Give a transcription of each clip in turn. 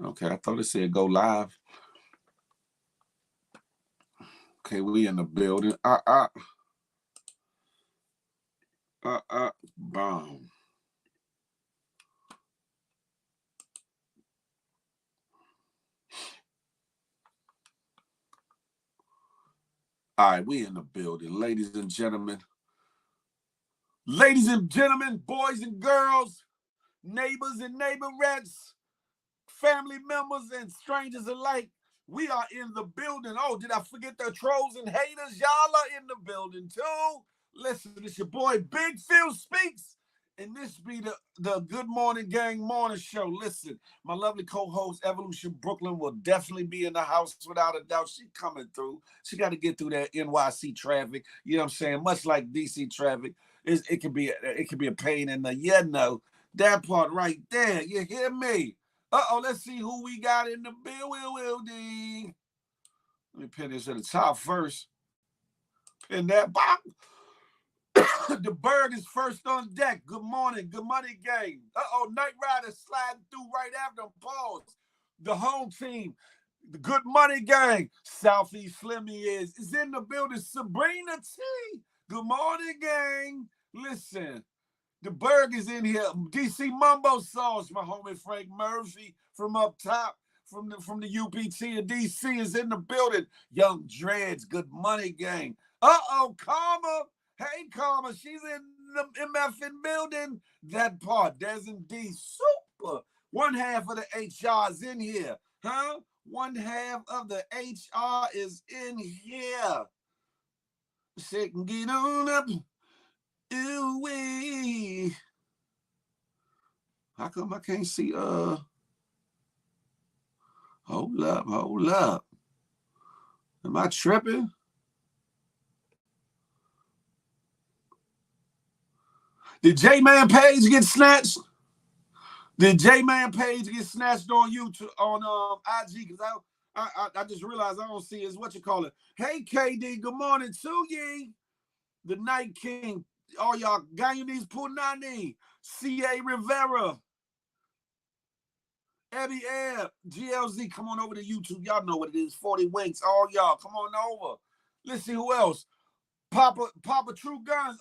Okay, I thought it said go live. Okay, we in the building. Boom. All right, we in the building, ladies and gentlemen. Ladies and gentlemen, boys and girls, neighbors and neighborettes, family members and strangers alike. We are in the building. Oh, did I forget the trolls and haters? Y'all are in the building too. Listen, it's your boy Big Phil Speaks. And this be the Good Morning Gang morning show. Listen, my lovely co-host Evolution Brooklyn will definitely be in the house without a doubt. She coming through. She got to get through that NYC traffic. You know what I'm saying? Much like DC traffic, it can be a pain in the that part right there. You hear me? Let's see who we got in the building. Let me pin this at the top first. Pin that box. The bird is first on deck. Good morning. Good money game. Night Rider sliding through right after him. Pause. The home team. The Good Money Gang. Southeast Slimmy is in the building. Sabrina T. Good morning, gang. Listen. The Berg is in here. DC Mumbo Sauce, my homie Frank Murphy from up top, from the UPT and DC is in the building. Young Dreads, Good Money Gang. Karma. Hey, Karma, she's in the MFN building. That part, Des and D, super. One half of the HR is in here, huh? One half of the HR is in here. Shake and get on up. Ooh-wee. How come I can't see? Hold up. Am I tripping? Did J-Man page get snatched? Did J-Man page get snatched on YouTube, on IG? Because I just realized I don't see his what you call it. Hey, KD, good morning to ye. The Night King. All y'all, Guyanese Punani, C.A. Rivera, Eddie Air, GLZ, come on over to YouTube. Y'all know what it is. 40 Winks. All y'all, come on over. Let's see who else. Papa True Guns.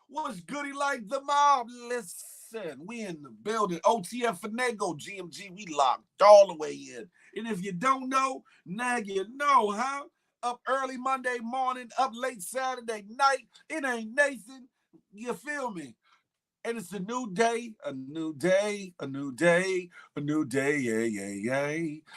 What's goody like the mob? Listen, we in the building. OTF Finago, GMG, we locked all the way in. And if you don't know, now you know, huh? Up early Monday morning, up late Saturday night. It ain't Nathan. You feel me? And it's a new day, a new day, a new day, a new day, yeah.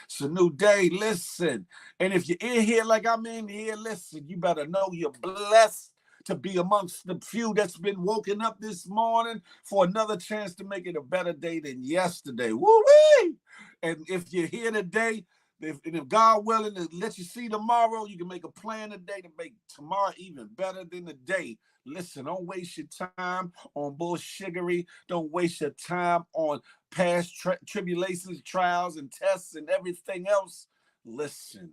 It's a new day, listen. And if you're in here like I'm in here, listen, you better know you're blessed to be amongst the few that's been woken up this morning for another chance to make it a better day than yesterday. Woo-wee! And if you're here today, if God willing to let you see tomorrow, you can make a plan today to make tomorrow even better than the day. Listen, don't waste your time on bullshiggery. Don't waste your time on past tribulations, trials, and tests, and everything else. Listen,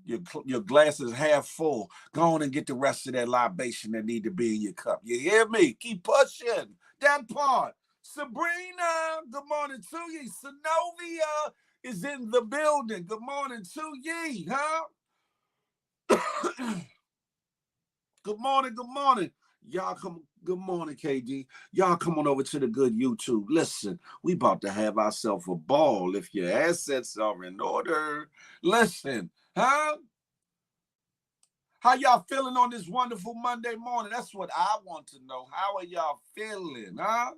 your glass is half full. Go on and get the rest of that libation that need to be in your cup. You hear me? Keep pushing. That part. Sabrina, good morning to you. Synovia is in the building. Good morning to ye, huh? Good morning. Y'all come, good morning, KD. Y'all come on over to the good YouTube. Listen, we about to have ourselves a ball if your assets are in order. Listen, huh? How y'all feeling on this wonderful Monday morning? That's what I want to know. How are y'all feeling, huh?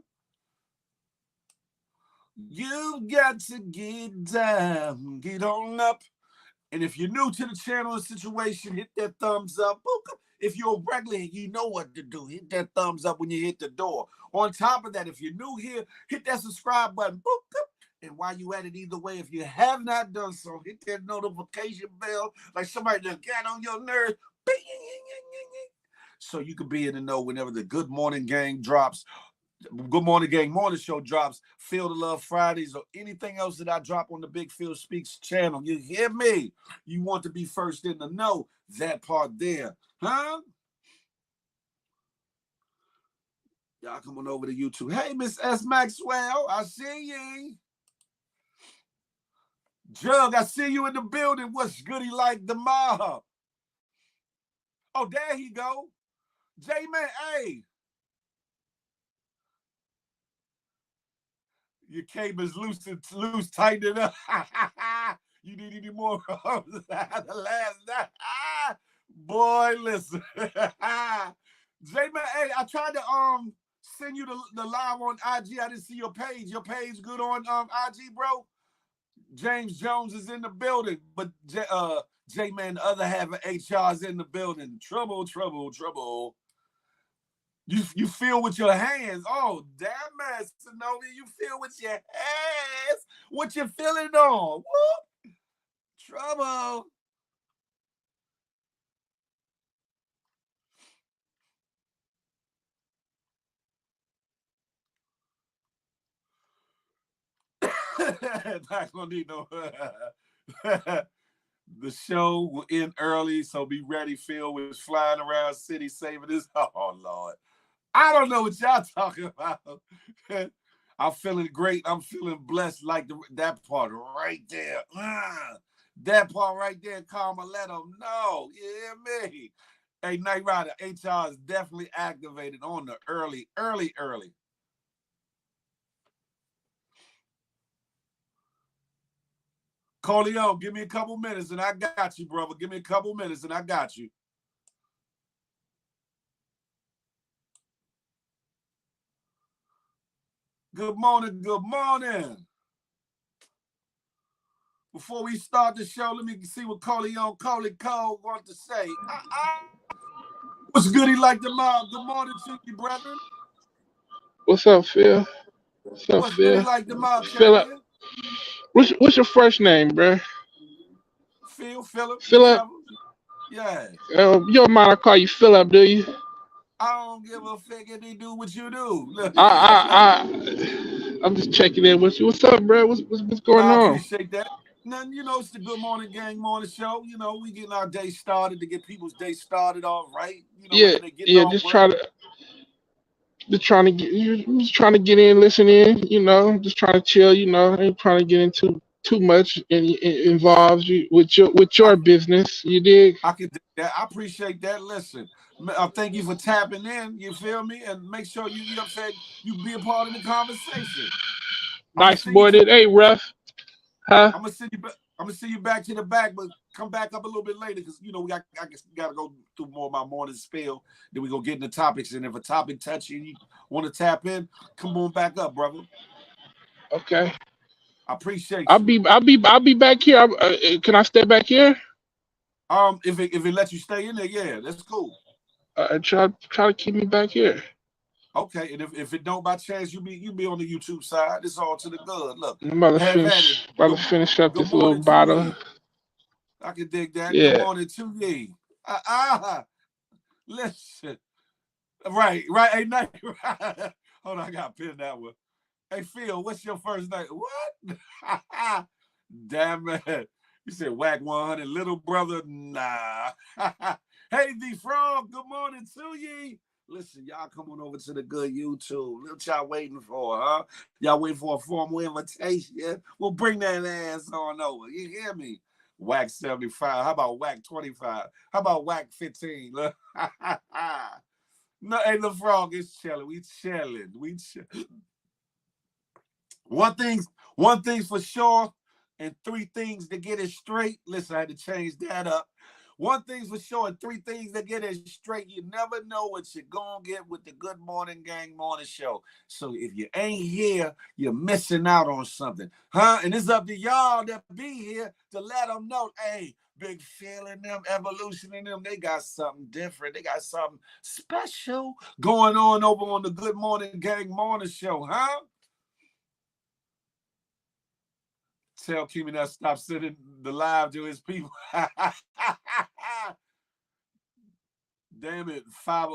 You got to get down, get on up. And if you're new to the channel and situation, hit that thumbs up. If you're a regular, you know what to do. Hit that thumbs up when you hit the door. On top of that, if you're new here, hit that subscribe button. And while you at it, either way, if you have not done so, hit that notification bell like somebody that got on your nerves. So you can be in the know whenever the Good Morning Gang drops. Good Morning Gang morning show drops, Feel the Love Fridays, or anything else that I drop on the Big Phil Speaks channel. You hear me? You want to be first in the know, that part there. Huh? Y'all come on over to YouTube. Hey, Miss S. Maxwell, I see ye. Jug, I see you in the building. What's goody like the mob? Oh, there he go. J-Man, hey. Your cable's loose, tighten it up. You need any more of the last night? Boy, listen. J-Man, hey, I tried to send you the live on IG. I didn't see your page. Your page good on IG, bro? James Jones is in the building, but J-Man, the other half of HR is in the building. Trouble, trouble, trouble. You feel with your hands. Oh, damn man, Sonovi, you feel with your hands. What you feeling on? Whoop. Trouble. Not gonna need no. The show will end early, so be ready. Phil was flying around city saving this. Oh Lord, I don't know what y'all talking about. I'm feeling great. I'm feeling blessed. Like that part right there. That part right there, Karma, let them know. You hear me? Hey, Night Rider, HR is definitely activated on the early. Coleon, give me a couple minutes and I got you, brother. Give me a couple minutes and I got you. Good morning, good morning. Before we start the show, let me see what Coleon Cole wants to say. What's goody like the mob? Good morning to you, brethren. What's up, Phil? What's up, What's goody Phil? like the mob, Philip. champion? What's your first name, bro? Philip, Philip. whichever. Yeah. You don't mind I call you Philip, do you? I don't give a figgity do what you do. I'm just checking in with you. What's up, bro? What's going I on? appreciate that. Nothing, it's the Good Morning Gang morning show. We getting our day started to get people's day started off right. Yeah, Maybe they getting yeah. off work. Just trying to get in, listen in. Just trying to chill. Ain't trying to get into too much and it involves you with your I, business. You dig? I can do that. I appreciate that. Listen, thank you for tapping in. You feel me? And make sure you know what I'm saying, you be a part of the conversation. I'm gonna Nice send you boy. to. Hey, ref. Huh? I'm gonna send you back. I'm gonna send you back to the back, but come back up a little bit later because I guess we gotta go through more of my morning spill. Then we gonna get into topics, and if a topic touch you and you want to tap in, come on back up, brother. Okay. I appreciate I'll you. be back here. Can I stay back here? If it lets you stay in there, yeah, that's cool. Try to keep me back here. Okay, and if it don't by chance, you be on the YouTube side. It's all to the good. Look, I'm about to have at it. finish. About to finish up Good this little morning to bottle. ye. I can dig that. Good Yeah. morning to ye. Listen. Right. Hey, night. Hold on, I got to pin that one. Hey, Phil, what's your first name? What? Damn it. You said whack 100, little brother? Nah. Hey, the frog, good morning to ye. Listen, y'all come on over to the good YouTube. What y'all waiting for, huh? Y'all waiting for a formal invitation? Well, bring that ass on over. You hear me? Whack 75. How about whack 25? How about whack 15? No, hey, the frog is chilling. We chilling. One thing's for sure, and three things to get it straight. Listen, I had to change that up. One thing's for sure, and three things to get it straight. You never know what you're gonna get with the Good Morning Gang morning show. So if you ain't here, you're missing out on something, huh? And it's up to y'all that be here to let them know, hey, Big Phil and them, Evolution and them, they got something different. They got something special going on over on the Good Morning Gang morning show, huh? Tell Kimmy that stop sending the live to his people. Damn it, five.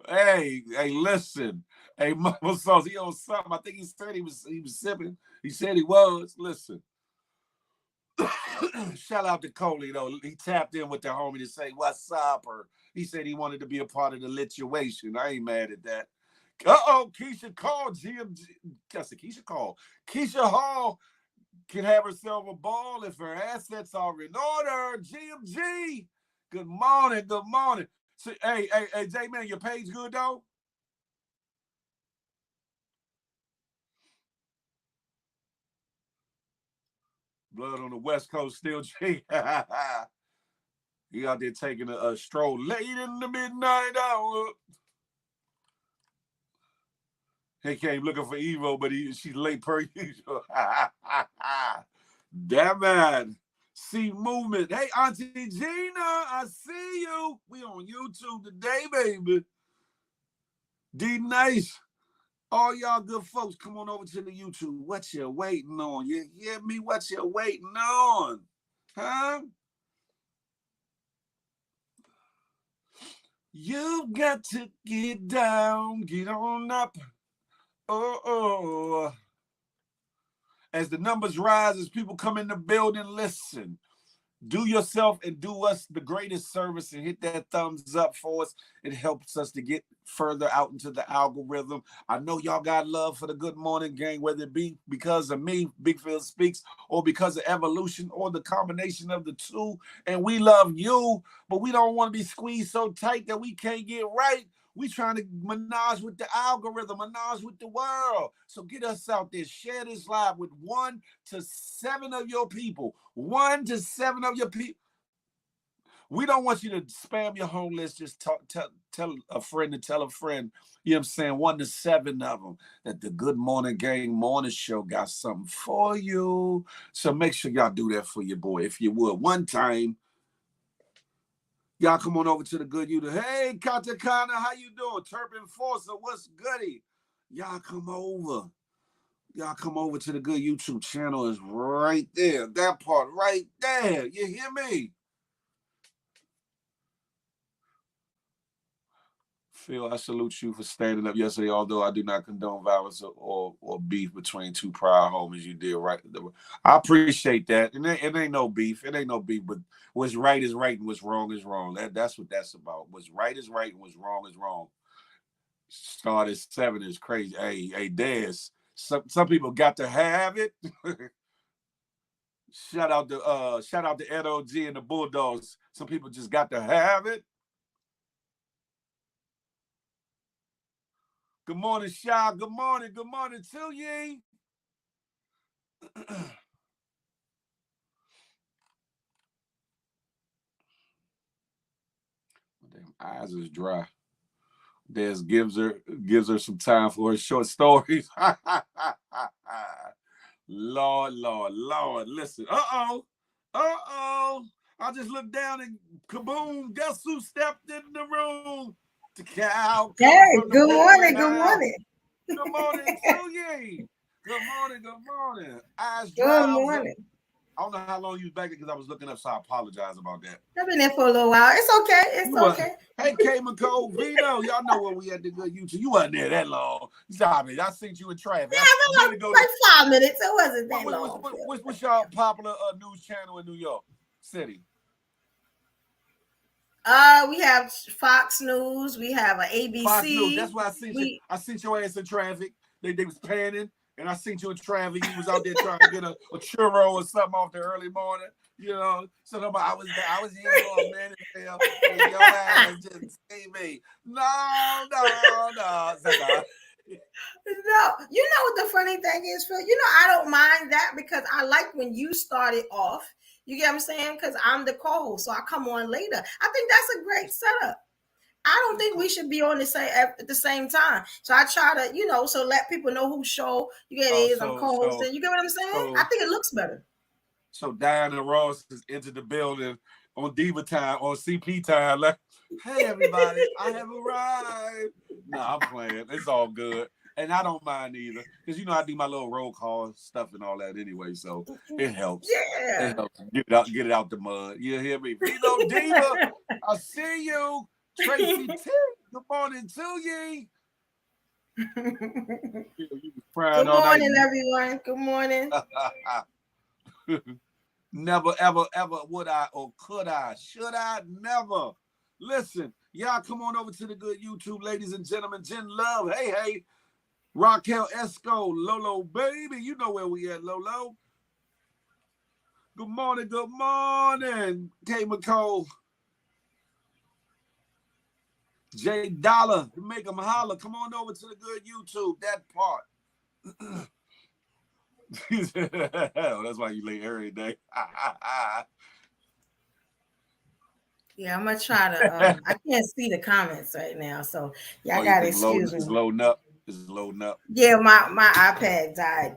Hey, listen. Hey, Mama Sauce, he on something. I think he said he was sipping. He said he was. Listen. Shout out to Coley though. He tapped in with the homie to say what's up, or he said he wanted to be a part of the lituation. I ain't mad at that. Keisha called GMG. I said Keisha called. Keisha Hall can have herself a ball if her assets are in order. GMG. Good morning. Good morning. So, hey, J-Man, your page good, though? Blood on the West Coast still, G. He out there taking a stroll late in the midnight hour. He came looking for Evo, but she's late per usual. Damn man. See movement. Hey, Auntie Gina, I see you. We on YouTube today, baby. D Nice. All y'all good folks, come on over to the YouTube. What you waiting on? You hear me? What you waiting on? Huh? You've got to get down, get on up. Oh. As the numbers rise, as people come in the building, listen. Do yourself and do us the greatest service and hit that thumbs up for us. It helps us to get further out into the algorithm. I know y'all got love for the Good Morning Gang, whether it be because of me, Big Phil Speaks, or because of evolution, or the combination of the two. And we love you, but we don't want to be squeezed so tight that we can't get right. We trying to menage with the algorithm, menage with the world. So get us out there. Share this live with 1 to 7 of your people. 1 to 7 of your people. We don't want you to spam your home list. Just tell a friend to tell a friend. You know what I'm saying? 1 to 7 of them. That the Good Morning Gang morning show got something for you. So make sure y'all do that for your boy. If you would. One time. Y'all come on over to the good YouTube. Hey, Katakana, how you doing? Turpin Forza, what's goody? Y'all come over. Y'all come over to the good YouTube channel. Is right there. That part right there. You hear me? Phil, I salute you for standing up yesterday, although I do not condone violence or beef between two prior homies. You did right. I appreciate that. And it ain't no beef. It ain't no beef, but what's right is right and what's wrong is wrong. That's what that's about. What's right is right and what's wrong is wrong. Start at 7 is crazy. Hey, Dez. Some people got to have it. Shout out to Ed OG and the Bulldogs. Some people just got to have it. Good morning, Shy. Good morning to ye. Damn eyes is dry. Des gives her some time for her short stories. Lord. Listen. Uh-oh. I just looked down and kaboom, guess who stepped in the room? The cow. Hey, good morning. Good morning to ye. Good morning. Eyes dry. Good morning. I don't know how long you was back there because I was looking up, so I apologize about that. I've been there for a little while. It's okay. Okay. Hey, K McCole, Vito, y'all know where we at the good YouTube. You wasn't there that long. Stop it. I seen you in traffic. Yeah, like 5 minutes. It wasn't that long. What's y'all popular news channel in New York City? We have Fox News. We have an ABC. Fox News. That's why I seen you. I seen your ass in traffic. They was panning, and I seen you in traffic. You was out there trying to get a churro or something off the early morning. You know, so I was here for a minute. And your ass just see me. No. No, you know what the funny thing is, Phil? You know, I don't mind that because I like when you started off. You get what I'm saying? Because I'm the co-host, so I come on later. I think that's a great setup. I don't think we should be on at the same time. So I try to, so let people know whose show I'm co-hosting. You get what I'm saying? I think it looks better. So Diana Ross has entered the building on Diva time, on CP time. Like, hey everybody, I have arrived. No, I'm playing. It's all good. And I don't mind either. Because I do my little roll call stuff and all that anyway. So it helps. Yeah. It helps. Get it out the mud. You hear me? Vito Diva, I see you. Tracy T, good morning to ye. Good morning, everyone. Good morning. Never, ever would I or could I, should I? Never. Listen, y'all come on over to the good YouTube, ladies and gentlemen. Jen Love, hey. Raquel Esco, Lolo, baby. You know where we at, Lolo. Good morning, K McCole. J Dollar, make them holler. Come on over to the good YouTube. That part. That's why you late every day. Yeah, I'm gonna try to. I can't see the comments right now, so y'all Oh, you gotta think excuse loading? me. It's loading up. It's loading up. Yeah, my iPad died.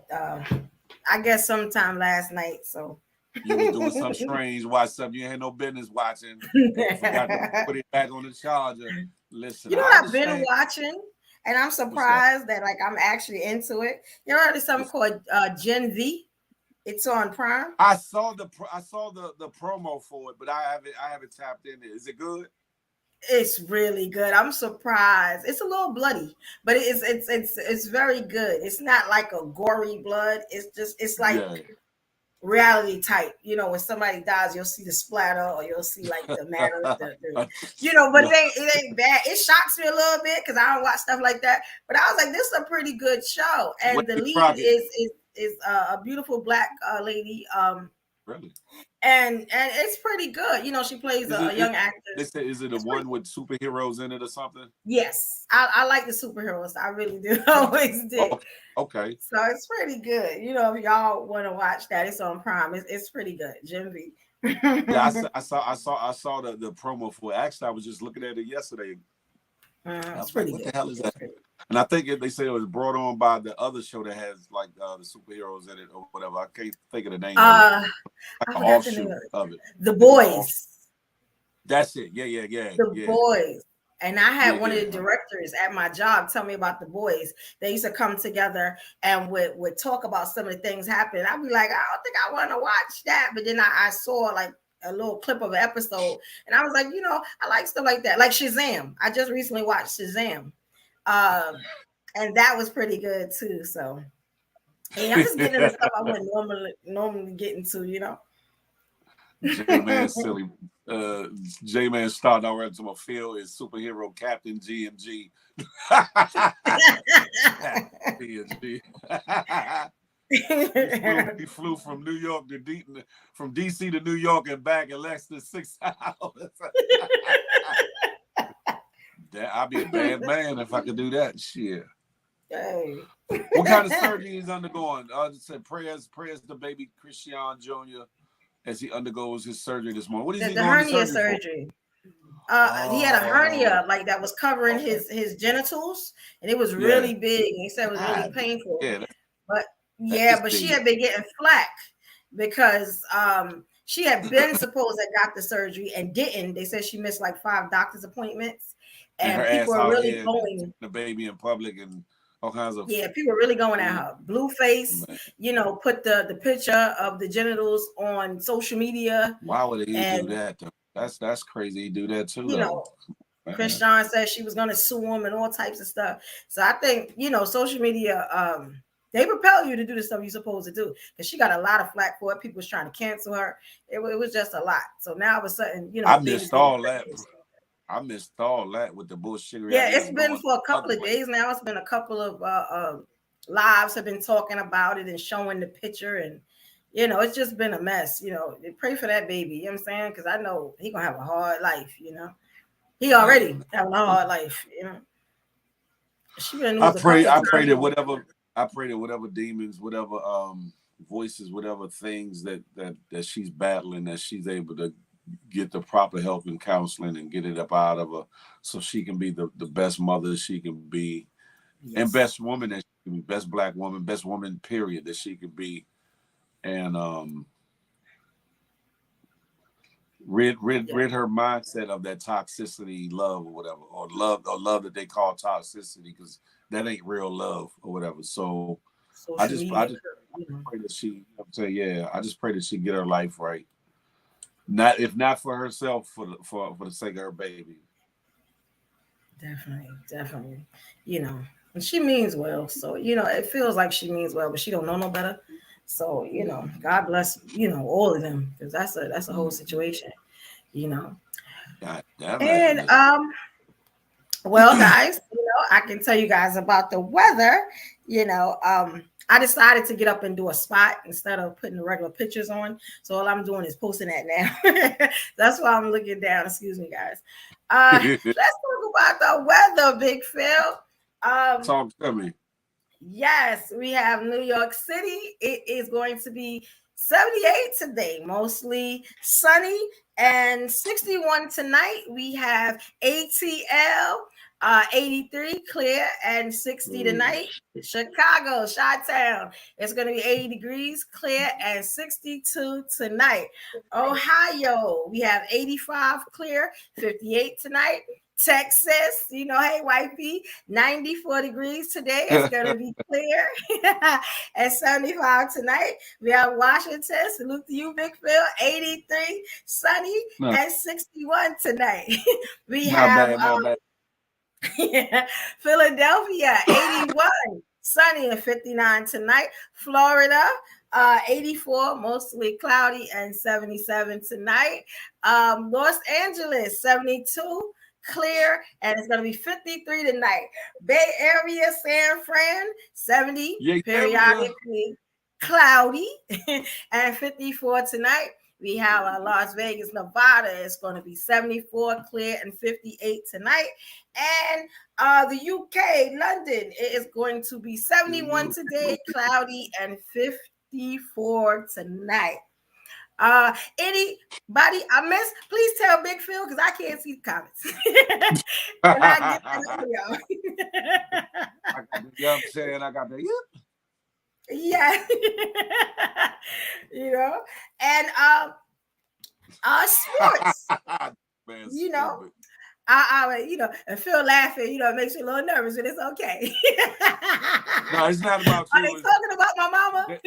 I guess sometime last night. So You was doing something strange. Watch something you had no business watching, and forgot to put it back on the charger. Listen, you know I what I've been understand. watching, and I'm What's that? surprised that like I'm actually into it. You heard of something What's, called Gen V? It's on Prime. I saw the promo for it, but I haven't tapped in it. Is it good? It's really good. I'm surprised. It's a little bloody, but it's very good. It's not like a gory blood. It's like Yeah. reality type. You know, when somebody dies, you'll see the splatter or you'll see like the matter, but No. it ain't bad. It shocks me a little bit because I don't watch stuff like that. But I was like, this is a pretty good show, and the Wendy lead Crockett. is a beautiful black lady. Really? And it's pretty good. You know, she plays Is a it? young They actress. say is it the It's pretty. one with superheroes in it or something? Yes, I like the superheroes. I really do. Always did. Oh, okay. So it's pretty good. You know, if y'all want to watch that, it's on Prime. It's pretty good. Jim V. Yeah, I saw the promo for it. Actually, I was just looking at it yesterday. I It's was like, pretty what the good. hell is It's that? pretty And I think they said it was brought on by the other show that has like the superheroes in it or whatever. I can't think of the name of it. uh Like I an forgot the name offshoot of it. of it. The I think it's an offshoot. Boys. That's it. Yeah, yeah, yeah, The yeah, Boys. And I had one of the yeah. directors at my job tell me about The Boys. They used to come together and would talk about some of the things happening. I'd be like, I don't think I want to watch that. But then I saw like a little clip of an episode and I was like, I like stuff like that. Like Shazam. I just recently watched Shazam. And that was pretty good too. So hey, I'm just getting into stuff I wouldn't normally get into. J Man silly. J Man starting already to my field is superhero Captain GMG. GMG. He flew from New York to from DC to New York and back in less than 6 hours. I'd be a bad man if I could do that shit. Hey. What kind of surgery he's undergoing? I just said prayers to baby Christian Jr. as he undergoes his surgery this morning. What is he The going to hernia surgery surgery. for? He had a Oh, hernia like that was covering okay. his genitals, and it was Yeah. really big. And he said it was really God, painful. yeah, But that yeah, is but she big. had been getting flack because she had been supposed to got the surgery and didn't. They said she missed like 5 doctor's appointments, And her and people ass are out really here, going. the baby in public and all kinds of Yeah, people are really going at food. her. Blue face, Man, put the picture of the genitals on social media, why would he do and that though? That's crazy. He do that too you though. know Man. Christian said she was going to sue him and all types of stuff. So I think, social media, they propel you to do the stuff you're supposed to do because she got a lot of flack for it. People was trying to cancel her. It was just a lot. So now all of a sudden, I the baby's missed getting all that. pregnant. I missed all that with the bullshittery. I Yeah, guess it's been going for a the couple other of way. days now. It's been a couple of lives have been talking about it and showing the picture. And, it's just been a mess. Pray for that baby. You know what I'm saying? Because I know he going to have a hard life. He already having a hard life. She been in the I news a pray. couple of I pray times. that whatever. I pray that whatever demons, whatever voices, whatever things that she's battling, that she's able to get the proper help and counseling and get it up out of her, so she can be the best mother she can be, and Yes. best woman that she can be, best black woman, best woman period that she could be, and rid her mindset of that toxicity, love or whatever, or love that they call toxicity, because that ain't real love or whatever. So Social I media. just pray that she, yeah, I just pray that she get her life right. Not if not for herself, for the sake of her baby. Definitely. And she means well. So, it feels like she means well, but she don't know no better. So, God bless, all of them because that's a whole situation, you know. God damn it. And well, guys, I can tell you guys about the weather. I decided to get up and do a spot instead of putting the regular pictures on. So all I'm doing is posting that now. That's why I'm looking down. Excuse me, guys. Let's talk about the weather, Big Phil. Talk to me. Yes, we have New York City. It is going to be 78 today, mostly sunny, and 61 tonight. We have ATL, 83 clear, and 60 tonight. Chicago, Chi-Town, it's going to be 80 degrees, clear, and 62 tonight. Ohio, we have 85 clear, 58 tonight. Texas, hey, wifey, 94 degrees today. It's going to be clear and 75 tonight. We have Washington, salute to you, Big Phil, 83, sunny, No, and 61 tonight. We not have bad, not bad. Philadelphia, 81, sunny, and 59 tonight. Florida, 84, mostly cloudy, and 77 tonight. Los Angeles, 72, clear, and it's going to be 53 tonight. Bay Area, San Fran, 70, Yeah, periodically cloudy, and 54 tonight. We have Las Vegas, Nevada. It's going to be 74, clear, and 58 tonight. And the UK, London, it is going to be 71 today, cloudy, and 54 tonight. Anybody I miss, please tell Big Phil because I can't see the comments. Can I get that audio? I got the yup saying, I got the yup. Yeah. And sports, Man, you know. stupid. And Phil laughing, it makes you a little nervous, but it's okay. No, it's not about Are you. they talking about my mama?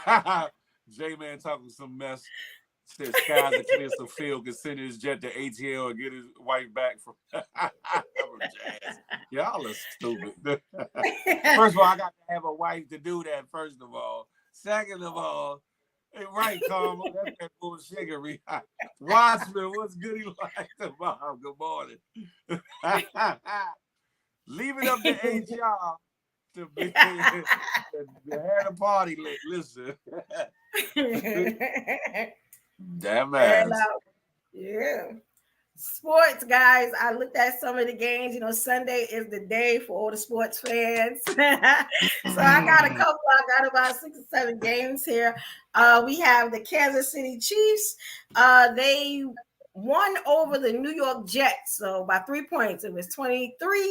No. J-Man talking some mess. Said skies are clear so Phil can send his jet to ATL and get his wife back from Jazz. Y'all are stupid. First of all, I got to have a wife to do that, first of all. Second of all, right, Karma, that's that bullshittery. Watchman, what's goody like tomorrow? Good morning. Leave it up to HR to have a party. Listen. Damn ass. And, yeah. Sports, guys. I looked at some of the games. Sunday is the day for all the sports fans. So I got a couple. I got about 6 or 7 games here. We have the Kansas City Chiefs. They won over the New York Jets. So by 3 points. It was 23-20.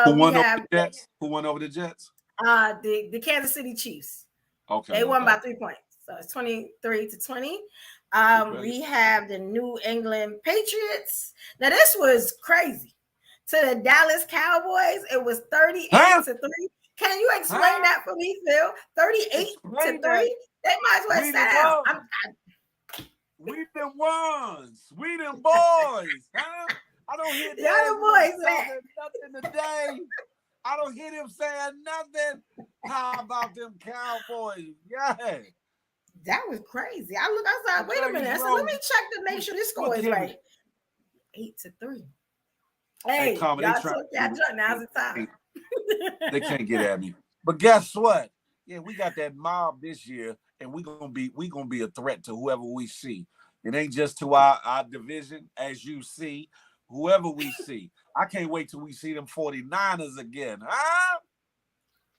Who won over the Jets? Who won over the Jets? The Kansas City Chiefs. Okay. They won by 3 points. So it's 23-20. We have the New England Patriots. Now, this was crazy. To the Dallas Cowboys, it was 38-3. Can you explain that for me, Phil? 38-3? They might as well sit down. We the ones. We the boys. Huh? I don't hear the other boys nothing today. I don't hear them saying nothing. How about them Cowboys? Yeah. That was crazy. I looked outside. Wait a minute. I said, let me check to make sure this score is right. 8-3. Hey, y'all took that jump. Now's the time. They can't get at me. But guess what? Yeah, we got that mob this year, and we gonna be a threat to whoever we see. It ain't just to our division, as you see, whoever we see. I can't wait till we see them 49ers again. Huh?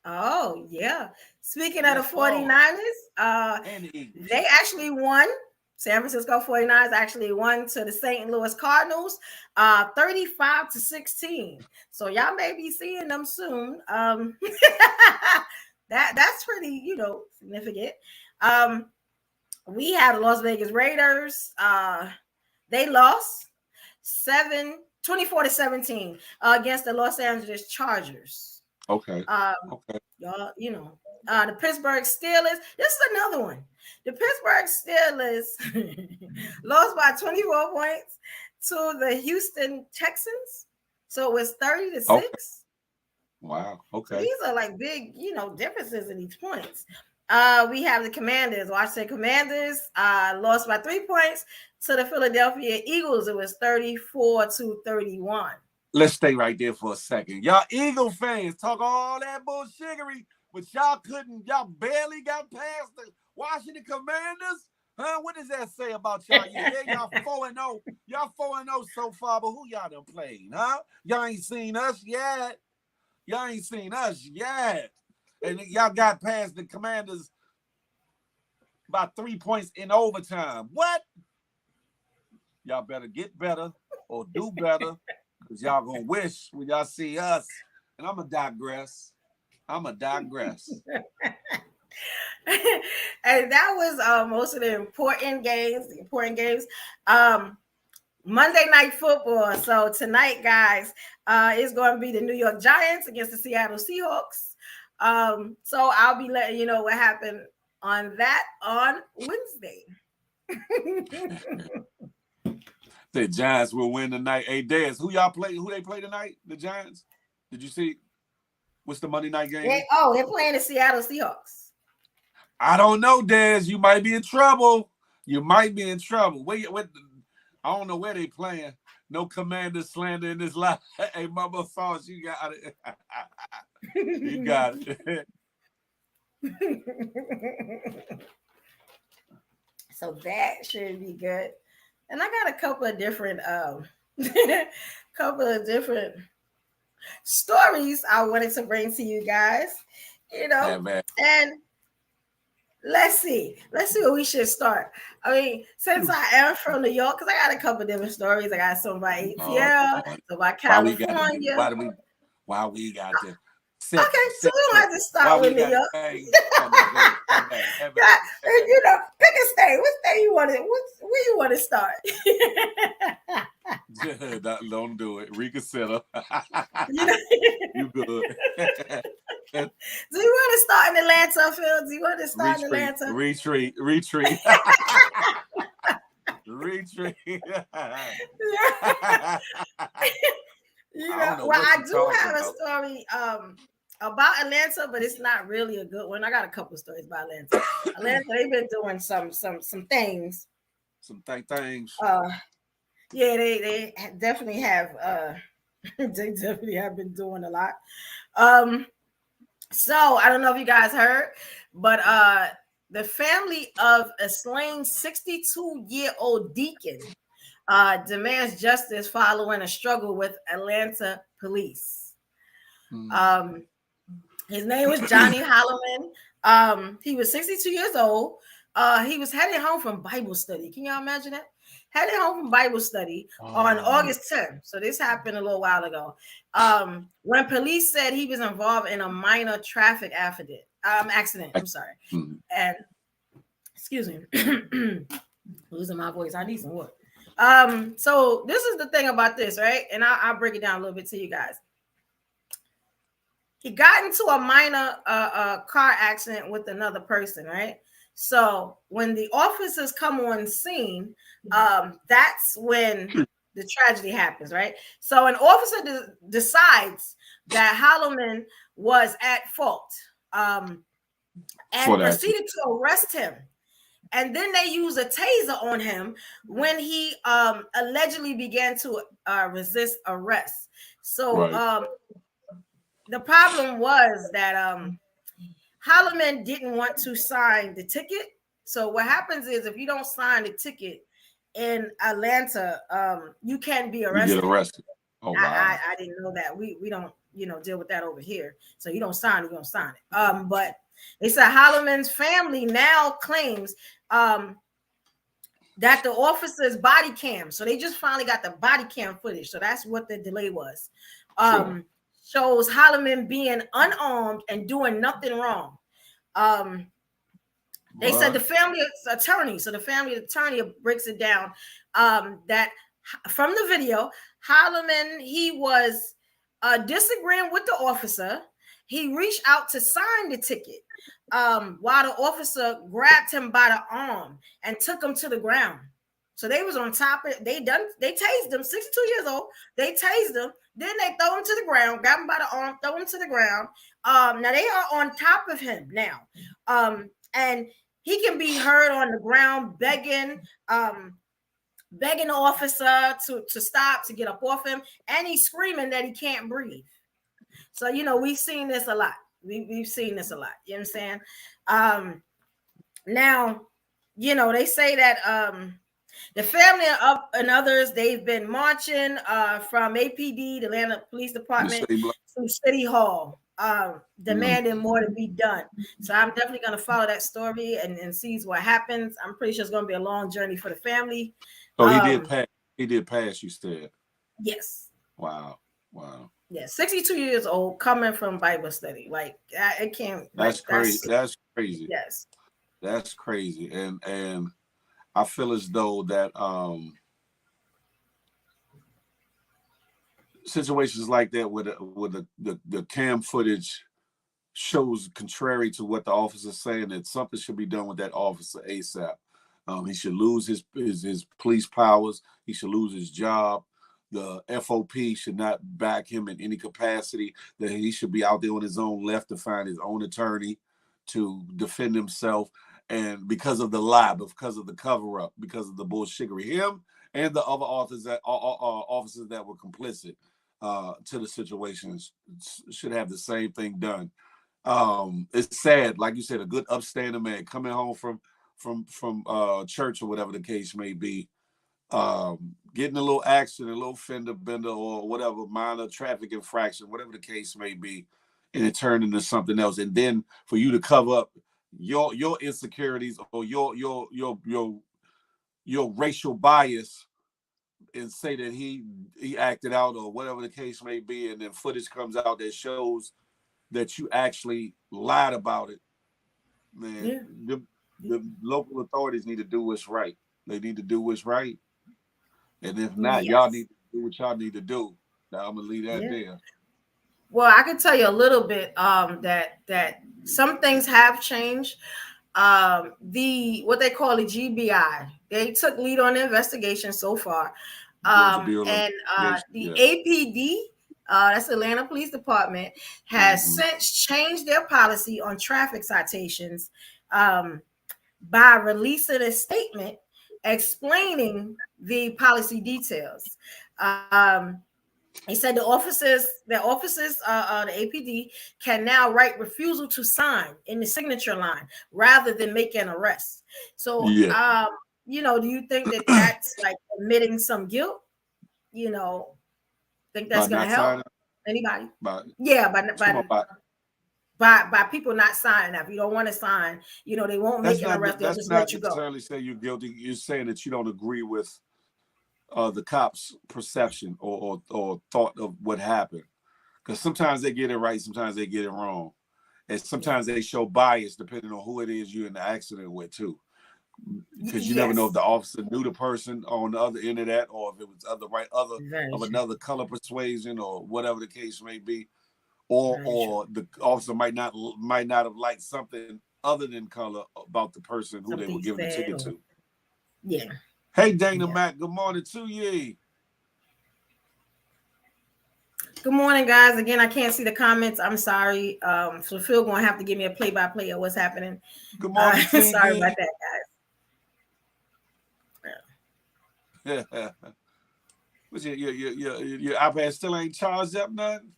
Oh, yeah. Speaking of the 49ers, they actually won. San Francisco 49ers actually won to the St. Louis Cardinals 35-16. So y'all may be seeing them soon. That's pretty, significant. We have the Las Vegas Raiders. They lost 24-17 against the Los Angeles Chargers. Okay. Y'all, the Pittsburgh Steelers. This is another one. The Pittsburgh Steelers lost by 24 points to the Houston Texans. So it was 30-6. Okay. Wow. Okay. So these are like big, differences in these points. We have the Commanders. Washington Commanders lost by 3 points to the Philadelphia Eagles. It was 34-31. let's stay right there for a second. Y'all Eagle fans talk all that bullshittery, but y'all barely got past the Washington Commanders. Huh? What does that say about y'all? Yeah, y'all 4-0. Y'all 4-0 so far, but who y'all done played, huh? Y'all ain't seen us yet. Y'all ain't seen us yet. And y'all got past the Commanders by 3 points in overtime. What? Y'all better get better or do better, because y'all gonna wish when y'all see us. And I'm gonna digress. And that was most of the important games. Monday Night Football. So tonight, guys, is going to be the New York Giants against the Seattle Seahawks. So I'll be letting you know what happened on that on Wednesday. The Giants will win tonight. Hey, Dez, who they play tonight? The Giants? Did you see? What's the Monday night game? They're playing the Seattle Seahawks. I don't know, Dez. You might be in trouble. Wait, I don't know where they playing. No Commander slander in this life. Hey, Mama Sauce, you got it. You got it. So that should be good. And I got a couple of different stories I wanted to bring to you guys. And let's see where we should start. I mean, since I am from New York, because I got a couple of different stories. I got some about ATL, some about California. Why we got to so we don't have to start with New York. Pick a state. What state you want to? Where you want to start? Don't do it. Reconsider. You good. Do you want to start in Atlanta, Phil? Do you want to start in Atlanta? Retreat. Retreat. I do have a story about Atlanta, but it's not really a good one. I got a couple of stories about Atlanta. They've been doing some things. Some things. Yeah, they definitely have. They definitely have been doing a lot. So I don't know if you guys heard, but the family of a slain 62-year-old deacon demands justice following a struggle with Atlanta police. His name was Johnny Holloman. He was 62 years old. He was heading home from Bible study. Can y'all imagine that? Heading home from Bible study on August 10th. So this happened a little while ago. When police said he was involved in a minor traffic accident. I'm sorry. And excuse me. Losing my voice. I need some water. So this is the thing about this, right? And I'll break it down a little bit to you guys. He got into a minor car accident with another person, right? So when the officers come on scene, that's when the tragedy happens, right? So an officer decides that Holloman was at fault and proceeded to arrest him. And then they use a taser on him when he allegedly began to resist arrest. So the problem was that Holloman didn't want to sign the ticket. So what happens is if you don't sign the ticket in Atlanta, you can be arrested. You get arrested. Oh, wow. I didn't know that. We don't deal with that over here. So you don't sign it, you don't sign it. But they said Holloman's family now claims that the officer's body cam. So they just finally got the body cam footage. So that's what the delay was. Shows Holloman being unarmed and doing nothing wrong. They said the family attorney. So the family attorney breaks it down that from the video, Holloman, he was disagreeing with the officer. He reached out to sign the ticket while the officer grabbed him by the arm and took him to the ground. So they was on top of it. They tased him, 62 years old. They tased him. Then they throw him to the ground, grab him by the arm, throw him to the ground. Now they are on top of him now. And he can be heard on the ground begging begging the officer to stop, to get up off him, and he's screaming that he can't breathe. So, we've seen this a lot. We've seen this a lot. You know what I'm saying? Now, they say that the family and others, they've been marching from APD, the Atlanta Police Department, to City Hall, demanding more to be done. So I'm definitely going to follow that story and see what happens. I'm pretty sure it's going to be a long journey for the family. So he did pass. He did pass, you said? Yes. Wow. Yeah, 62 years old, coming from Bible study. Like, it can't. That's crazy. That's crazy. Yes. That's crazy. And I feel as though that situations like that with the cam footage shows contrary to what the officer's saying, that something should be done with that officer ASAP. He should lose his police powers. He should lose his job. The FOP should not back him in any capacity. That he should be out there on his own, left to find his own attorney to defend himself. And because of the lie, because of the cover up, because of the bullshittery, him and the other officers that were complicit to the situations should have the same thing done. It's sad, like you said, a good upstanding man coming home from church or whatever the case may be, getting a little accident, a little fender bender or whatever, minor traffic infraction, whatever the case may be, and it turned into something else. And then for you to cover up your insecurities or your racial bias and say that he acted out or whatever the case may be, and then footage comes out that shows that you actually lied about it, man. Yeah. The local authorities need to do what's right. They need to do what's right. And if not, y'all need to do what y'all need to do. Now I'm gonna leave that there. Well, I can tell you a little bit that some things have changed. What they call the GBI, they took lead on the investigation so far. And the APD, that's Atlanta Police Department, has since changed their policy on traffic citations by releasing a statement explaining the policy details. He said the officers, the APD can now write refusal to sign in the signature line rather than make an arrest. So, do you think that that's like admitting some guilt? Think that's going to help anybody? By people not signing up. You don't want to sign, they won't make an arrest. They'll just let you go. That's not necessarily saying you're guilty. You're saying that you don't agree with the cops' perception or thought of what happened. Because sometimes they get it right, sometimes they get it wrong. And sometimes they show bias depending on who it is you're in the accident with too. Because you never know if the officer knew the person on the other end of that, or if it was another color persuasion or whatever the case may be. Or the officer might not have liked something other than color about the person who they were giving the ticket to. Yeah. Hey, Dana Mac, good morning to you. Good morning, guys. Again, I can't see the comments. I'm sorry. So Phil gonna have to give me a play-by-play of what's happening. Good morning. Sorry about that, guys. What's your iPad still ain't charged up nothing?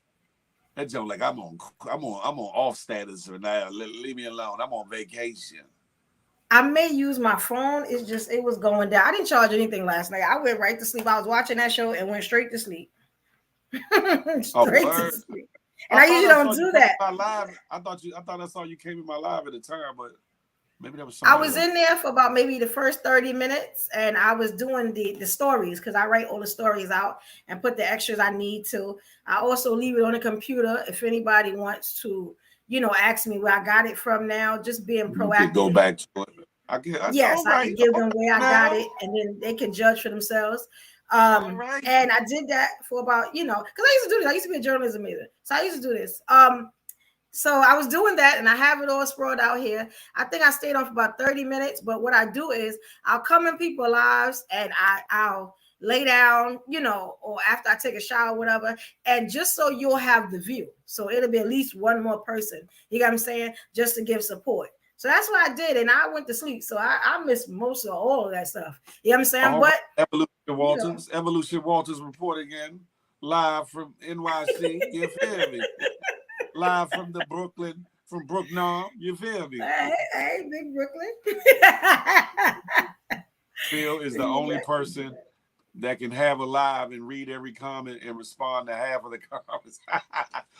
That joke like I'm on off status right now. Leave me alone. I'm on vacation. I may use my phone. It's just it was going down. I didn't charge anything last night. I went right to sleep. I was watching that show and went straight to sleep. Straight to sleep. And I usually don't do that. I thought I saw you came in my live at the time, but maybe that was something. I was in there for about maybe the first 30 minutes, and I was doing the stories because I write all the stories out and put the extras I need to. I also leave it on the computer if anybody wants to, ask me where I got it from now. Just being proactive. You go back to it. I can give them where I got it, and then they can judge for themselves. And I did that for about, because I used to do this. I used to be a journalism major, so I used to do this. So I was doing that, and I have it all sprawled out here. I think I stayed on for about 30 minutes. But what I do is I'll come in people's lives, and I'll lay down, or after I take a shower, whatever, and just so you'll have the view. So it'll be at least one more person. You got what I'm saying? Just to give support. So that's what I did, and I went to sleep. So I missed most of all of that stuff. You know what I'm saying? Evolution Walters reporting in live from NYC. You feel me? Live from Brooklyn. You feel me? Hey, Big Brooklyn. Phil is the only person that can have a live and read every comment and respond to half of the comments.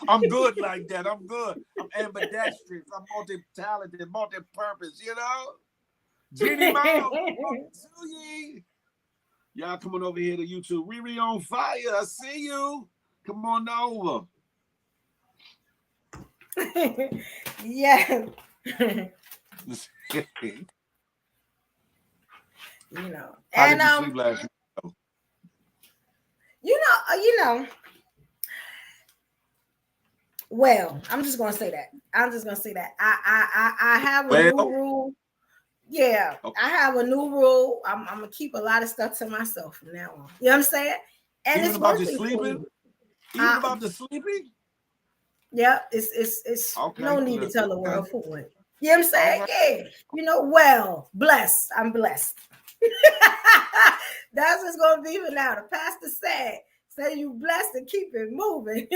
I'm good like that. I'm good. I'm ambidextrous. I'm multi-talented, multi-purpose, you know? Jeannie Miles, y'all coming over here to YouTube. Riri on fire. I see you. Come on over. Yeah. How did you sleep last night? You know. Well, I'm just gonna say that. I have a new rule. Yeah, okay. I have a new rule. I'm gonna keep a lot of stuff to myself from now on. You know what I'm saying? And even it's about the sleeping. Even about the sleeping. Yeah, it's okay, no need to tell the world for what. You know what I'm saying? Right. Yeah, well, blessed. I'm blessed. That's what's gonna be for now. The pastor said, "Say you blessed and keep it moving."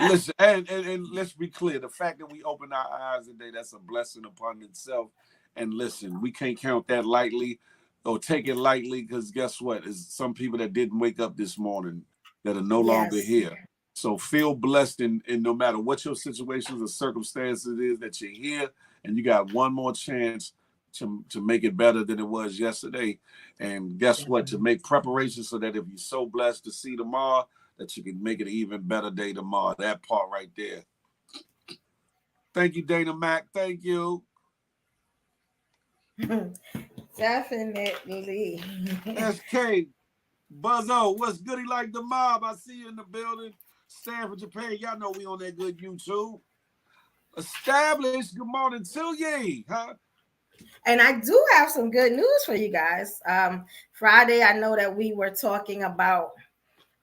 Listen, and let's be clear: the fact that we open our eyes today, that's a blessing upon itself. And listen, we can't count that lightly or take it lightly, because guess what? There's some people that didn't wake up this morning that are no longer here. So feel blessed, and no matter what your situations or circumstances is, that you're here and you got one more chance to make it better than it was yesterday. And guess what? To make preparations so that if you're so blessed to see tomorrow, that you can make it an even better day tomorrow. That part right there. Thank you, Dana Mac. Thank you. Definitely. SK, Buzzo, what's goody like the mob? I see you in the building. Stanford, Japan. Y'all know we on that good YouTube. Established. Good morning to ye, huh? And I do have some good news for you guys. Friday, I know that we were talking about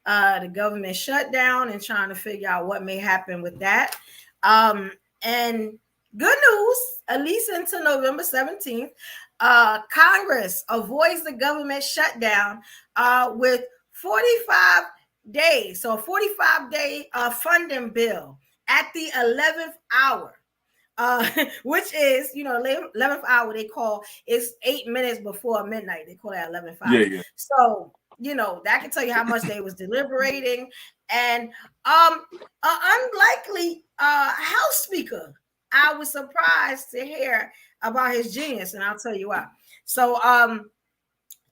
the government shutdown and trying to figure out what may happen with that. And good news, at least until November 17th, Congress avoids the government shutdown with 45 days. So a 45-day funding bill at the 11th hour. Which is, 11th hour they call, it's 8 minutes before midnight. They call that 11th hour. Yeah. So, that can tell you how much they was deliberating. And unlikely House Speaker, I was surprised to hear about his genius, and I'll tell you why. So,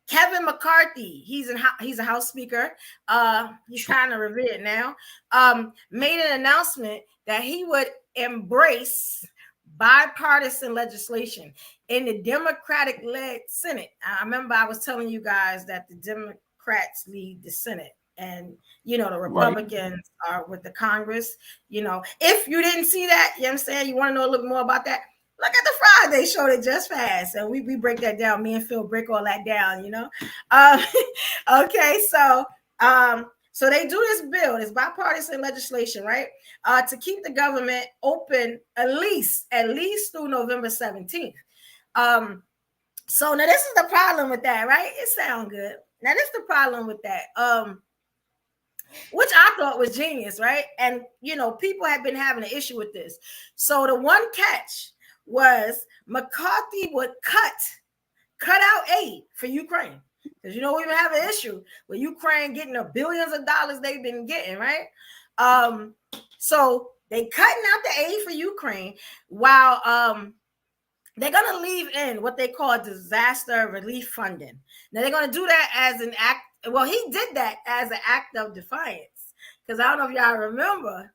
Kevin McCarthy, he's a House Speaker. He's kind of revered now. Made an announcement that he would embrace bipartisan legislation in the Democratic-led Senate. I remember I was telling you guys that the Democrats lead the Senate, and the Republicans are with the Congress. If you didn't see that, you know what I'm saying, you want to know a little more about that, look at the Friday show that just passed, and we break that down. Me and Phil break all that down, Okay, so they do this bill, this bipartisan legislation, right? To keep the government open at least through November 17th. So now this is the problem with that, right? It sounds good. Now this is the problem with that. Which I thought was genius, right? And people have been having an issue with this. So the one catch was McCarthy would cut out aid for Ukraine. Because we've been having an issue with Ukraine getting the billions of dollars they've been getting, right? So they cutting out the aid for Ukraine while they're going to leave in what they call disaster relief funding. Now they're going to do that as an act. Well, he did that as an act of defiance. Because I don't know if y'all remember,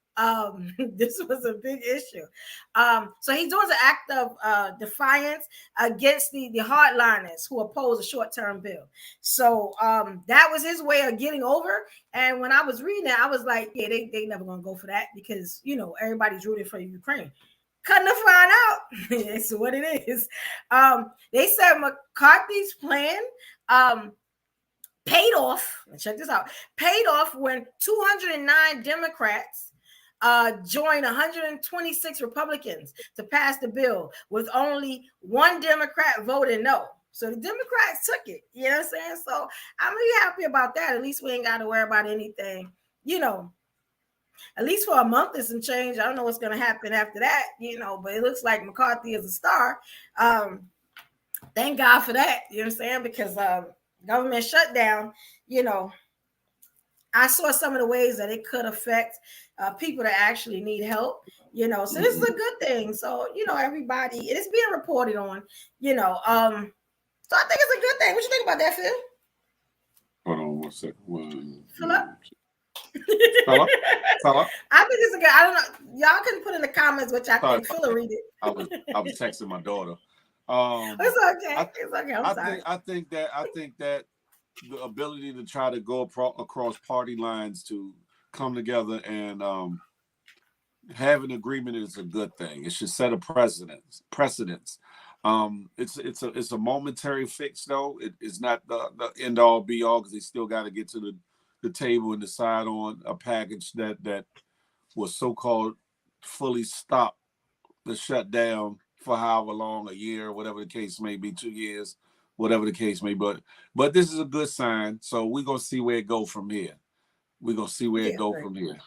this was a big issue. So he's doing an act of defiance against the hardliners who oppose a short-term bill. So that was his way of getting over. And when I was reading it, I was like, yeah, they never gonna go for that, because everybody's rooting for Ukraine. Couldn't have found out. It's what it is. They said McCarthy's plan paid off. Check this out. Paid off when 209 Democrats joined 126 Republicans to pass the bill, with only one Democrat voting no. So the Democrats took it. You know what I'm saying? So I'm really happy about that. At least we ain't got to worry about anything, at least for a month and some change. I don't know what's going to happen after that, but it looks like McCarthy is a star. Thank God for that. You know what I'm saying? Because government shutdown, I saw some of the ways that it could affect people that actually need help. So this is a good thing. So everybody, it's being reported on. So I think it's a good thing. What you think about that, Phil? Hold on 1 second. One, Philip? Fella? I think it's a good. I don't know. Y'all can put in the comments what y'all think. Phil will read it. I was texting my daughter. It's okay. It's okay. I'm sorry. I think that the ability to try to go across party lines to come together and have an agreement is a good thing. It should set a precedence. It's a momentary fix though. It's not the end all be all, because they still got to get to the table and decide on a package that was so-called fully stop the shutdown for however long, a year, whatever the case may be, 2 years, whatever the case may be. But this is a good sign. So we're gonna see where it go from here. From here.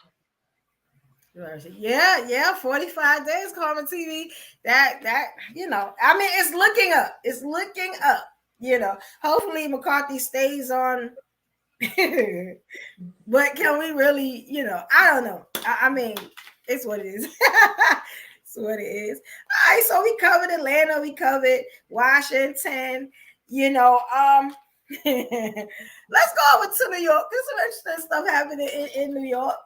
Yeah, 45 days, Carmen TV. That I mean, it's looking up. It's looking up. Hopefully McCarthy stays on. But can we really, I don't know. I mean, it's what it is. It's what it is. All right, so we covered Atlanta, we covered Washington, let's go over to New York. There's some interesting stuff happening in New York.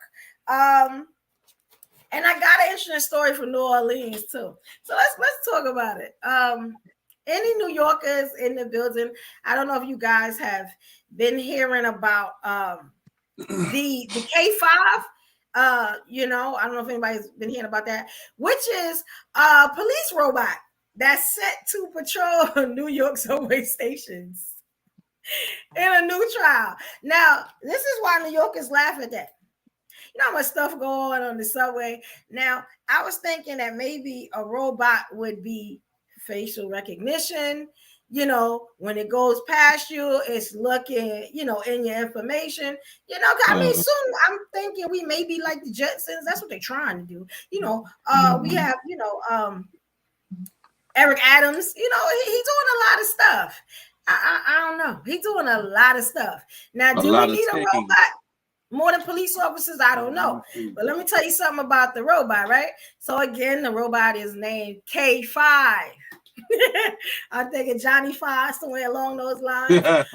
And I got an interesting story from New Orleans too. So let's talk about it. Any New Yorkers in the building? I don't know if you guys have been hearing about the K5. I don't know if anybody's been hearing about that, which is a police robot that's set to patrol New York subway stations in a new trial. Now, this is why New Yorkers laugh at that. How much stuff going on the subway. Now, I was thinking that maybe a robot would be facial recognition. When it goes past you, it's looking, in your information. I mean, soon I'm thinking we may be like the Jetsons. That's what they're trying to do. We have, Eric Adams. He's doing a lot of stuff. I don't know. He's doing a lot of stuff. Now, do we need a robot? More than police officers, I don't know. But let me tell you something about the robot, right? So again, the robot is named K5. I'm thinking Johnny 5, somewhere along those lines. K5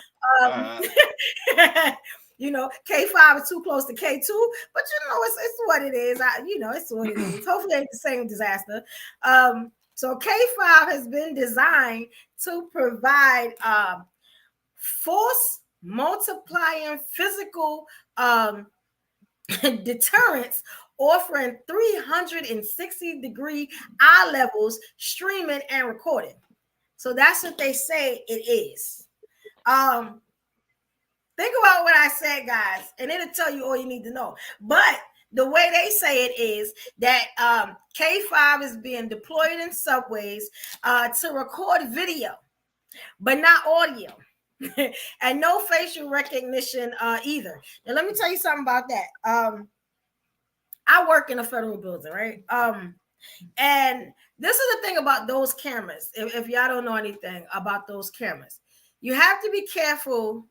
is too close to K2, but it's what it is. It's what it is. Hopefully, it ain't the same disaster. So K5 has been designed to provide force multiplying physical deterrence, offering 360-degree eye levels, streaming and recording. So that's what they say it is. Think about what I said, guys, and it'll tell you all you need to know. But the way they say it is that K5 is being deployed in subways to record video, but not audio. And no facial recognition either. Now, let me tell you something about that. I work in a federal building, right? And this is the thing about those cameras. If y'all don't know anything about those cameras, you have to be careful.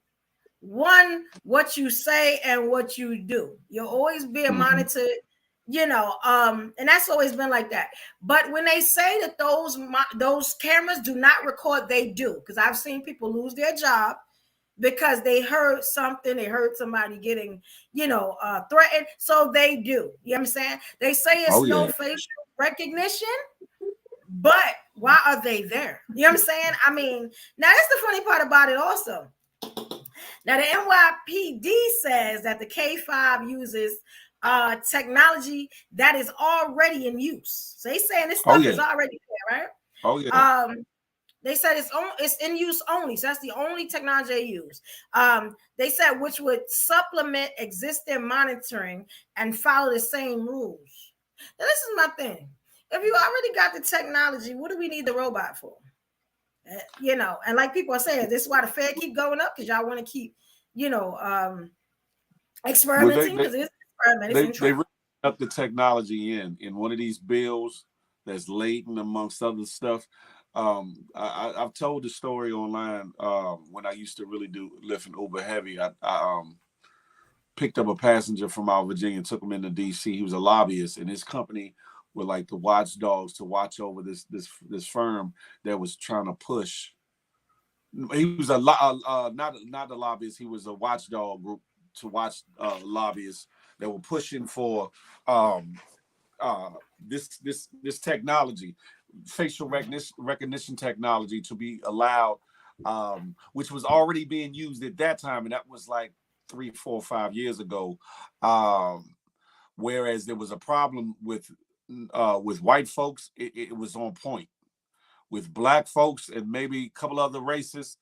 One, what you say and what you do. You're always being monitored, and that's always been like that. But when they say that those cameras do not record, they do, because I've seen people lose their job because they heard something, they heard somebody getting, threatened. So they do. You know what I'm saying? They say it's no facial recognition, but why are they there? You know what I'm saying? I mean, now that's the funny part about it also. Now, the NYPD says that the K5 uses technology that is already in use. So they saying this stuff is already there, right? Oh, yeah. They said it's in use only. So that's the only technology they use. They said which would supplement existing monitoring and follow the same rules. Now, this is my thing. If you already got the technology, what do we need the robot for? And like people are saying, this is why the Fed keep going up, because y'all want to keep, Well, experimenting, because it's experiment, it's in they trial. up the technology in one of these bills that's laden amongst other stuff. I've told the story online when I used to really do Lyft and Uber heavy. I picked up a passenger from out of Virginia and took him into DC. He was a lobbyist, and his company were like the watchdogs to watch over this firm that was trying to push. He was not a lobbyist. He was a watchdog group to watch lobbyists that were pushing for um, this technology, facial recognition technology, to be allowed, which was already being used at that time, and that was like 3, 4, 5 years ago. Whereas there was a problem with white folks, it was on point. With black folks and maybe a couple other races,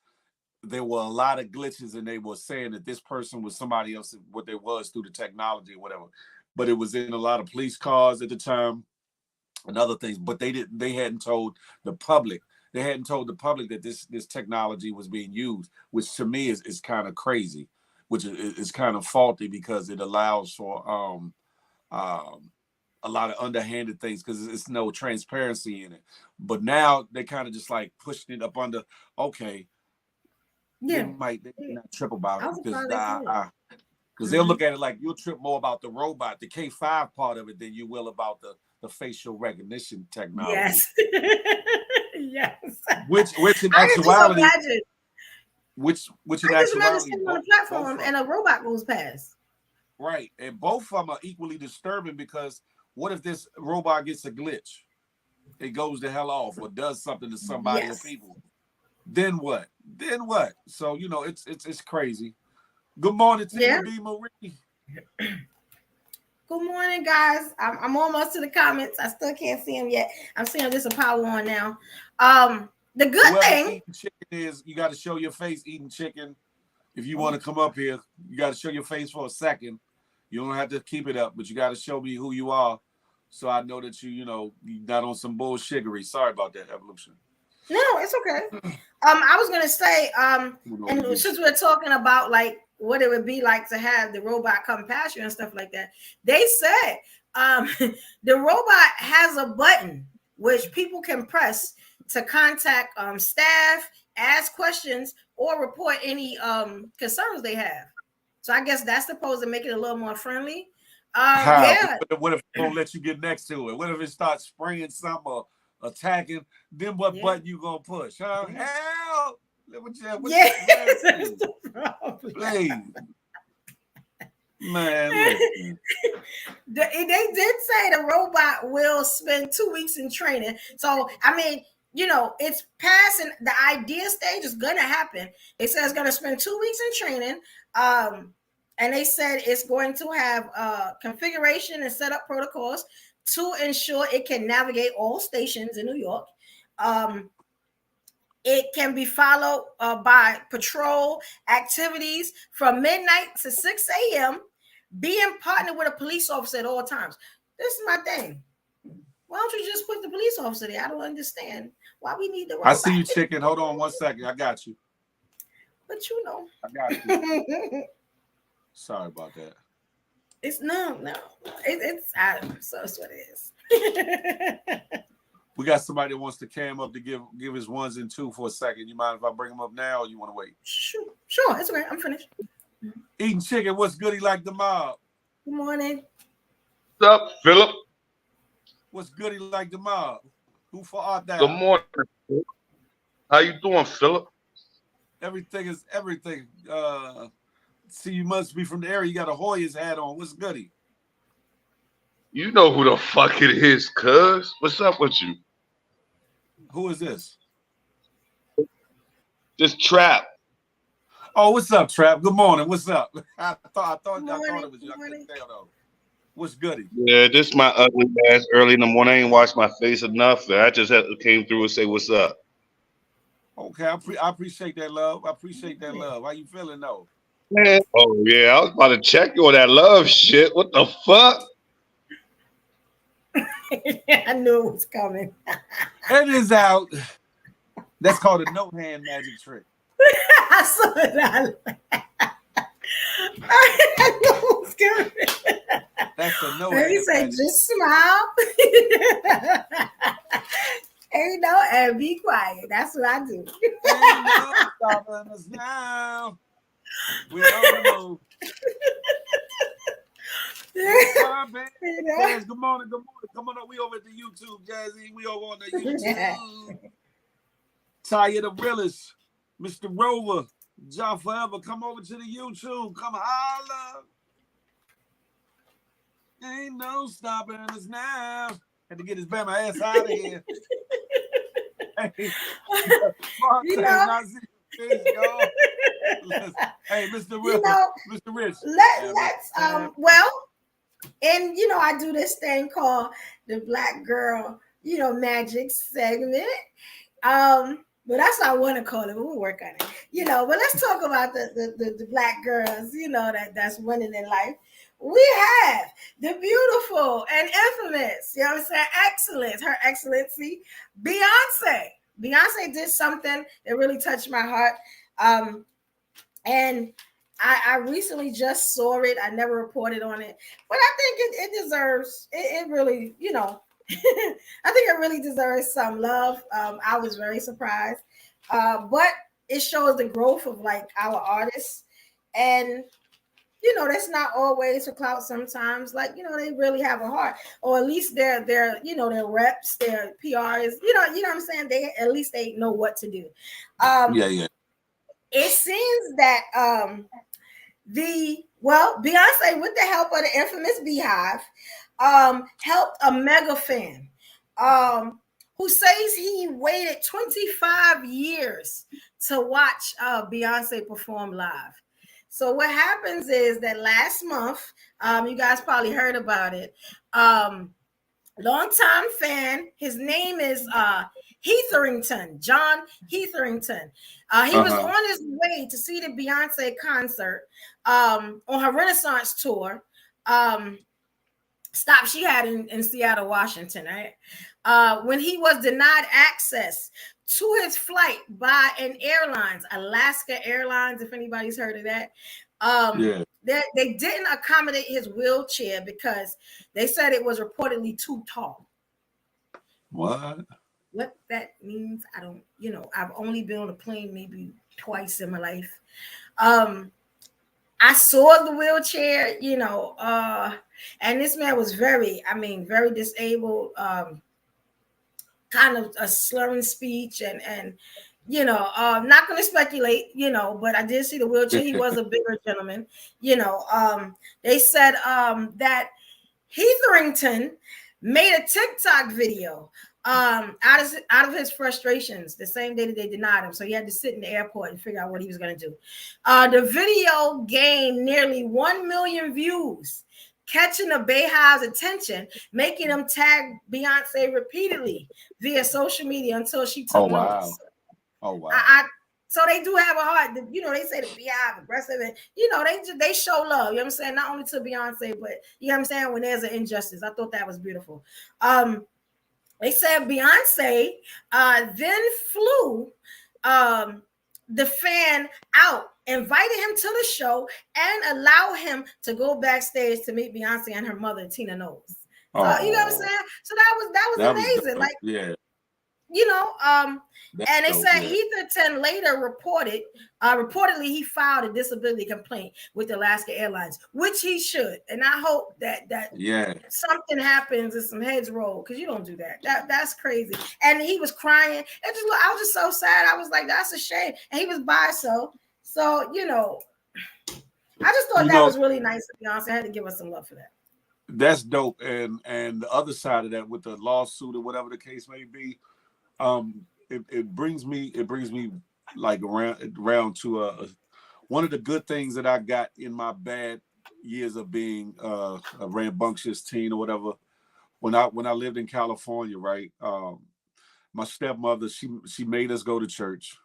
there were a lot of glitches, and they were saying that this person was somebody else, what they was through the technology or whatever. But it was in a lot of police cars at the time and other things. But they hadn't told the public. They hadn't told the public that this technology was being used, which to me is kind of crazy, which is kind of faulty, because it allows for a lot of underhanded things, because it's no transparency in it. But now they kind of just like pushing it up under, okay, they might not trip about it, because they'll look at it like you'll trip more about the robot, the K5 part of it, than you will about the facial recognition technology. Yes. Yes. Which in I can just actuality, imagine. which in I just imagine actuality, sitting on the platform and a robot goes past. right, and both of them are equally disturbing, because what if this robot gets a glitch? It goes the hell off or does something to somebody or people. Then what? So it's crazy. Good morning to you, B. Marie. Good morning, guys. I'm almost to the comments. I still can't see them yet. I'm seeing this a power on now. The good Whoever thing eating chicken is, you got to show your face eating chicken. If you want to come up here, you got to show your face for a second. You don't have to keep it up, but you got to show me who you are, so I know that you're not on some bullshittery. Sorry about that, Evolution. No, it's okay. I was gonna say, and since we're talking about like what it would be like to have the robot come past you and stuff like that, they said the robot has a button which people can press to contact staff, ask questions, or report any concerns they have. So I guess that's supposed to make it a little more friendly. How? Yeah. What if it won't let you get next to it? What if it starts spraying something or attacking? Then what button you gonna push? Huh? Hell! Yes, that's the problem. Please. Man, they did say the robot will spend 2 weeks in training. So I mean, it's passing the idea stage, is gonna happen. It says it's gonna spend 2 weeks in training. And they said it's going to have configuration and setup protocols to ensure it can navigate all stations in New York. It can be followed by patrol activities from midnight to 6 a.m., being partnered with a police officer at all times. This is my thing. Why don't you just put the police officer there? I don't understand why we need the robot. I see you, chicken. Hold on 1 second. I got you. But I got you. Sorry about that. It's no. It's so that's what it is. We got somebody that wants to cam up to give his ones and two for a second. You mind if I bring him up now, or you want to wait? Sure, it's okay. I'm finished. Eating chicken. What's goody like the mob? Good morning. What's up, Philip? What's goody like the mob? Who for art thou? Good morning. How you doing, Philip? Everything is everything. See, you must be from the area. You got a Hoyas hat on. What's goody? You know who the fuck it is, cuz. What's up with you? Who is this? This Trap. Oh, what's up, Trap? Good morning. What's up? I thought it was you. I couldn't tell though. What's goody? Yeah, this my ugly ass early in the morning. I ain't washed my face enough. I just came through and say what's up. Okay, I appreciate that love. I appreciate that love. How you feeling though? Man. Oh yeah, I was about to check you on that love shit. What the fuck? I knew it was coming. It is out. That's called a no hand magic trick. I saw that. I know what's good. That's a no He hand said, magic. just smile. Ain't no, and be quiet. That's what I do. Ain't no stopping us now. We're on the move. What's poppin'? You know? Jazz, good morning, good morning. Come on up. We over at the YouTube, Jazzy. We over on the YouTube. Taya the realest, Mr. Rover, John Forever. Come over to the YouTube. Come holla. Ain't no stopping us now. Had to get his Bama ass out of here. Hey, You Montez, know, not see your face, y'all. Hey, Mr. you Rich, know, Mr. Rich. let's well, and I do this thing called the Black Girl, magic segment. But that's what I want to call it. But we'll work on it. But let's talk about the black girls, that's winning in life. We have the beautiful and infamous, I'm saying, excellent, Her Excellency, Beyonce. Beyonce did something that really touched my heart. And I recently just saw it. I never reported on it, but I think it deserves it really, I think it really deserves some love. I was very surprised, but it shows the growth of like our artists, and that's not always for clout. Sometimes, like they really have a heart, or at least their their reps, their PRs. What I'm saying. They at least they know what to do. Yeah. It seems that Beyonce, with the help of the infamous Beehive, helped a mega fan who says he waited 25 years to watch Beyonce perform live. So what happens is that last month, you guys probably heard about it. Longtime fan, his name is Heatherington, John Heatherington. He was on his way to see the Beyonce concert on her Renaissance tour. She had in Seattle, Washington, right? When he was denied access to his flight by an airlines, Alaska Airlines, if anybody's heard of that. They didn't accommodate his wheelchair because they said it was reportedly too tall. What that means, I don't, I've only been on a plane maybe twice in my life. I saw the wheelchair, and this man was very disabled, kind of a slurring speech and not going to speculate, but I did see the wheelchair. He was a bigger gentleman, they said that Heatherington made a TikTok video out of his frustrations the same day that they denied him. So he had to sit in the airport and figure out what he was going to do. The video gained nearly 1 million views, catching the Beehive's attention, making them tag Beyonce repeatedly via social media until she took notice. Oh, wow. So they do have a heart. They say the Beehive aggressive, and they show love. You know what I'm saying? Not only to Beyonce, but you know what I'm saying, when there's an injustice. I thought that was beautiful. They said Beyonce then flew the fan out, invited him to the show, and allowed him to go backstage to meet Beyonce and her mother, Tina Knowles. So you know what I'm saying? So that was amazing. Like, yeah. And they said Heatherton later reportedly he filed a disability complaint with Alaska Airlines, which he should. And I hope that something happens and some heads roll, because you don't do that. That's crazy. And he was crying. I was just so sad. I was like, that's a shame. And he was by so I just thought that was really nice of Beyonce. I had to give us some love for that. That's dope. And the other side of that, with the lawsuit or whatever the case may be, it brings me like around to one of the good things that I got in my bad years of being a rambunctious teen or whatever. When I lived in California, right? My stepmother, she made us go to church.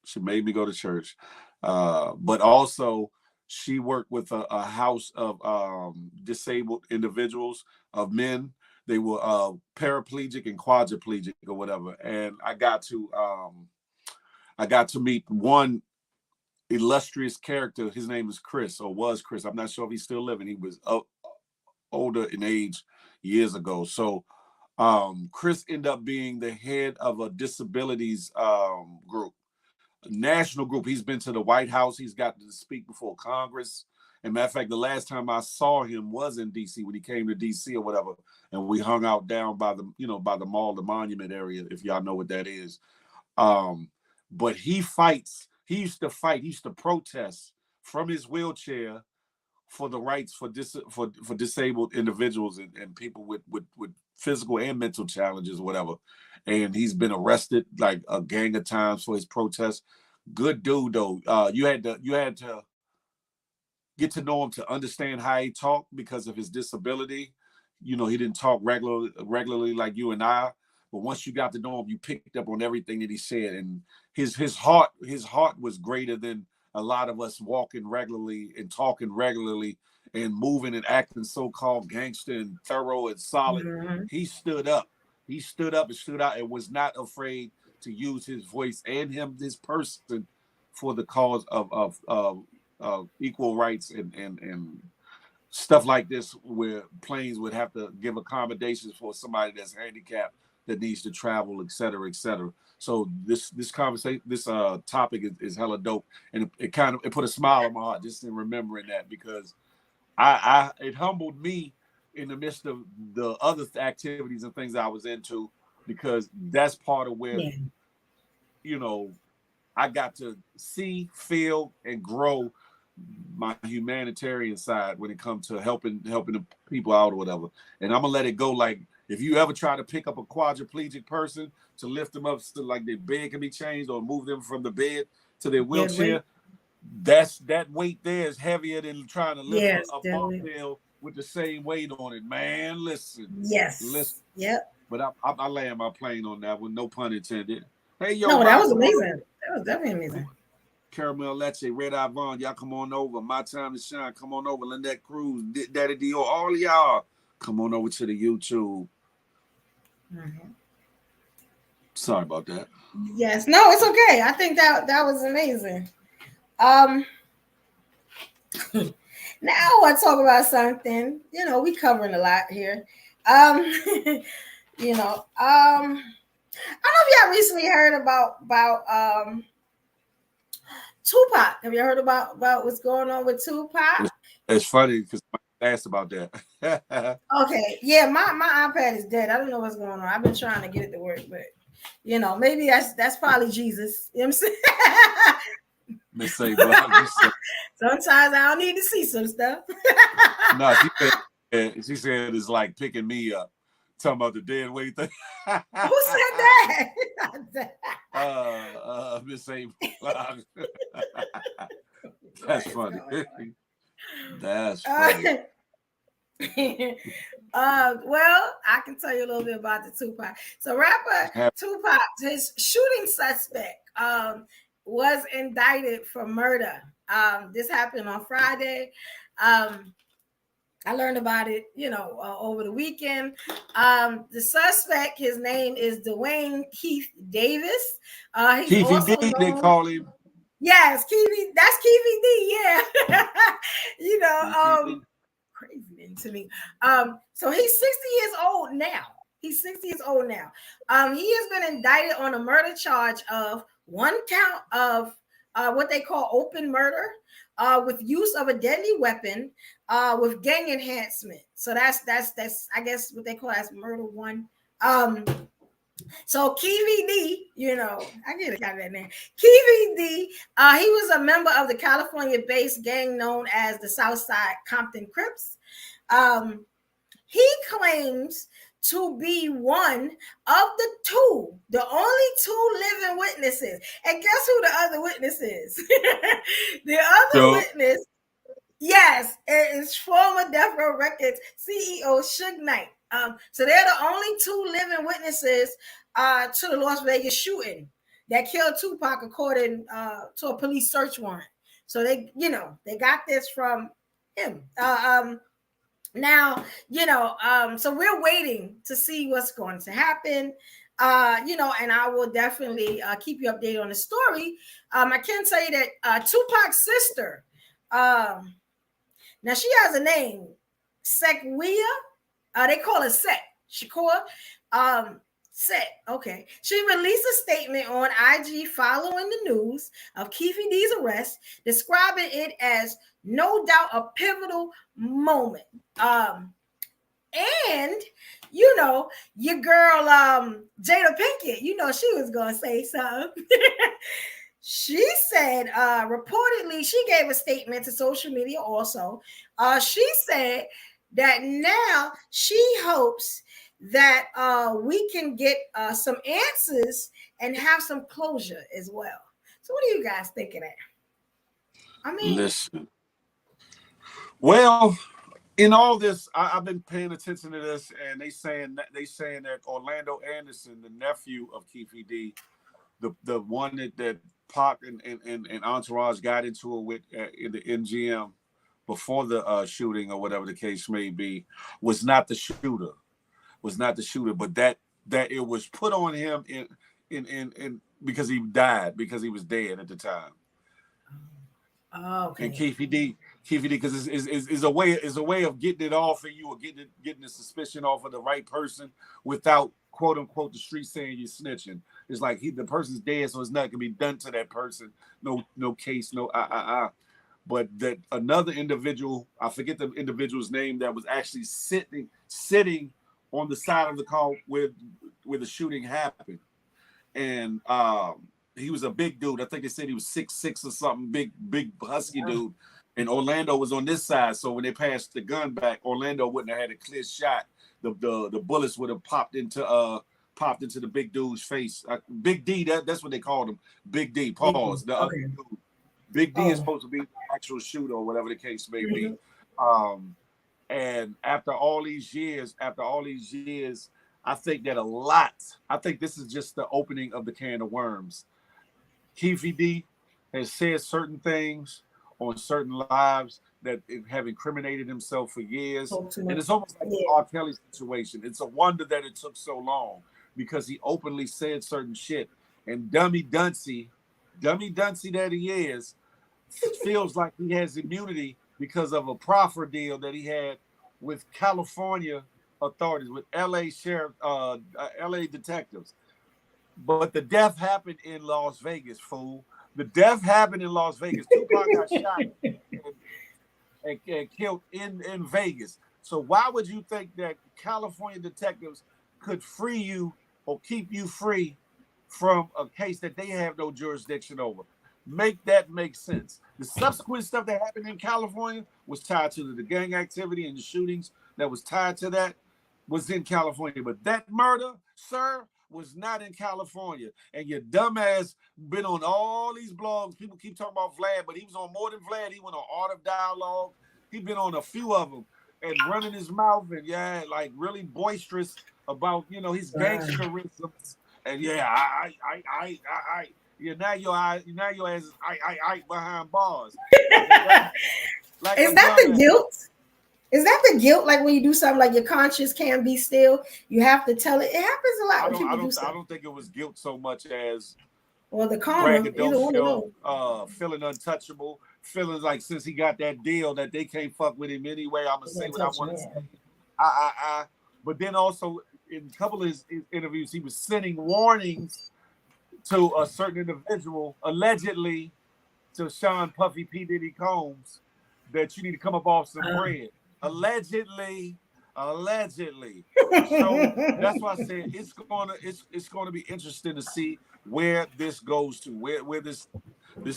She made me go to church, but also she worked with a house of disabled individuals, of men. They were paraplegic and quadriplegic or whatever. And I got to I got to meet one illustrious character. His name is Chris, or was Chris. I'm not sure if he's still living. He was older in age years ago. So Chris ended up being the head of a disabilities group, a national group. He's been to the White House. He's got to speak before Congress. And matter of fact, the last time I saw him was in DC when he came to DC or whatever, and we hung out down by the by the mall, the monument area, if y'all know what that is. But he fights. He used to fight. He used to protest from his wheelchair for the rights for disabled individuals and people with physical and mental challenges, whatever. And he's been arrested like a gang of times for his protests. Good dude though. You had to get to know him to understand how he talked because of his disability. He didn't talk regularly like you and I. But once you got to know him, you picked up on everything that he said, and his heart was greater than a lot of us walking regularly and talking regularly and moving and acting so-called gangster and thorough and solid. Mhm. He stood up. He stood up and stood out and was not afraid to use his voice and his person for the cause of equal rights and stuff like this, where planes would have to give accommodations for somebody that's handicapped that needs to travel, et cetera, et cetera. So this conversation, this topic is hella dope, and it put a smile on my heart just in remembering that, because it humbled me in the midst of the other activities and things I was into, because that's part of where Yeah. I got to see, feel, and grow my humanitarian side when it comes to helping the people out or whatever. And I'm gonna let it go. Like, if you ever try to pick up a quadriplegic person to lift them up so like their bed can be changed, or move them from the bed to their Dead wheelchair, weight. that weight there is heavier than trying to lift Yes, a dead weight. barbell with the same weight on it. Man, listen. Yes. Yep. But I land my plane on that one, no pun intended. Hey, yo, No, that Ron, was come on amazing. over. That was definitely amazing. Caramel Leche, Red Eye Vaughn, y'all come on over. My Time to Shine, come on over. Lynette Cruz, Daddy Dio, all of y'all, come on over to the YouTube. Mhm. Sorry about that. Yes. No, it's okay. I think that was amazing. Um, Now I want to talk about something. We covering a lot here. Um, I don't know if y'all recently heard about Tupac. Have you heard about what's going on with Tupac? It's funny because I asked about that. Okay, yeah, my iPad is dead. I don't know what's going on. I've been trying to get it to work, but maybe that's probably Jesus. You know what I'm saying? Miss Say Black. Sometimes I don't need to see some stuff. No, she said it's like picking me up. Talking about the dead weight thing. Who said that? Miss Say Black. That's funny. That's funny. Well, I can tell you a little bit about the Tupac. So rapper Tupac, his shooting suspect, was indicted for murder. This happened on Friday. I learned about it, over the weekend. The suspect, his name is Dwayne Keith Davis. He's Keefy also D, they known. call him. Yes, Keefy. That's Keefy D. Yeah. Crazy name to me. So he's 60 years old now. He's 60 years old now. He has been indicted on a murder charge of one count of what they call open murder, with use of a deadly weapon, with gang enhancement. So that's I guess what they call as murder one. So Kiwi D, I got that name. Kiwi D, he was a member of the California-based gang known as the Southside Compton Crips. He claims to be one of the only two living witnesses. And guess who the other witness is? The other witness, yes, is former Death Row Records CEO Suge Knight. So they're the only two living witnesses to the Las Vegas shooting that killed Tupac, according to a police search warrant. So they got this from him. Now, so we're waiting to see what's going to happen. And I will definitely keep you updated on the story. I can tell you that Tupac's sister, now she has a name, Sequia. They call her Sek. Shakur. Sek. Okay. She released a statement on IG following the news of Keefe D's arrest, describing it as no doubt a pivotal moment. And your girl Jada Pinkett, she was gonna say something. She said, reportedly, she gave a statement to social media also. She said that now she hopes that we can get some answers and have some closure as well. So what do you guys think of that? I mean, Listen. Well, in all this, I've been paying attention to this, and they saying that Orlando Anderson, the nephew of Keefe D, the one that Pac and Entourage got into it with in the MGM before the shooting or whatever the case may be, was not the shooter. Was not the shooter, but that it was put on him in because he died, because he was dead at the time. okay. And Keefe D, because it's a way of getting it off of you, or getting the suspicion off of the right person without, quote unquote, the street saying you're snitching. It's like the person's dead, so it's not gonna be done to that person. No case, no. But that another individual, I forget the individual's name, that was actually sitting on the side of the car where the shooting happened, and he was a big dude. I think they said he was 6'6" or something, big husky dude. And Orlando was on this side, so when they passed the gun back, Orlando wouldn't have had a clear shot. The bullets would have popped into the big dude's face. Big D, that's what they called him. Big D. Pause. The other dude. Big D is supposed to be the actual shooter, or whatever the case may be. And after all these years, I think that I think this is just the opening of the can of worms. Keefe D has said certain things on certain lives that have incriminated himself for years. And it's almost like the R. Kelly situation. It's a wonder that it took so long, because he openly said certain shit. And dummy Duncy that he is, feels like he has immunity because of a proffer deal that he had with California authorities, with LA LA detectives. But the death happened in Las Vegas, fool. The death happened in Las Vegas. Tupac got shot and killed in Vegas. So why would you think that California detectives could free you or keep you free from a case that they have no jurisdiction over? Make that make sense. The subsequent stuff that happened in California was tied to the gang activity and the shootings that was tied to that was in California. But that murder, sir, was not in California. And your dumbass been on all these blogs. People keep talking about Vlad, but he was on more than Vlad. He went on Art of Dialogue. He been on a few of them and running his mouth and like really boisterous about his gangsterisms. And now your ass is behind bars. Is that the guilt? Is that the guilt? Like when you do something, like your conscience can't be still, you have to tell it. It happens a lot when people do stuff. I don't think it was guilt so much as the karma, feeling untouchable, feeling like since he got that deal that they can't fuck with him anyway. I'm gonna say what I want to say. But then also in a couple of his interviews, he was sending warnings to a certain individual, allegedly to Sean Puffy P. Diddy Combs, that you need to come up off some bread. Allegedly. So that's why I said it's gonna be interesting to see where this goes to, where this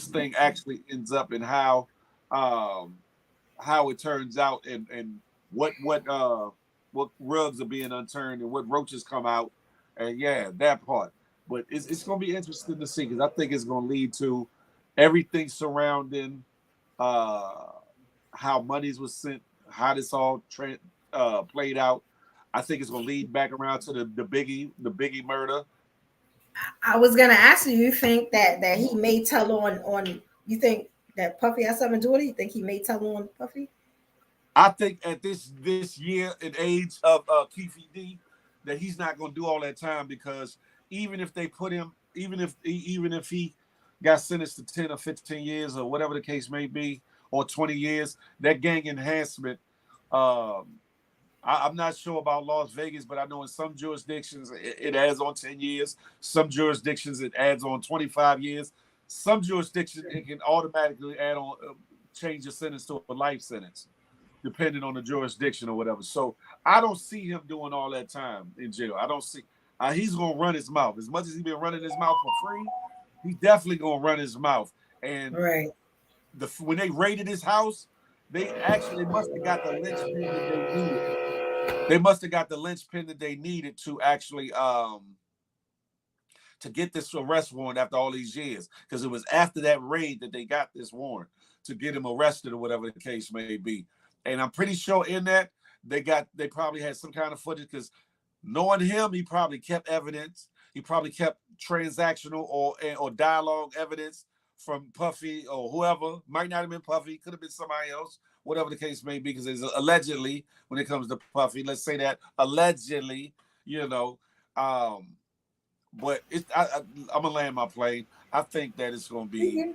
thing actually ends up, and how it turns out, and what rugs are being unturned and what roaches come out, and that part. But it's gonna be interesting to see, because I think it's gonna lead to everything surrounding how monies was sent, how this all played out. I think it's gonna lead back around to the Biggie murder. I was gonna ask you think that he may tell on you think that Puffy has something to do with it? You think he may tell on Puffy? I think at this year and age of Keefe D, that he's not gonna do all that time, because even if they put him, even if he got sentenced to 10 or 15 years or whatever the case may be, or 20 years, that gang enhancement. Um, I'm not sure about Las Vegas, but I know in some jurisdictions it adds on 10 years. Some jurisdictions it adds on 25 years. Some jurisdictions it can automatically add on, change your sentence to a life sentence, depending on the jurisdiction or whatever. So I don't see him doing all that time in jail. I don't see. He's gonna run his mouth as much as he's been running his mouth for free. He's definitely gonna run his mouth. And Right. when they raided his house, they actually must have got the linchpin that they needed. They must have got the linchpin that they needed to actually to get this arrest warrant after all these years, because it was after that raid that they got this warrant to get him arrested or whatever the case may be. And I'm pretty sure in that they probably had some kind of footage, because knowing him, he probably kept evidence. He probably kept transactional or dialogue evidence from Puffy or whoever. Might not have been Puffy, could have been somebody else, whatever the case may be, because it's allegedly, when it comes to Puffy, let's say that allegedly, you know. But I'm gonna land my plane. I think that it's gonna be,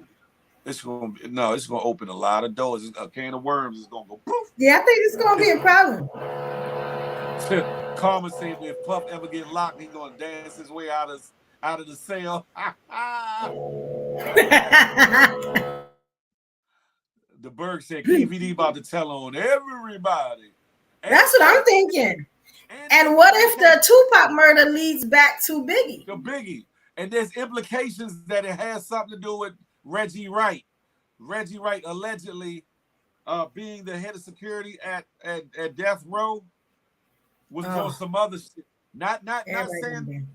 it's gonna open a lot of doors. A can of worms is gonna go poof. Yeah, I think it's gonna be a problem. Karma said if Puff ever get locked, he's gonna dance his way out of the cell. The Berg said KVD about to tell on everybody. That's what I'm thinking. And what if the Tupac murder leads back to Biggie? To Biggie. And there's implications that it has something to do with Reggie Wright. Reggie Wright allegedly being the head of security at Death Row was doing some other shit. Not saying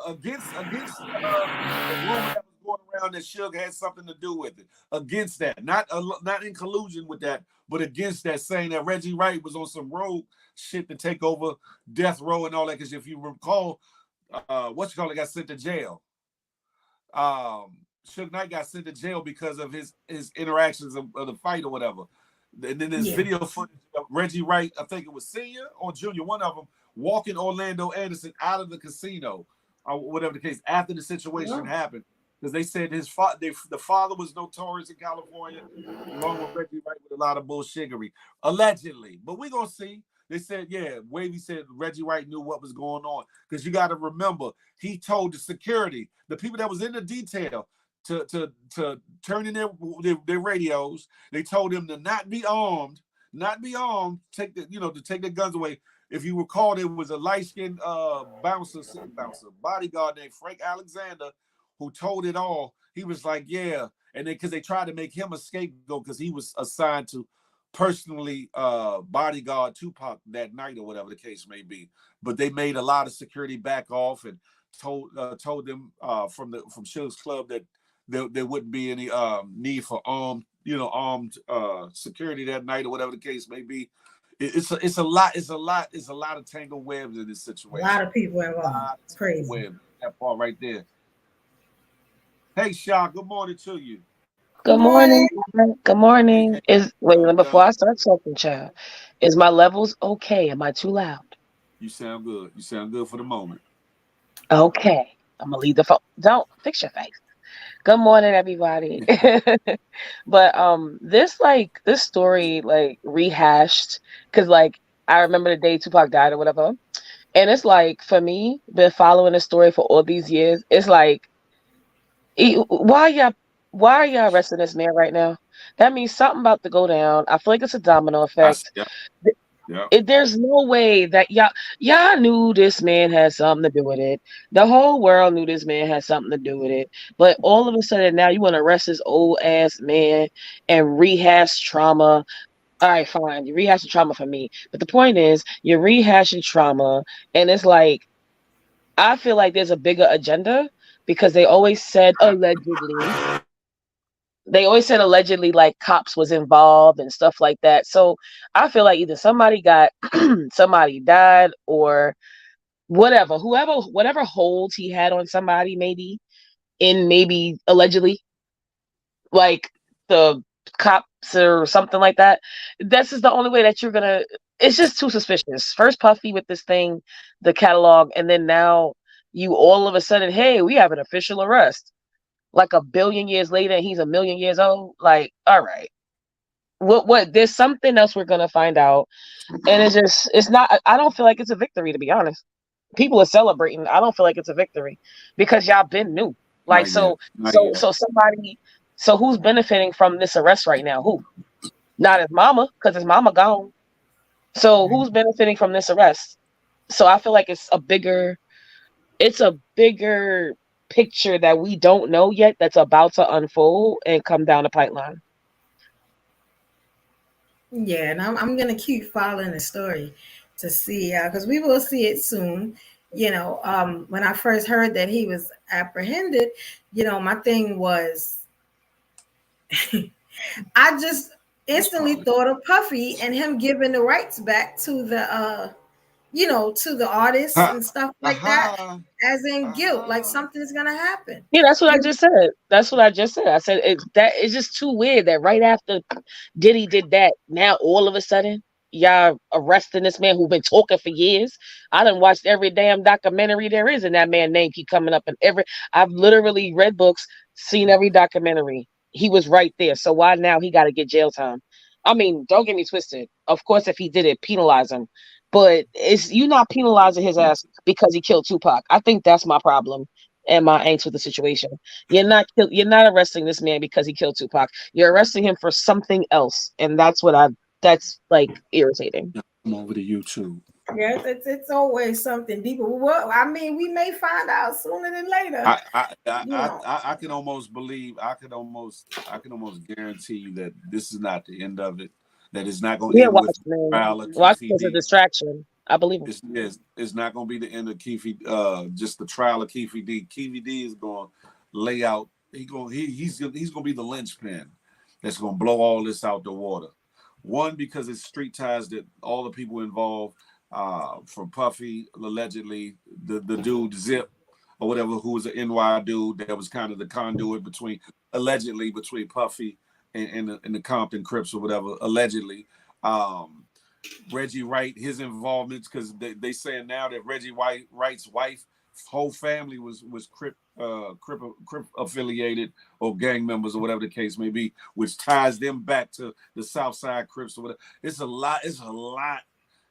against the rumor that was going around that Suge had something to do with it. Against that, not in collusion with that, but against that, saying that Reggie Wright was on some rogue shit to take over Death Row and all that. Because if you recall, got sent to jail. Suge Knight got sent to jail because of his interactions of the fight or whatever. And then there's video footage of Reggie Wright, I think it was senior or junior, one of them, walking Orlando Anderson out of the casino, or whatever the case, after the situation happened. Because they said the father was notorious in California, along with Reggie Wright, with a lot of bullshittery, allegedly. But we're going to see. They said, Wavy said Reggie Wright knew what was going on. Because you got to remember, he told the security, the people that was in the detail, to turn in their radios. They told him to not be armed, take their guns away. If you recall, there was a light-skinned bouncer, bodyguard named Frank Alexander, who told it all. He was like, and then because they tried to make him a scapegoat because he was assigned to personally bodyguard Tupac that night or whatever the case may be. But they made a lot of security back off and told them from Suge's club that there wouldn't be any need for armed security that night or whatever the case may be. It's a lot of tangled webs in this situation. A lot of people involved. It's crazy. Web, that part right there. Hey, Shaw, good morning to you. Good morning. Good morning. Before I start talking, child, is my levels okay? Am I too loud? You sound good. You sound good for the moment. Okay. I'm gonna leave the phone. Don't fix your face. Good morning, everybody. But this story rehashed, because I remember the day Tupac died or whatever, and it's for me, been following the story for all these years. It's why are y'all arresting this man right now? That means something about to go down. I feel like it's a domino effect. There's no way that y'all knew this man had something to do with it. The whole world knew this man had something to do with it. But all of a sudden now you want to arrest this old ass man and rehash trauma. All right, fine. You rehash the trauma for me. But the point is, you're rehashing trauma, and it's I feel like there's a bigger agenda, because they always said allegedly. They always said allegedly cops was involved and stuff like that. So I feel like either somebody somebody died, or whatever holds he had on somebody, maybe allegedly, the cops or something like that. This is the only way that it's just too suspicious. First Puffy with this thing, the catalog, and then now you all of a sudden, hey, we have an official arrest. Like a billion years later, and he's a million years old. Like, all right, what? There's something else we're gonna find out, and it's not. I don't feel like it's a victory, to be honest. People are celebrating. I don't feel like it's a victory because y'all been new. Like, Not yet. so, Not so, yet. so somebody, so who's benefiting from this arrest right now? Who? Not his mama, because his mama gone. So who's benefiting from this arrest? So I feel like it's a bigger picture that we don't know yet that's about to unfold and come down the pipeline. Yeah, and I'm gonna keep following the story to see because we will see it soon. When I first heard that he was apprehended, my thing was I just That's instantly probably. thought of Puffy and him giving the rights back to the artists Ha, and stuff like that, aha, as in guilt, like aha. something's gonna happen. Yeah, that's what I You just said. That's what I just said. I said it's just too weird that right after Diddy did that, now all of a sudden y'all arresting this man who's been talking for years. I done watched every damn documentary there is, and that man name keep coming up in every. I've literally read books, seen every documentary. He was right there. So why now he got to get jail time? I mean, don't get me twisted. Of course, if he did it, penalize him. But it's you not penalizing his ass because he killed Tupac. I think that's my problem and my angst with the situation. You're not arresting this man because he killed Tupac. You're arresting him for something else, and that's like irritating. Come over to YouTube. Yes, it's always something deeper. Well, I mean, we may find out sooner than later. I I I You I, know, I can almost believe. I can almost guarantee you that this is not the end of it. That it's not going to Yeah, end with watch, man. trial of Watch Keefe as a D. distraction. I believe him. It's not going to be the end of Keefe. Just the trial of Keefe D. Keefe D is going to lay out. He's going to be the linchpin that's going to blow all this out the water. One, because it's street ties that all the people involved, from Puffy, allegedly the dude Zip or whatever, who was an NY dude that was kind of the conduit allegedly between Puffy and the Compton Crips or whatever, allegedly. Um, Reggie Wright, his involvements, because they saying now that Wright's wife, whole family was Crip affiliated or gang members or whatever the case may be, which ties them back to the Southside Crips or whatever. It's a lot. It's a lot.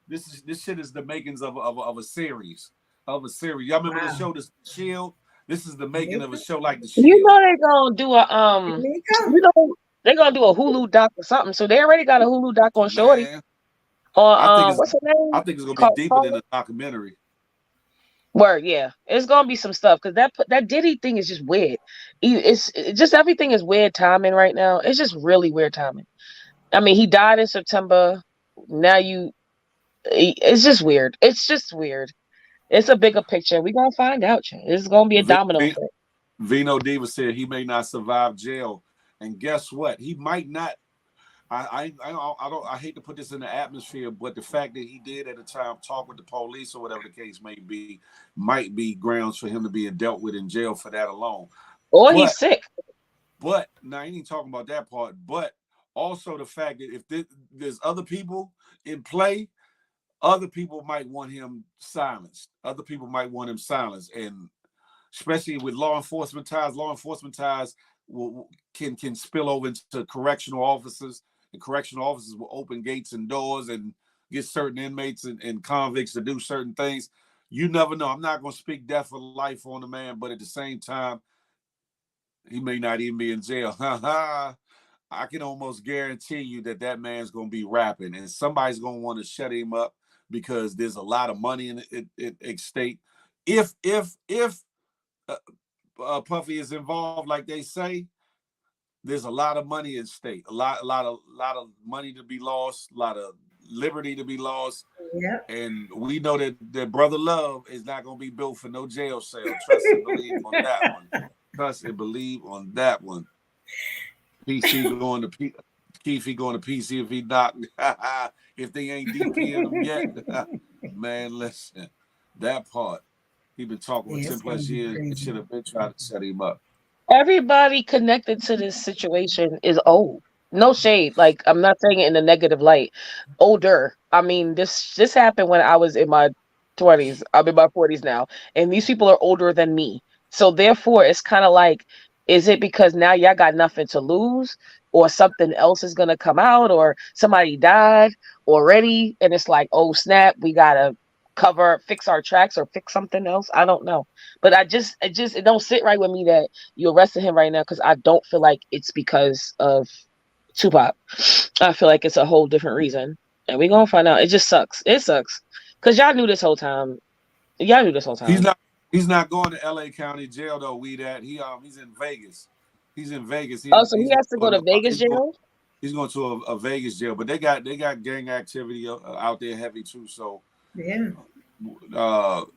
This shit is the makings of a series. Of a series. Y'all remember the wow. show The Shield? This is the Here making of a show like The You Shield. know they're gonna do a it you come. know they're gonna do a Hulu doc or something. So they already got a Hulu doc on Shorty Man, or I think it's what's her I name? think it's gonna be deeper than Carla? a documentary. Word, yeah. It's gonna be some stuff because that Diddy thing is just weird. It's just everything is weird timing right now. It's just really weird timing. I mean, he died in September. Now it's just weird. It's just weird. It's a bigger picture. We're gonna find out. It's gonna be a domino effect. Vino Diva said he may not survive jail, and guess what? He might not. I hate to put this in the atmosphere, but the fact that he did at the time talk with the police or whatever the case may be, might be grounds for him to be dealt with in jail for that alone. Or he's But sick. now I ain't talking about that part. But also the fact that if there's other people in play, other people might want him silenced. Other people might want him silenced, and especially with law enforcement ties can spill over into correctional officers, and correctional officers will open gates and doors and get certain inmates and convicts to do certain things. You never know. I'm not going to speak death or life on the man, but at the same time, he may not even be in jail. I can almost guarantee you that man's going to be rapping, and somebody's going to want to shut him up because there's a lot of money in it at stake. If Puffy is involved, like they say, there's a lot of money at stake. A lot of money to be lost. A lot of liberty to be lost. Yep. And we know that Brother Love is not going to be built for no jail cell. Trust and believe on that one. Trust and believe on that one. PC going to Keefe going to PC if he not. If they ain't DPing him yet, man, listen, that part. He been talking for Yeah, 10 it's gonna plus be years. They crazy. should have been trying to set him up. Everybody connected to this situation is old. No shade. Like I'm not saying it in a negative light. Older. I mean, this happened when I was in my 20s. I'm in my 40s now. And these people are older than me. So therefore, it's kind of like, is it because now y'all got nothing to lose, or something else is going to come out, or somebody died already? And it's like, oh, snap, we got to fix our tracks or fix something else. I don't know. But it don't sit right with me that you arrested him right now, because I don't feel like it's because of Tupac. I feel like it's a whole different reason. And we're going to find out. It just sucks. It sucks. Because y'all knew this whole time. Y'all knew this whole time. He's not going to LA County Jail though. He's in Vegas. He's in Vegas. So he has to go to Vegas jail? He's going to a Vegas jail, but they got gang activity out there heavy too. So yeah,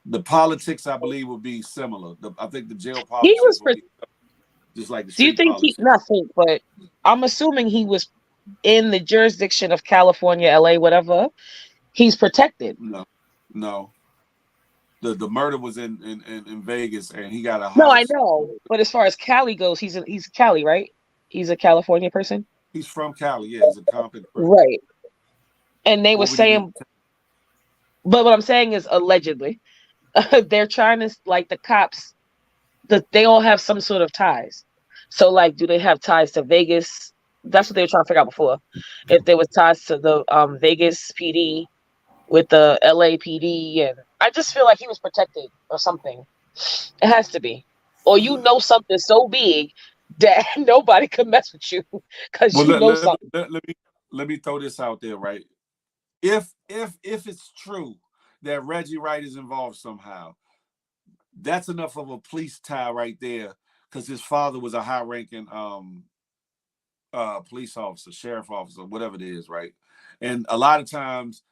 the politics I believe will be similar. I think the jail He politics was. will be just like the Do you street think politics. not think, but I'm assuming he was in the jurisdiction of California, LA, whatever. He's protected. No. The murder was in Vegas, and he got a No, I house. know. But as far as Cali goes, he's Cali, right? He's a California person. He's from Cali. Yeah, he's a Compton person. Right. And they were What would he be? saying, but what I'm saying is allegedly, they're trying to, like, the cops, they all have some sort of ties. So, like, do they have ties to Vegas? That's what they were trying to figure out before. If there was ties to the Vegas PD with the LAPD, and I just feel like he was protected or something. It has to be, or something so big that nobody can mess with you because something. Let me throw this out there, right? If it's true that Reggie Wright is involved somehow, that's enough of a police tie right there, because his father was a high-ranking police officer, sheriff officer, whatever it is, right? And a lot of times,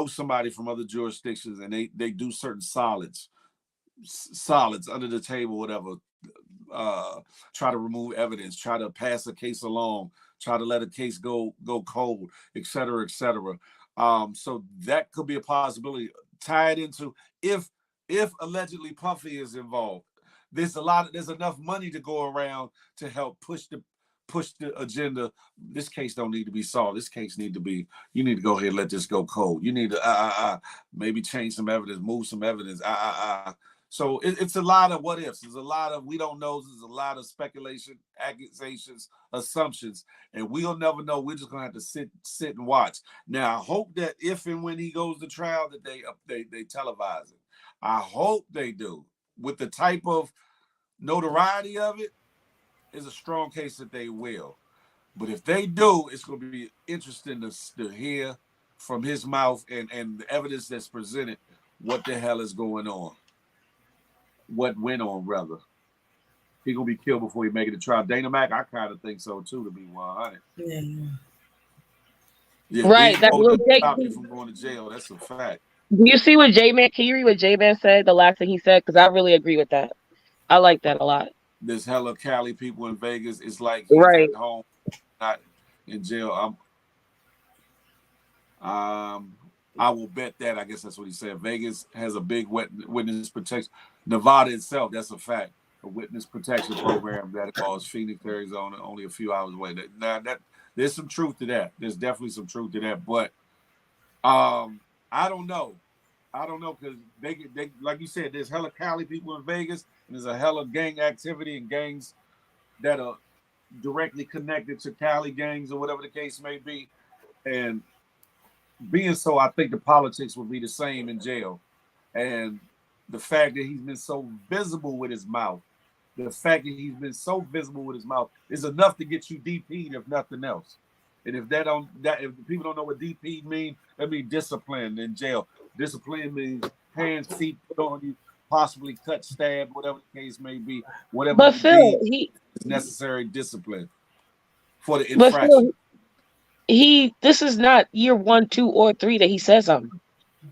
somebody from other jurisdictions, and they do certain solids under the table, whatever. Try to remove evidence, try to pass a case along, try to let a case go cold, et cetera, et cetera. So that could be a possibility tied into if allegedly Puffy is involved. There's enough money to go around to help push the agenda. This case don't need to be solved. This case you need to go ahead and let this go cold. You need to maybe change some evidence, move some evidence. So it's a lot of what ifs. There's a lot of we don't know. There's a lot of speculation, accusations, assumptions, and we'll never know. We're just gonna have to sit and watch. Now, I hope that if and when he goes to trial, that they televise it. I hope they do. With the type of notoriety of it, is a strong case that they will. But if they do, it's gonna be interesting to hear from his mouth and the evidence that's presented what the hell is going on. What went on, rather. He gonna be killed before he make it to trial. Dana Mac, I kind of think so too, to be 100. Yeah, Right. That will stop you from going to jail. That's a fact. Do you see what J-Man? Can you read what J-Man said? The last thing he said, because I really agree with that. I like that a lot. There's hella Cali people in Vegas. It's like he's at home, not in jail. I will bet that. I guess that's what he said. Vegas has a big witness protection. Nevada itself, that's a fact. A witness protection program that involves Phoenix, Arizona, only a few hours away. Now that there's some truth to that. There's definitely some truth to that. But I don't know. Because they like you said, there's hella Cali people in Vegas, and there's a hella gang activity and gangs that are directly connected to Cali gangs or whatever the case may be. And being so, I think the politics will be the same in jail. And the fact that he's been so visible with his mouth, is enough to get you DP'd, if nothing else. And if people don't know what DP means, that means discipline in jail. Discipline means hands, feet put on you, possibly cut, stab, whatever the case may be. Whatever but Phil, is necessary discipline for the infraction. This is not year 1, 2, or 3 that he says something.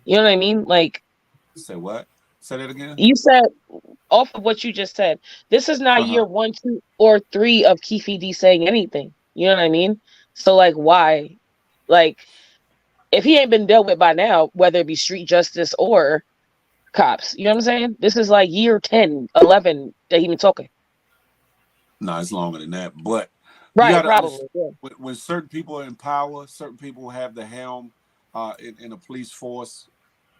You know what I mean? Like, say what? Say that again. You said, off of what you just said, this is not year 1, 2, or 3 of Keefe D saying anything. You know what I mean? So, like, why? Like, if he ain't been dealt with by now, whether it be street justice or cops, you know what I'm saying? This is like year 10, 11 that he been talking. No, it's longer than that. But right, probably. Yeah. When certain people are in power, certain people have the helm in a police force,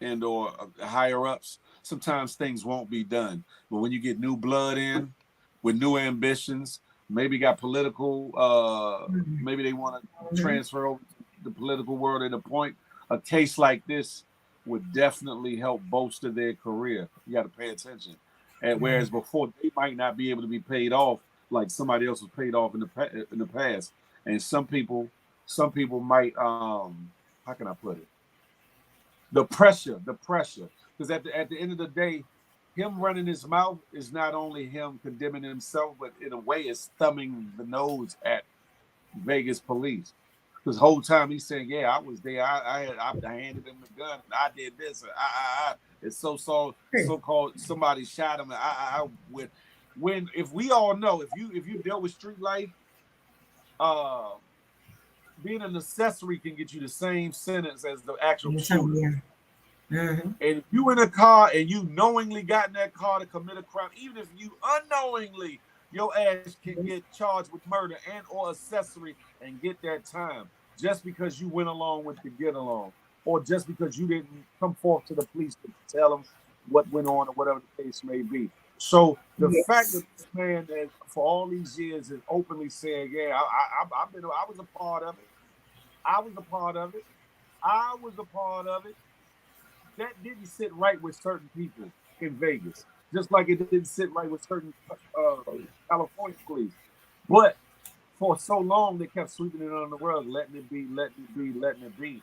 and or higher ups, sometimes things won't be done. But when you get new blood in with new ambitions, maybe got political, maybe they want to transfer over to the political world at a point, a case like this would definitely help bolster their career. You got to pay attention. And whereas before they might not be able to be paid off like somebody else was paid off in the past, and some people might how can I put it? The pressure, because at the end of the day, him running his mouth is not only him condemning himself, but in a way, it's thumbing the nose at Vegas police. Because whole time he's saying, "Yeah, I was there. I handed him the gun. And I did this. And I." It's so called somebody shot him. I when if we all know if you dealt with street life, uh, being an accessory can get you the same sentence as the actual shooter. And if you in a car and you knowingly got in that car to commit a crime, even if you unknowingly, your ass can get charged with murder and or accessory and get that time just because you went along with the get along, or just because you didn't come forth to the police to tell them what went on or whatever the case may be. So the fact that this man that for all these years is openly saying, "Yeah, I was a part of it. I was a part of it. I was a part of it." That didn't sit right with certain people in Vegas, just like it didn't sit right with certain California police. But for so long, they kept sweeping it under the rug, letting it be, letting it be, letting it be.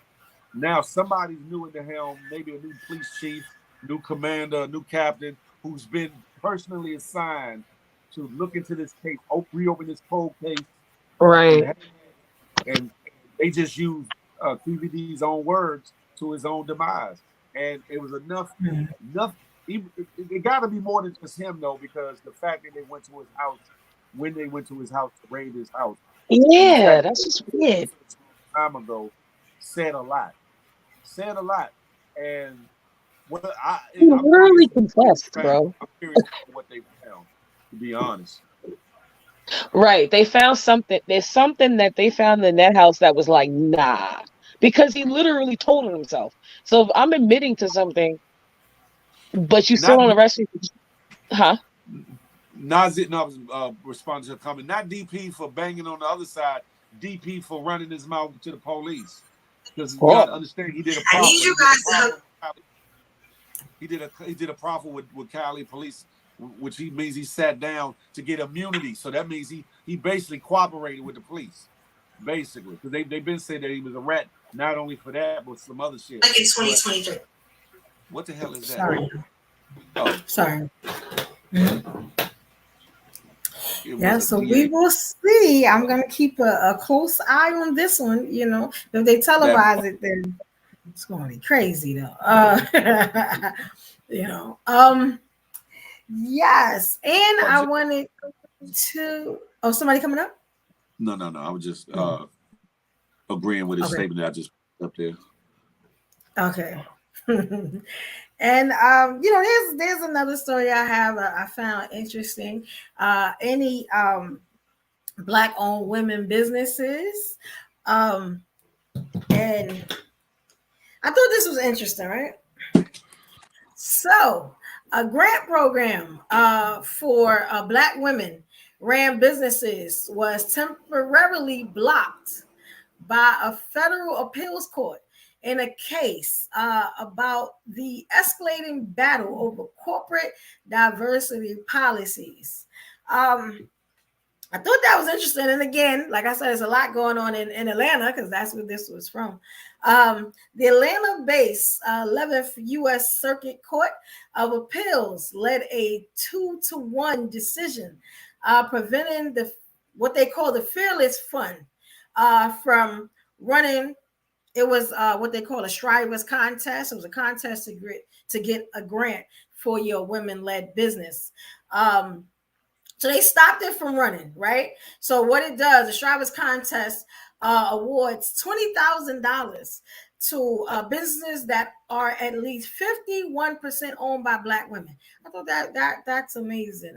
Now somebody's new at the helm, maybe a new police chief, new commander, a new captain, who's been personally assigned to look into this case, reopen this cold case, Right. and and they just used QVD's own words to his own demise. And it was enough. It got to be more than just him though, because the fact that they went to his house, when they went to his house to raid his house, and the Yeah, fact that that's just weird. time ago said a lot, said a lot. And He I'm curious literally to what confessed, they found. bro. I'm curious to know what they found. To be honest, Right. They found something. There's something that they found in that house that was like, nah. Because he literally told it himself. So if I'm admitting to something, but you still not on the rest of huh? Nazit, no, I was responding to a comment. Not DP for banging on the other side. DP for running his mouth to the police. Because you got to Oh. understand, he did a I proffer. need you guys to help. He did a proffer with Cali police, which he means he sat down to get immunity. So that means he basically cooperated with the police, basically, because they've been saying that he was a rat, not only for that but some other shit. Like in But 2023. what the hell is that? Sorry. Oh, Sorry. it Yeah, was a so we DA. will see. I'm gonna keep a close eye on this one. You know, if they That televise it, then it's gonna be crazy though. You know. Yes, and I subject. wanted to. Oh, somebody coming up? No. I was just agreeing with his Okay. statement that I just put up there. Okay. And you know, there's another story I have I found interesting. Any black owned women businesses. Um, and I thought this was interesting, right? So, a grant program for black women ran businesses was temporarily blocked by a federal appeals court in a case about the escalating battle over corporate diversity policies. I thought that was interesting. And again, like I said, there's a lot going on in Atlanta because that's where this was from. The Atlanta based 11th U.S. Circuit Court of Appeals led a 2-1 decision preventing what they call the Fearless Fund from running. It was what they call a Strivers contest. It was a contest to get a grant for your women led business. So they stopped it from running, right? So what it does, the Strivers contest awards $20,000 to businesses that are at least 51% owned by Black women. I thought that's amazing.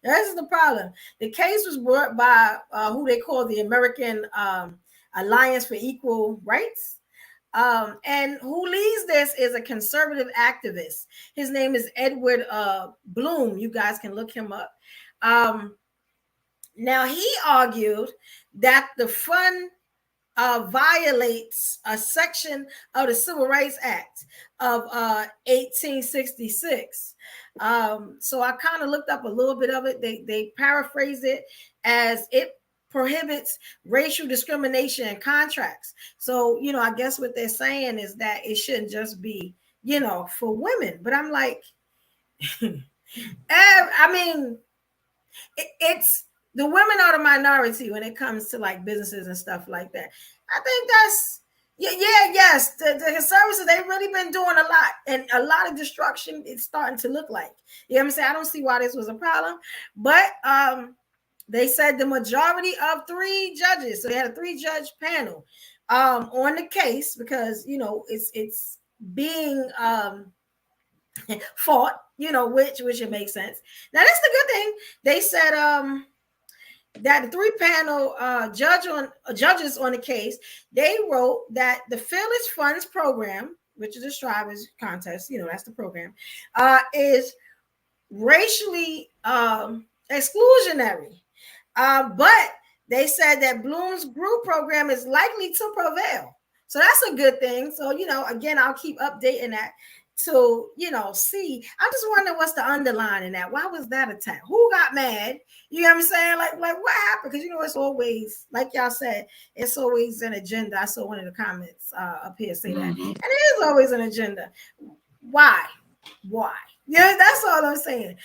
This is the problem. The case was brought by who they call the American Alliance for Equal Rights. And who leads this is a conservative activist. His name is Edward Bloom. You guys can look him up. Now, he argued that the fund violates a section of the Civil Rights Act of 1866. So I kind of looked up a little bit of it. They paraphrase it as it prohibits racial discrimination in contracts. So, I guess what they're saying is that it shouldn't just be, for women. But I'm like, I mean, it's the women are the minority when it comes to like businesses and stuff like that. I think that's yes. The conservatives, they've really been doing a lot, and a lot of destruction it's starting to look like. You know what I'm saying? I don't see why this was a problem, but they said the majority of 3 judges, so they had a 3-judge panel on the case because it's being fought, which it makes sense. Now that's the good thing. They said that the 3-panel judges on the case, they wrote that the Fearless Funds program, which is a Strivers contest, that's the program, is racially exclusionary. But they said that Bloom's group program is likely to prevail. So that's a good thing. So, again, I'll keep updating that to, see. I'm just wondering what's the underline in that. Why was that attack? Who got mad? You know what I'm saying? Like what happened? Because, it's always, like y'all said, it's always an agenda. I saw one of the comments up here say that. And it is always an agenda. Why? Yeah, that's all I'm saying.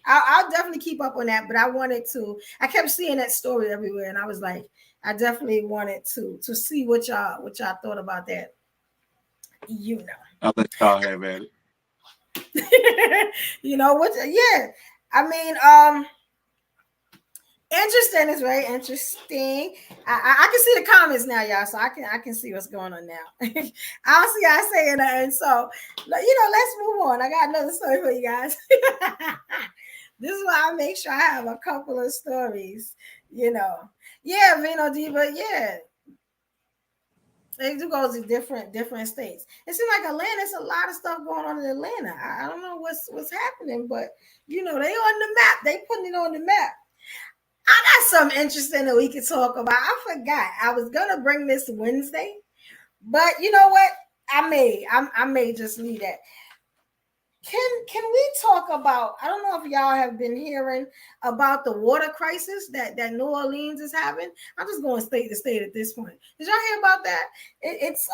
I'll definitely keep up on that, but I kept seeing that story everywhere, and I was like, I definitely wanted to see what y'all thought about that. I'll let y'all have at it. Yeah. I mean, interesting is very interesting. I can see the comments now, y'all, so I can see what's going on now. I'll see I say it, and so let's move on. I got another story for you guys. This is why I make sure I have a couple of stories. Yeah, Vino Diva, yeah. They do go to different states. It seems like Atlanta, there's a lot of stuff going on in Atlanta. I don't know what's happening, but they on the map. They putting it on the map. I got something interesting that we could talk about. I forgot. I was gonna bring this Wednesday, but you know what? I may just leave that. Can we talk about? I don't know if y'all have been hearing about the water crisis that New Orleans is having. I'm just going state to state at this point. Did y'all hear about that? It's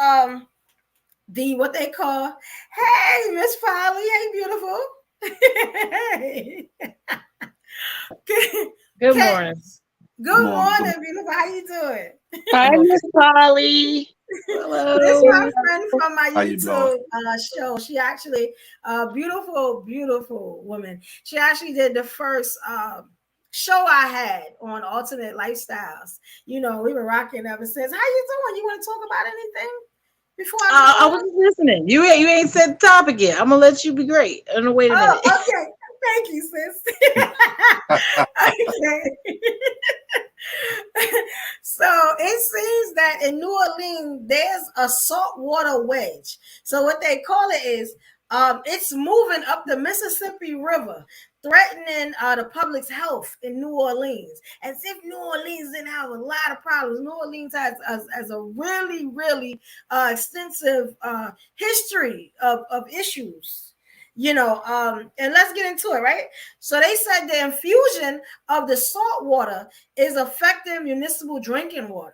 the what they call. Hey, Miss Polly. Hey, beautiful. Good morning. Good morning, beautiful. How you doing? Hi, Miss Polly. Hello. This is my friend from my YouTube show. She actually, beautiful woman. She actually did the first show I had on alternate lifestyles. We were rocking ever since. How you doing? You want to talk about anything before I was listening. You ain't said the topic yet. I'm gonna let you be great. Oh, no, wait a minute. Okay. Thank you, sis. Okay. So it seems that in New Orleans, there's a saltwater wedge. So what they call it is it's moving up the Mississippi River, threatening the public's health in New Orleans. As if New Orleans didn't have a lot of problems. New Orleans has a really, really extensive history of issues. And let's get into it, right? So they said the infusion of the salt water is affecting municipal drinking water.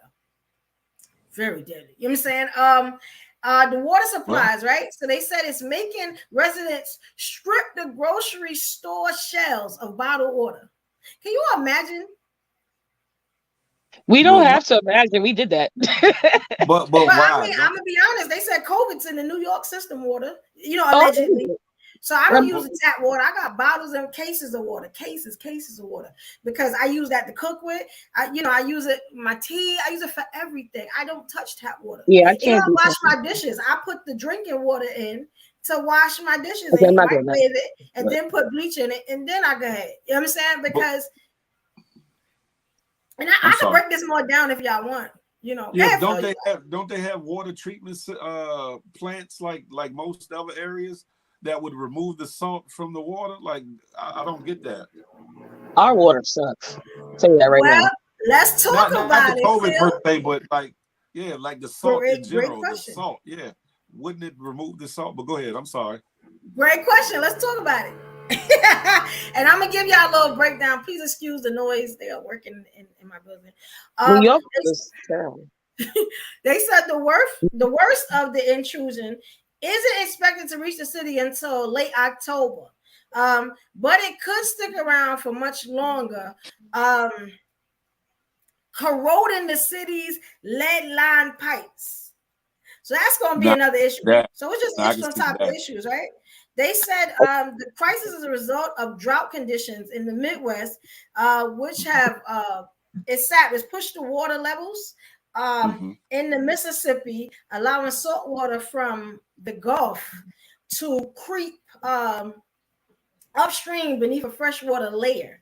Very deadly. You know what I'm saying? The water supplies, right? So they said it's making residents strip the grocery store shelves of bottled water. Can you imagine? We don't have to imagine. We did that. But well, why? I'm gonna be honest. They said COVID's in the New York system water. Allegedly. So I don't use the tap water. I got bottles and cases of water, cases of water, because I use that to cook with. I use it my tea. I use it for everything. I don't touch tap water. Yeah, I can't wash my dishes. I put the drinking water in to wash my dishes and microwave it, and then put bleach in it, and then I go ahead. You know what I'm saying? Because, and I can break this more down if y'all want. You know, Yeah, don't they have water treatment plants like most other areas that would remove the salt from the water? Like I don't get that. Our water sucks. I'll tell you that right now. well, let's talk Not the about it, COVID per Phil. se, but like yeah, like the salt in Great general. The question. salt, yeah. Wouldn't it remove the salt? But go ahead. I'm sorry. Great question. Let's talk about it. And I'm gonna give y'all a little breakdown. Please excuse the noise. They are working in my building. New Um, York is terrible. they said the worst of the intrusion isn't expected to reach the city until late October. But it could stick around for much longer. Um, Corroding the city's lead line pipes. So that's going to be Not another issue. that. So it's just I can issues on see top of that. issues, right? They said the crisis is a result of drought conditions in the Midwest, which have it's pushed the water levels in the Mississippi, allowing salt water from the Gulf to creep upstream beneath a freshwater layer.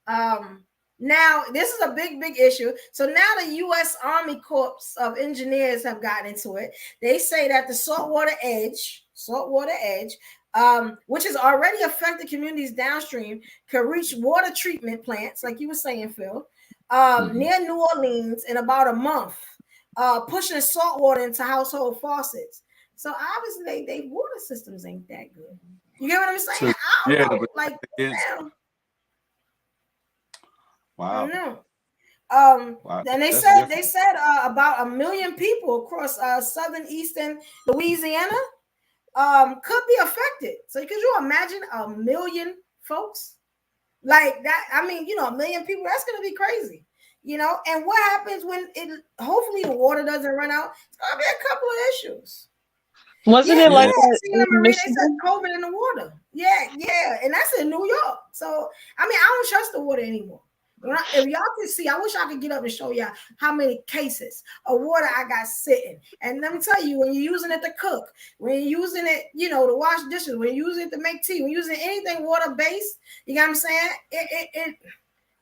Um, Now, this is a big issue. So now the U.S. Army Corps of Engineers have gotten into it. They say that the saltwater edge, which has already affected communities downstream, can reach water treatment plants, like you were saying, Phil, near New Orleans in about a month, pushing salt water into household faucets. So obviously, they water systems ain't that good. You get what I'm saying? So I don't yeah, know. but Like, it's damn, I don't wow. know. Wow. And they That's said different. about 1 million people across southern eastern Louisiana could be affected. So could you imagine 1 million folks like that? I mean, 1 million people. That's going to be crazy. And what happens when it? Hopefully, the water doesn't run out. It's going to be a couple of issues. Wasn't it like Yeah. that Tina in Marie, they said Michigan? COVID in the water. Yeah, and that's in New York. So I mean, I don't trust the water anymore. If y'all can see, I wish I could get up and show y'all how many cases of water I got sitting. And let me tell you, when you're using it to cook, when you're using it, to wash dishes, when you're using it to make tea, when you're using anything water based, you know what I'm saying?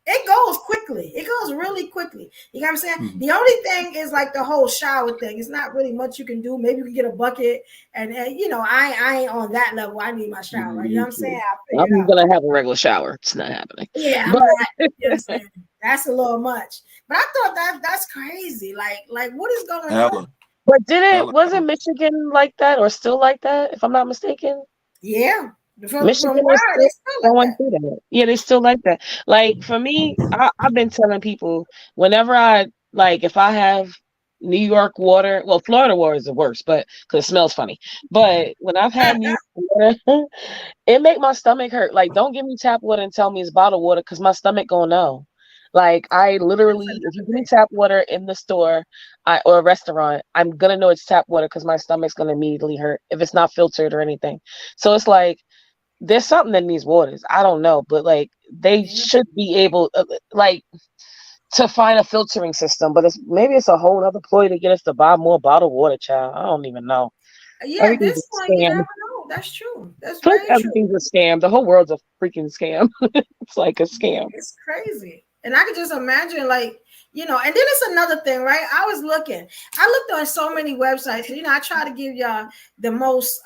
It goes quickly. It goes really quickly. You know what I'm saying? Mhm. The only thing is like the whole shower thing. It's not really much you can do. Maybe you can get a bucket, and I ain't on that level. I need my shower. Right? You know what I'm saying? I figured it I'm out. gonna have a regular shower. It's not happening. Yeah, I'm But not. You know what I'm saying? That's a little much. But I thought that's crazy. Like what is going on? Hella, wasn't hella. Michigan like that or still like that, if I'm not mistaken? Yeah, from Michigan where is they still still like going that. through that. Yeah, they still like that. Like for me, I've been telling people whenever if I have New York water, well, Florida water is the worst, but because it smells funny. But when I've had New York water, it make my stomach hurt. Like, don't give me tap water and tell me it's bottled water because my stomach gonna know. Like, I That's literally, if you another give me thing. tap water in the store, or a restaurant, I'm gonna know it's tap water because my stomach's gonna immediately hurt if it's not filtered or anything. So it's like there's something in these waters. I don't know, but like they Yeah. should be able, to find a filtering system. But maybe it's a whole other ploy to get us to buy more bottled water, child. I don't even know. Yeah, at Everything's this a point, you never scam. know. That's true. That's Plus, very true. everything's a scam. The whole world's a freaking scam. It's like a scam. It's crazy. And I could just imagine, and then it's another thing, right? I looked on so many websites. I try to give y'all the most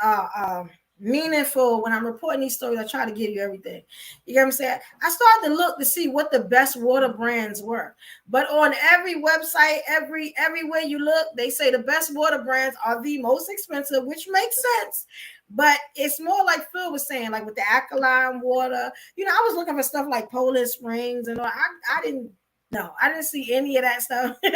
meaningful when I'm reporting these stories. I try to give you everything. You get what I'm saying? I started to look to see what the best water brands were. But on every website, everywhere you look, they say the best water brands are the most expensive, which makes sense. But it's more like Phil was saying, like with the alkaline water. I was looking for stuff like Poland Springs and all. I didn't. No, I didn't see any of that stuff. I mean,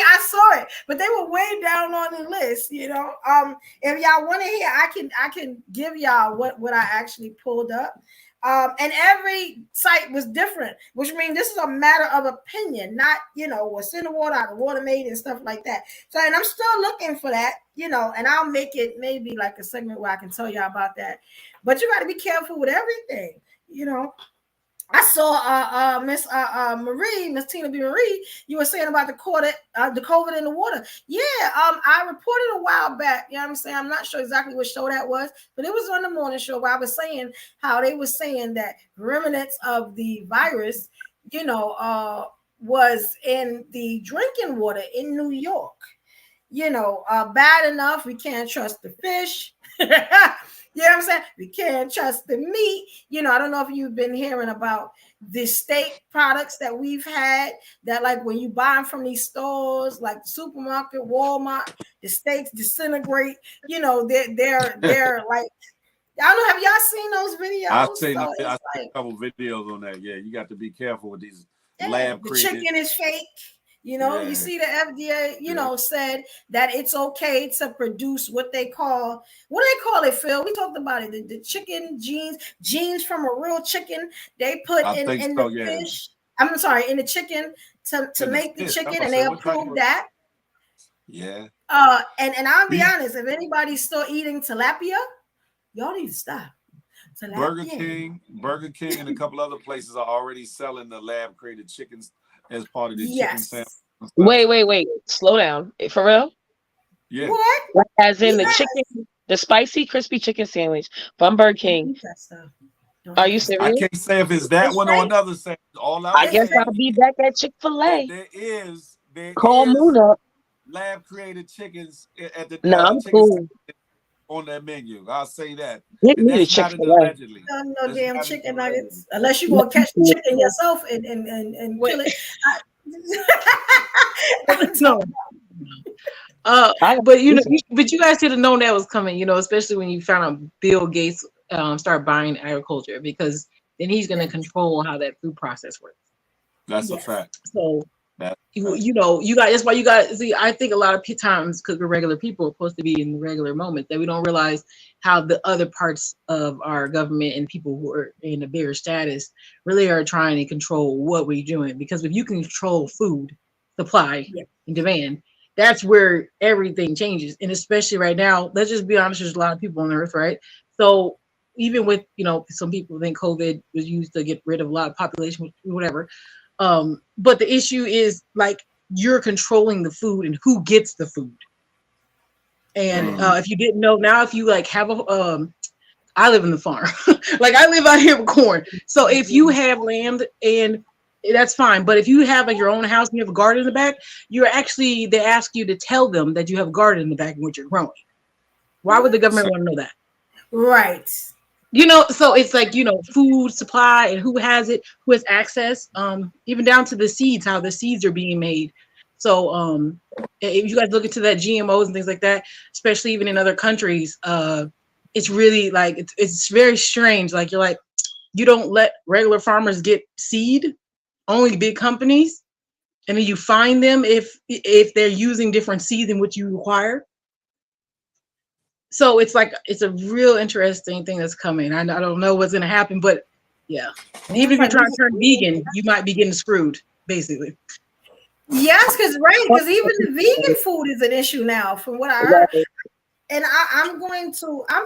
I saw it, but they were way down on the list. If y'all want to hear, I can give y'all what I actually pulled up. And every site was different, which means this is a matter of opinion, not what's in the water, how the water made, and stuff like that. So, and I'm still looking for that, and I'll make it maybe like a segment where I can tell y'all about that. But you got to be careful with everything, you know. I saw Miss Marie, Miss Tina B. Marie. You were saying about the COVID in the water. Yeah, I reported a while back. You know what I'm saying? I'm not sure exactly what show that was, but it was on the morning show where I was saying how they were saying that remnants of the virus, you know, was in the drinking water in New York. Bad enough we can't trust the fish. You know what I'm saying? We can't trust the meat. I don't know if you've been hearing about the steak products that we've had, that like when you buy them from these stores like the supermarket, Walmart, the steaks disintegrate. They're like, I don't know, have y'all seen those videos? So I it's seen like, a couple videos on that. Yeah, you got to be careful with these yeah, lab the created. chicken is fake. You Yeah, see the FDA, yeah. said that it's okay to produce what they call it, Phil. We talked about it. The chicken genes from a real chicken, they put I think in the so. Yeah, fish. I'm sorry, in the chicken to in the make the fish. I'm chicken, gonna and say they what type approve of that. yeah And I'll be beef. honest, if anybody's still eating tilapia, y'all need to stop. Tilapia. Burger King, and a couple other places are already selling the lab created chickens as part of the chicken sandwich Yes. and stuff. Wait. Slow down. For real? Yeah, What? Like, as in Yes. the spicy crispy chicken sandwich from Burger Don't King. eat that stuff. Don't Are eat you that I stuff. serious? can't say if it's that It's one or fake. another sandwich. All I'm I It's guess saying I'll fake. be is back at that Chick-fil-A. there Call Moon is up. lab created chickens at the No, I'm chicken cool. sandwich on that menu. I'll say that, Get and me to that's not an Chick-fil-A. allegedly. No That's damn not an chicken allegedly. nuggets unless you're No, gonna I'm catch the cool. chicken yourself and Wait, kill it. I no. don't I got But pizza. but you guys should have known that was coming. Especially when you found out Bill Gates start buying agriculture, because then he's going to yes, control how that food process works. That's a yes. fact. So That's a fact. you got, that's why you got, see, I think a lot of times, because we're regular people, are supposed to be in the regular moment, that we don't realize how the other parts of our government and people who are in a bigger status really are trying to control what we're doing. Because if you can control food supply Yes. and demand, that's where everything changes. And especially right now, let's just be honest, there's a lot of people on earth, right? So even with, some people think COVID was used to get rid of a lot of population, whatever. But the issue is, like, you're controlling the food and who gets the food. And Right. Mm. if you didn't know, now if you like have a I live in the farm. Like, I live out here with corn. So if you have land, and that's fine. But if you have like your own house and you have a garden in the back, they ask you to tell them that you have a garden in the back and what you're growing. Why would the What? government So, want to know that? Right. So it's like, food supply and who has it, who has access, even down to the seeds, how the seeds are being made. So if you guys look into that GMOs and things like that, especially even in other countries, it's really like, it's very strange. Like, you're like, you don't let regular farmers get seed, only big companies, and then you find them if they're using different seeds than what you require. So it's like, it's a real interesting thing that's coming. I don't know what's going to happen, but yeah. And even That's if you're like trying to turn vegan, you might be getting screwed, basically. yes, because even the vegan food is an issue now, from what I heard. Right. And I'm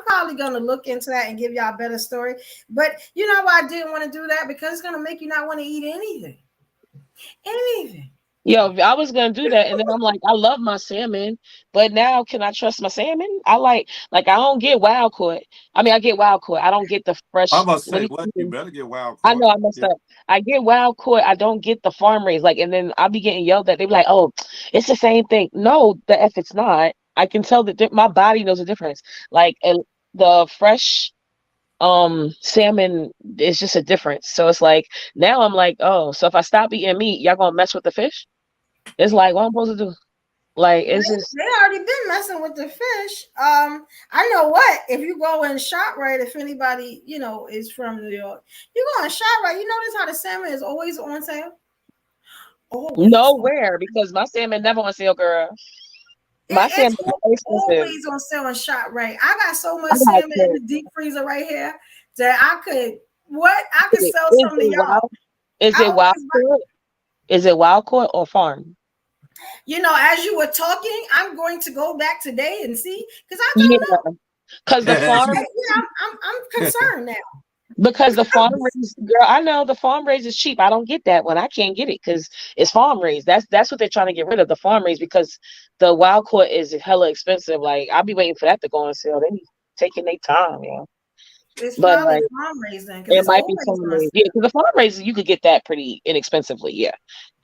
probably gonna look into that and give y'all a better story. But you know why I didn't want to do that? Because it's gonna make you not want to eat anything. Anything. Yo, I was gonna do that, and then I'm like, I love my salmon, but now can I trust my salmon? I I don't get wild caught. I mean, I get wild caught. I don't get the I'm fresh. gonna What say, do what you you? better get wild I caught. know I messed Yeah. up. I get wild caught. I don't get the farm raised. And then I'll be getting yelled at. They be like, "Oh, it's the same thing." No, the F it's not. I can tell that my body knows the difference. The fresh salmon is just a difference. So it's like now I'm like, oh, so if I stop eating meat, y'all gonna mess with the fish? It's like what I'm supposed to do. It's just They already been messing with the fish. I know what. If you go in ShopRite, if anybody is from New York, you go in ShopRite. You notice how the salmon is always on sale. Always. nowhere because my salmon never on sale, girl. My It's salmon is so expensive. always on sale and ShopRite. I got so much I got salmon in to. the deep freezer right here that I could sell Is some to it y'all. wild? Is I it wild always buy. caught? Is it wild caught or farm? As you were talking, I'm going to go back today and see because I Yeah, don't know. because the farm I'm concerned now. because the farm Because raised girl, I know the farm raised is cheap. I don't get that one. I can't get it because it's farm raised. That's what they're trying to get rid of, the farm raised, because the wild caught is hella expensive. Like I'll be waiting for that to go on sale. They be taking their time, It's But probably like farm raising because it it's might be always farm on raised. Yeah, sale. because the farm raised you could get that pretty inexpensively. Yeah,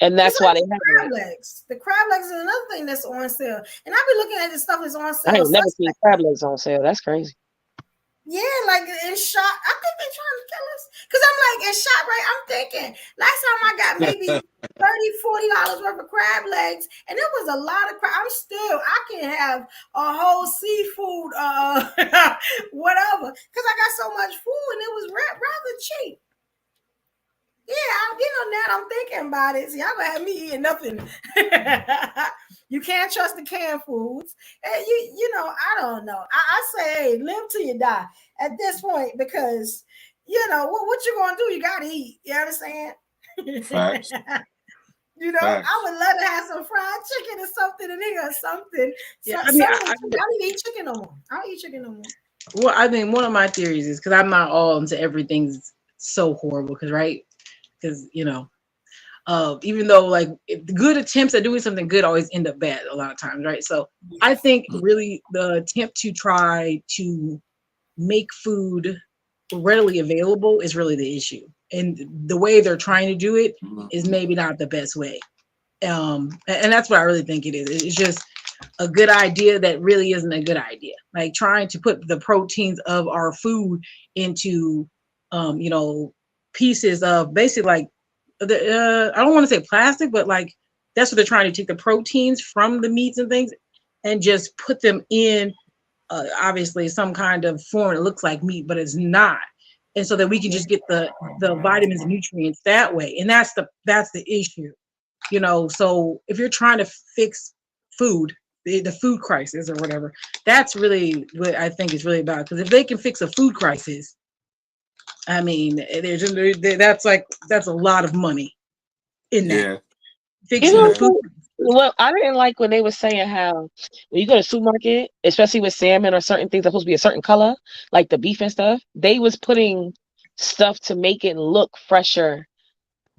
and Just that's like why they the have crab it. legs. The crab legs is another thing that's on sale. And I've been looking at this stuff that's on I sale ain't never seen suspect. crab legs on sale. That's crazy. Yeah, like in shot. I think they're trying to kill us. Because I'm like, in shot right, I'm thinking last time I got maybe $30, $40 worth of crab legs, and it was a lot of crab. I can have a whole seafood whatever. Because I got so much food and it was rather cheap. Yeah, now I'm thinking about it. See, y'all gonna have me eating nothing. You can't trust the canned foods. And I don't know. I say, hey, live till you die at this point because what you gonna do? You gotta eat. You understand? Facts. Facts. I would love to have some fried chicken or something in here or something. Yeah, I don't eat chicken no more. I don't eat chicken no more. Well, I think one of my theories is because I'm not all into everything's so horrible. Because even though like good attempts at doing something good always end up bad a lot of times, right? So I think really the attempt to try to make food readily available is really the issue, and the way they're trying to do it is maybe not the best way. And that's what I really think it is. It's just a good idea that really isn't a good idea. Like trying to put the proteins of our food into, pieces of basically like I don't want to say plastic, but like that's what they're trying to take the proteins from the meats and things and just put them in obviously some kind of form that looks like meat, but it's not. And so that we can just get the vitamins and nutrients that way. And that's the issue. So if you're trying to fix food, the food crisis or whatever, that's really what I think is really about. Because if they can fix a food crisis, I mean, that's a lot of money in that. Yeah. You Fixing know, the food. well, I didn't like when they were saying how when you go to the supermarket, especially with salmon or certain things that are supposed to be a certain color, like the beef and stuff, they was putting stuff to make it look fresher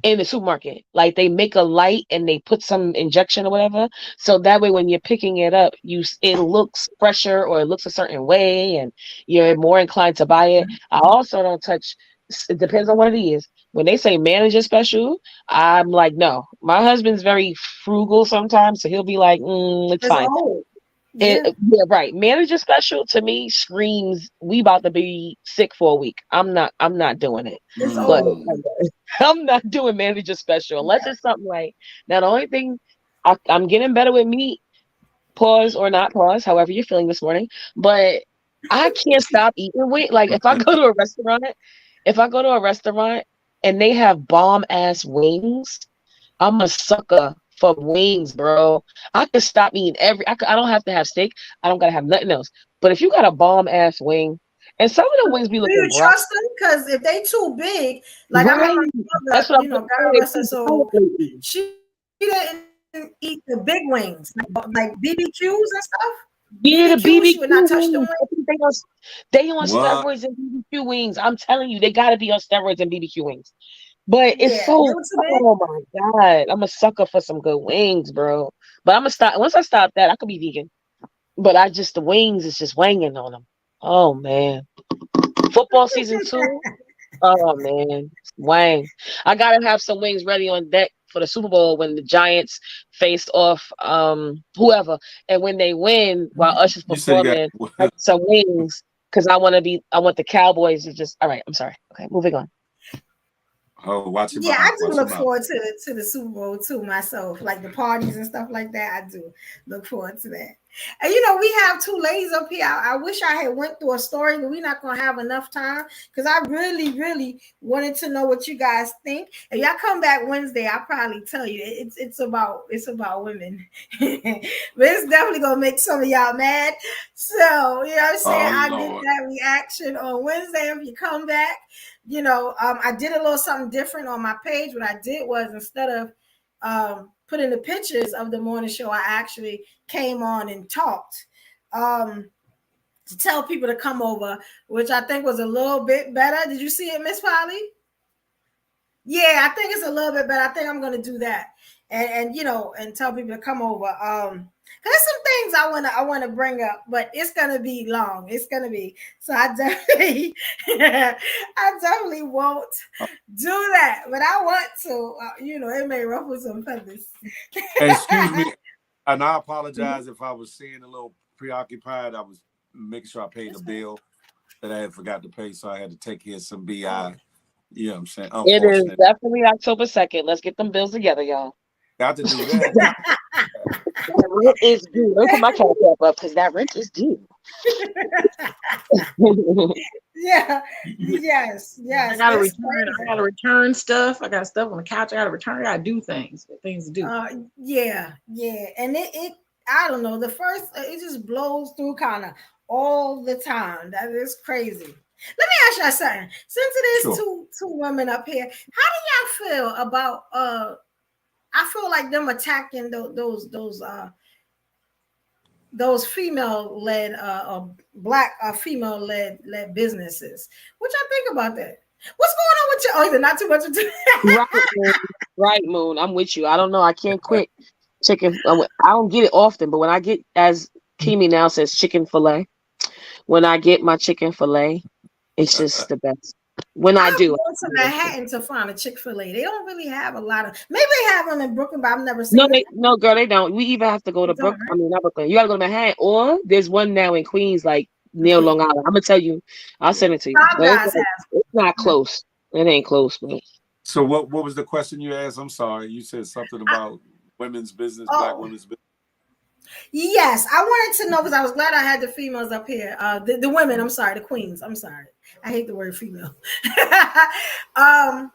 in the supermarket. Like they make a light and they put some injection or whatever. So that way when you're picking it up, it looks fresher or it looks a certain way and you're more inclined to buy it. I also don't touch it depends on what it is. When they say manager special, I'm like, no. My husband's very frugal sometimes, so he'll be like, it's It's fine. old. Yeah. Yeah, right. Manager special to me screams we about to be sick for a week. I'm not doing it. It's But old. I'm not doing manager special unless it's something like now. The only thing I'm getting better with meat, pause or not pause, however you're feeling this morning. But I can't stop eating wings. Like if I go to a restaurant and they have bomb ass wings, I'm a sucker for wings, bro. I could stop eating I don't have to have steak. I don't gotta have nothing else. But if you got a bomb ass wing, and some of the wings be Do looking you trust them? Because if they too big, like I remember right. my That's mother, what I'm God saying. rest her soul, she didn't eat the big wings, like BBQs and stuff. Yeah, the BBQ, she would not BBQ touch them wings. wings. I think they on What? steroids and BBQ wings. I'm telling you, they gotta be on steroids and BBQ wings. But it's Yeah, they so were too big. oh my god, I'm a sucker for some good wings, bro. But I'm gonna stop once I stop that. I could be vegan, but the wings is just wanging on them. Oh man, football season 2. Oh man, wang! I gotta have some wings ready on deck for the Super Bowl when the Giants face off whoever, and when they win while Usher's You said you got performing, I get some wings because I want the Cowboys to just. All right, I'm sorry. Okay, moving on. oh, watch your Yeah, mouth. I do Watch your look mouth. forward to the Super Bowl too myself, like the parties and stuff like that. I do look forward to that. And we have two ladies up here. I wish I had went through a story, but we're not gonna have enough time because I really, really wanted to know what you guys think. If y'all come back Wednesday, I'll probably tell you it's about women, but it's definitely gonna make some of y'all mad. So you know what I'm saying? Oh I get Lord. that reaction on Wednesday if you come back. I did a little something different on my page. What I did was instead of putting the pictures of the morning show, I actually came on and talked to tell people to come over, which I think was a little bit better. Did you see it, Miss Polly? Yeah, I think it's a little bit better. I think I'm gonna do that, and you know, and tell people to come over. There's some things I wanna bring up, but it's gonna be long. It's gonna be so. I definitely, I definitely won't do that, but I want to. You know, it may ruffle some feathers. Excuse me, and I apologize if I was seeing a little preoccupied. I was making sure I paid a bill that I had forgot to pay, so I had to take care of some BI. You know what I'm saying? It is Unfortunate. definitely October 2nd. Let's get them bills together, y'all. Got to do that. That rent is due. Let me put my cash up because that rent is due. Yeah. Yes. I gotta return. I gotta return stuff. I got stuff on the couch. I gotta return. I gotta do things. Things to do. Yeah. And it I don't know. The first it just blows through kind of all the time. That is crazy. Let me ask y'all something. Since it is two women up here, how do y'all feel about I feel like them attacking those female led black female led businesses. What y'all think about that? What's going on with you? Oh, is it not too much Right, Moon. I'm with you. I don't know. I can't quit chicken. I don't get it often, but when I get, as Kimi now says, chicken fillet, when I get my chicken fillet, it's just the best. When I do. Go to Manhattan to find a Chick-fil-A. They don't really have a lot of. Maybe they have them in Brooklyn, but I've never seen them. No, girl, they don't. We even have to go to Brooklyn. Right? I mean, not Brooklyn. You gotta go to Manhattan, or there's one now in Queens, like near Long Island. I'm gonna tell you. I'll send it to you. It's not close. It ain't close, but. So what was the question you asked? I'm sorry. You said something about women's business, Black women's business. Yes, I wanted to know because I was glad I had the females up here. The women, I'm sorry, the queens. I'm sorry. I hate the word female. How do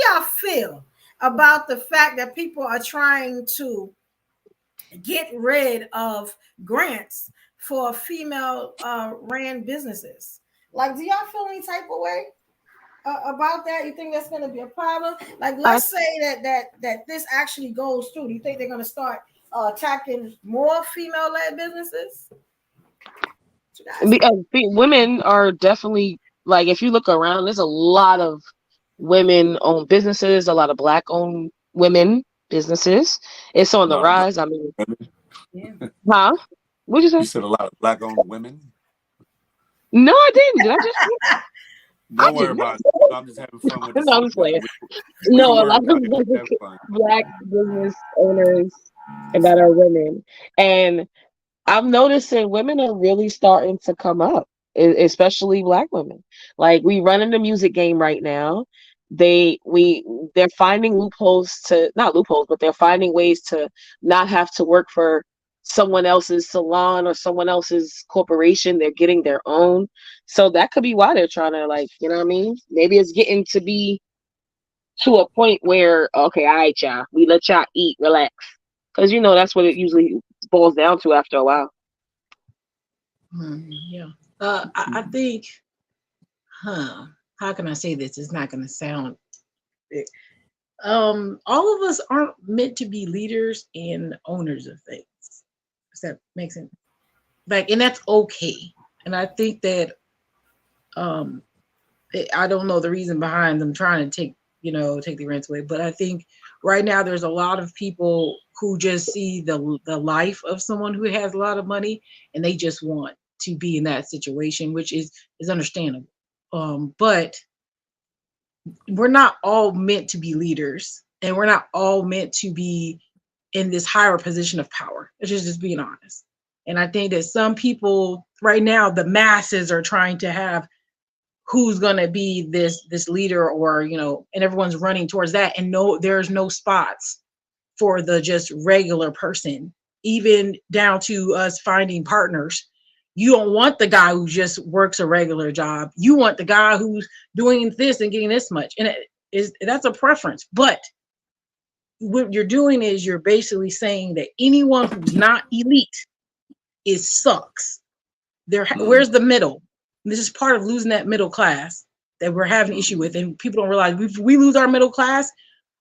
y'all feel about the fact that people are trying to get rid of grants for female ran businesses? Like, do y'all feel any type of way about that? You think that's going to be a problem? Like, let's say that this actually goes through. Do you think they're going to start attacking more female-led businesses? Because women are definitely, like, if you look around, there's a lot of women-owned businesses, a lot of Black-owned women businesses. It's on the rise. I mean, huh? What'd you say? You said a lot of Black-owned women? No, I didn't. Did I just? Don't worry about it. I'm just having fun with this. No, I'm playing. No, a lot of Black business owners that are women, and I'm noticing women are really starting to come up, especially Black women. Like, we run in the music game right now. They're finding loopholes not loopholes, but they're finding ways to not have to work for someone else's salon or someone else's corporation. They're getting their own. So that could be why they're trying to, like, you know what I mean? Maybe it's getting to be to a point where, okay, all right, y'all, we let y'all eat, relax. Because, you know, that's what it usually boils down to after a while. Yeah. I think, how can I say this? It's not going to sound big. All of us aren't meant to be leaders and owners of things. Does that make sense? Like, and that's okay. And I think that, I don't know the reason behind them trying to take the rents away, but I think right now there's a lot of people who just see the life of someone who has a lot of money and they just want to be in that situation, which is understandable. But we're not all meant to be leaders, and we're not all meant to be in this higher position of power. It's just being honest. And I think that some people right now, the masses are trying to have who's going to be this leader, or, and everyone's running towards that. And there's no spots for the just regular person, even down to us finding partners. You don't want the guy who just works a regular job. You want the guy who's doing this and getting this much. And that's a preference. But what you're doing is you're basically saying that anyone who's not elite sucks. Where's the middle? And this is part of losing that middle class that we're having an issue with. And people don't realize if we lose our middle class,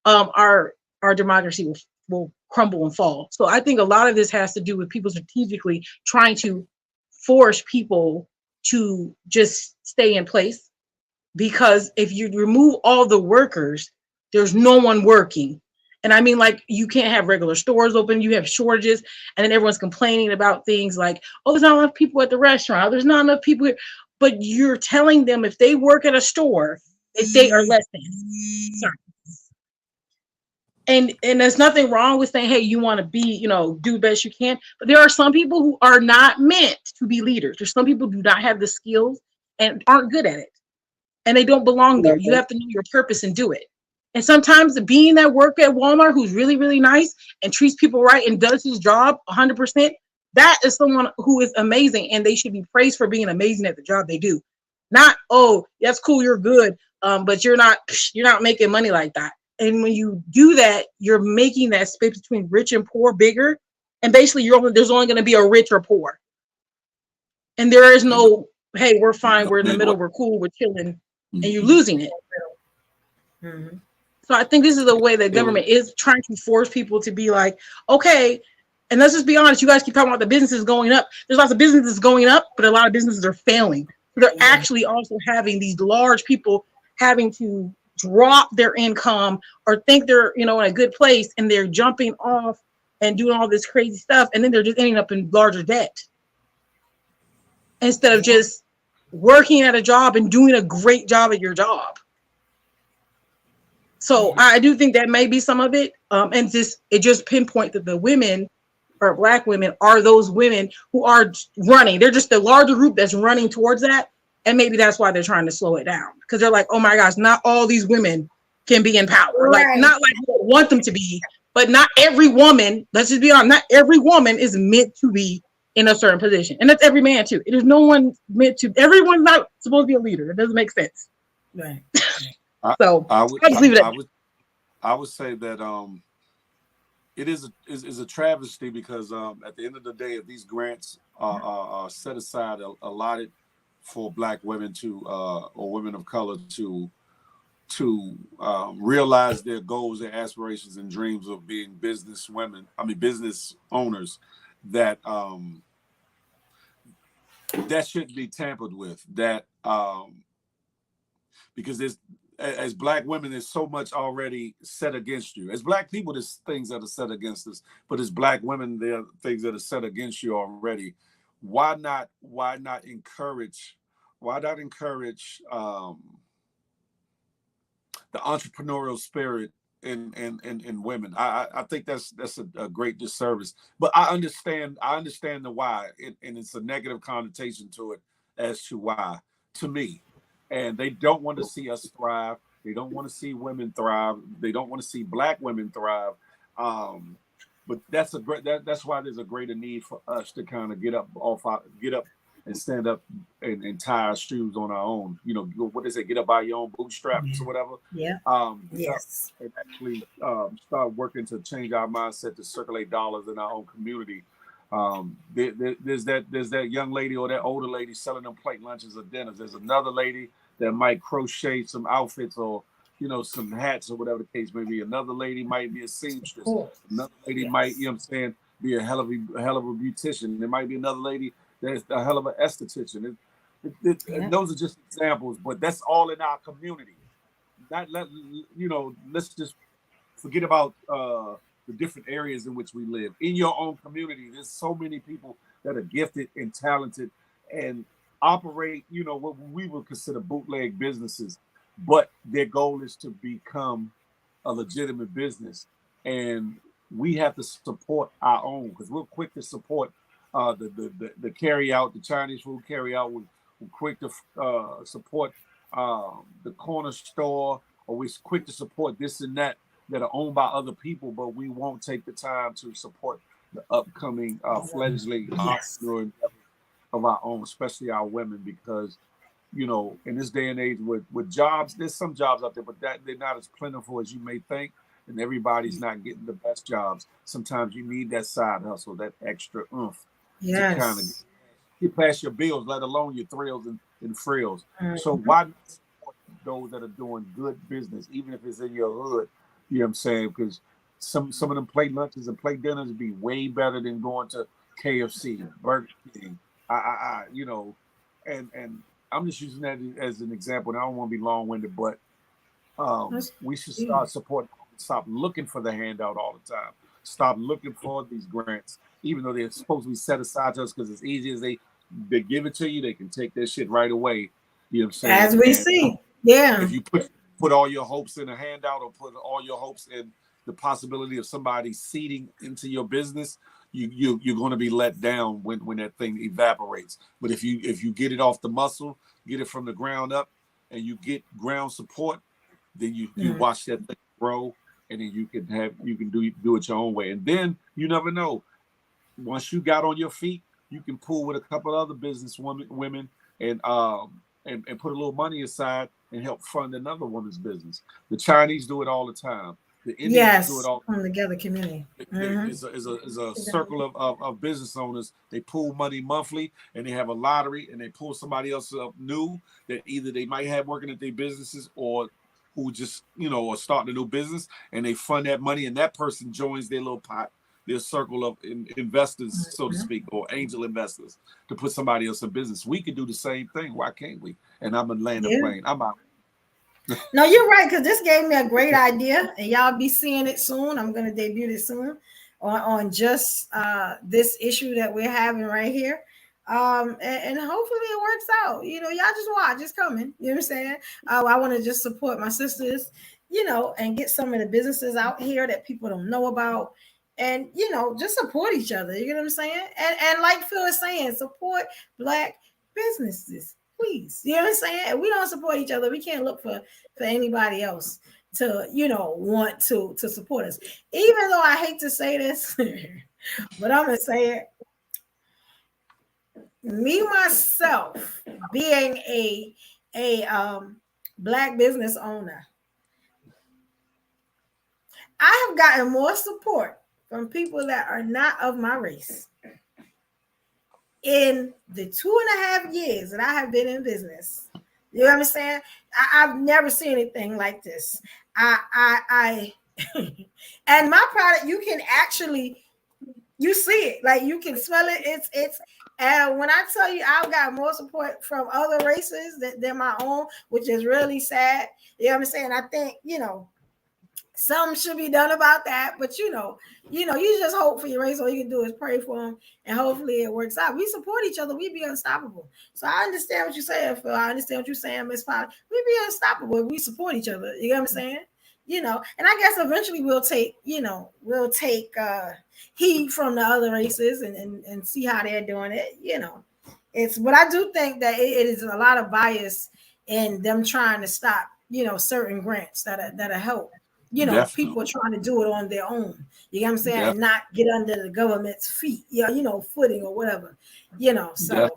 our democracy will crumble and fall. So I think a lot of this has to do with people strategically trying to force people to just stay in place because if you remove all the workers, there's no one working. And I mean, like, you can't have regular stores open, you have shortages, and then everyone's complaining about things like, oh, there's not enough people at the restaurant, there's not enough people here. But you're telling them if they work at a store, that they are less than. Sorry. And there's nothing wrong with saying, hey, you want to be, do best you can. But there are some people who are not meant to be leaders. There's some people who do not have the skills and aren't good at it. And they don't belong there. You have to know your purpose and do it. And sometimes being that worker at Walmart who's really, really nice and treats people right and does his job 100%, that is someone who is amazing, and they should be praised for being amazing at the job they do. Not, oh, that's cool, you're good, but you're not making money like that. And when you do that, you're making that space between rich and poor bigger. And basically, there's only going to be a rich or poor. And there is no, hey, we're fine, we're in the middle, we're cool, we're chilling, and you're losing it. Mm-hmm. So I think this is the way that government is trying to force people to be like, okay, and let's just be honest, you guys keep talking about the businesses going up. There's lots of businesses going up, but a lot of businesses are failing. So they're actually also having these large people having to drop their income or think they're, in a good place, and they're jumping off and doing all this crazy stuff, and then they're just ending up in larger debt instead of just working at a job and doing a great job at your job. So I do think that may be some of it. And it just pinpoint that the women or Black women are those women who are running. They're just the larger group that's running towards that. And maybe that's why they're trying to slow it down, because they're like, oh my gosh, not all these women can be in power. Right. Like, not like we don't want them to be, but not every woman, let's just be honest, not every woman is meant to be in a certain position. And that's every man too. There's no one meant to, everyone's not supposed to be a leader. It doesn't make sense. Right. So I would say that it is a travesty, because at the end of the day, if these grants are set aside, allotted for Black women to or women of color to realize their goals, their aspirations, and dreams of being business owners, that that shouldn't be tampered with. That because as Black women, there's so much already set against you. As Black people, there's things that are set against us, but as Black women, there are things that are set against you already. Why not encourage the entrepreneurial spirit in women? I think that's a great disservice. But I understand the why, and it's a negative connotation to it as to why, to me. And they don't want to see us thrive. They don't want to see women thrive. They don't want to see Black women thrive. But that's why there's a greater need for us to kind of get up and stand up and tie our shoes on our own. What is it? Get up by your own bootstraps or whatever. Yeah. Yes. And actually start working to change our mindset to circulate dollars in our own community. There's that young lady or that older lady selling them plate lunches or dinners. There's another lady that might crochet some outfits or some hats or whatever the case may be. Another lady might be a seamstress. Another lady might, be a hell of a beautician. There might be another lady that's a hell of an esthetician. Those are just examples, but that's all in our community. Let's just forget about the different areas in which we live. In your own community, there's so many people that are gifted and talented and operate, what we would consider bootleg businesses, but their goal is to become a legitimate business. And we have to support our own, because we're quick to support the carry out, the Chinese food carry out. We're quick to support the corner store, or we're quick to support this and that are owned by other people, but we won't take the time to support the upcoming fledgling entrepreneur of our own, especially our women, because in this day and age with jobs, there's some jobs out there, but they're not as plentiful as you may think, and everybody's not getting the best jobs. Sometimes you need that side hustle, that extra oomph to kind of get past your bills, let alone your thrills and frills. Mm-hmm. So why not support those that are doing good business, even if it's in your hood? You know what I'm saying? Because some of them plate lunches and plate dinners would be way better than going to KFC, Burger King. And I'm just using that as an example. And I don't want to be long-winded, but we should start supporting. Stop looking for the handout all the time. Stop looking for these grants, even though they're supposed to be set aside to us because as easy as they give it to you, they can take that shit right away. You know what I'm saying? As we see, yeah. If you put all your hopes in a handout or put all your hopes in the possibility of somebody seeding into your business, you're going to be let down when that thing evaporates. But if you get it off the muscle, get it from the ground up, and you get ground support, then you watch that thing grow, and then you can do it your own way. And then you never know. Once you got on your feet, you can pool with a couple other business women and put a little money aside and help fund another woman's business. The Chinese do it all the time. The Indians do it all. Come together community. Is a circle of business owners. They pool money monthly, and they have a lottery, and they pull somebody else up new that either they might have working at their businesses or who just are starting a new business, and they fund that money, and that person joins their little pot, their circle of investors, so to speak, or angel investors, to put somebody else in business. We could do the same thing. Why can't we? And I'm gonna land the plane. I'm out. No, you're right, because this gave me a great idea, and y'all be seeing it soon. I'm going to debut it soon on just this issue that we're having right here. And hopefully it works out. Y'all just watch. It's coming. You know what I'm saying? I want to just support my sisters, and get some of the businesses out here that people don't know about. And, just support each other. You know what I'm saying? And like Phil is saying, support Black businesses. Please, you know what I'm saying? If we don't support each other, we can't look for anybody else to, want to support us. Even though I hate to say this, but I'm gonna say it. Me myself, being a Black business owner, I have gotten more support from people that are not of my race in the 2.5 years that I have been in business. You know what I'm saying? I've never seen anything like this. I and my product, you can actually, you see it, like you can smell it. It's and when I tell you I've got more support from other races than my own, which is really sad. You know what I'm saying? I think, something should be done about that, but you just hope for your race. All you can do is pray for them, and hopefully it works out. We support each other. We be unstoppable. So I understand what you're saying, Phil. I understand what you're saying, Miss Polly. We be unstoppable if we support each other. You know what I'm saying? And I guess eventually we'll take heat from the other races and see how they're doing it. But I do think that it is a lot of bias in them trying to stop, certain grants that help. Definitely. People trying to do it on their own. You know what I'm saying? Definitely. And not get under the government's feet, footing or whatever. So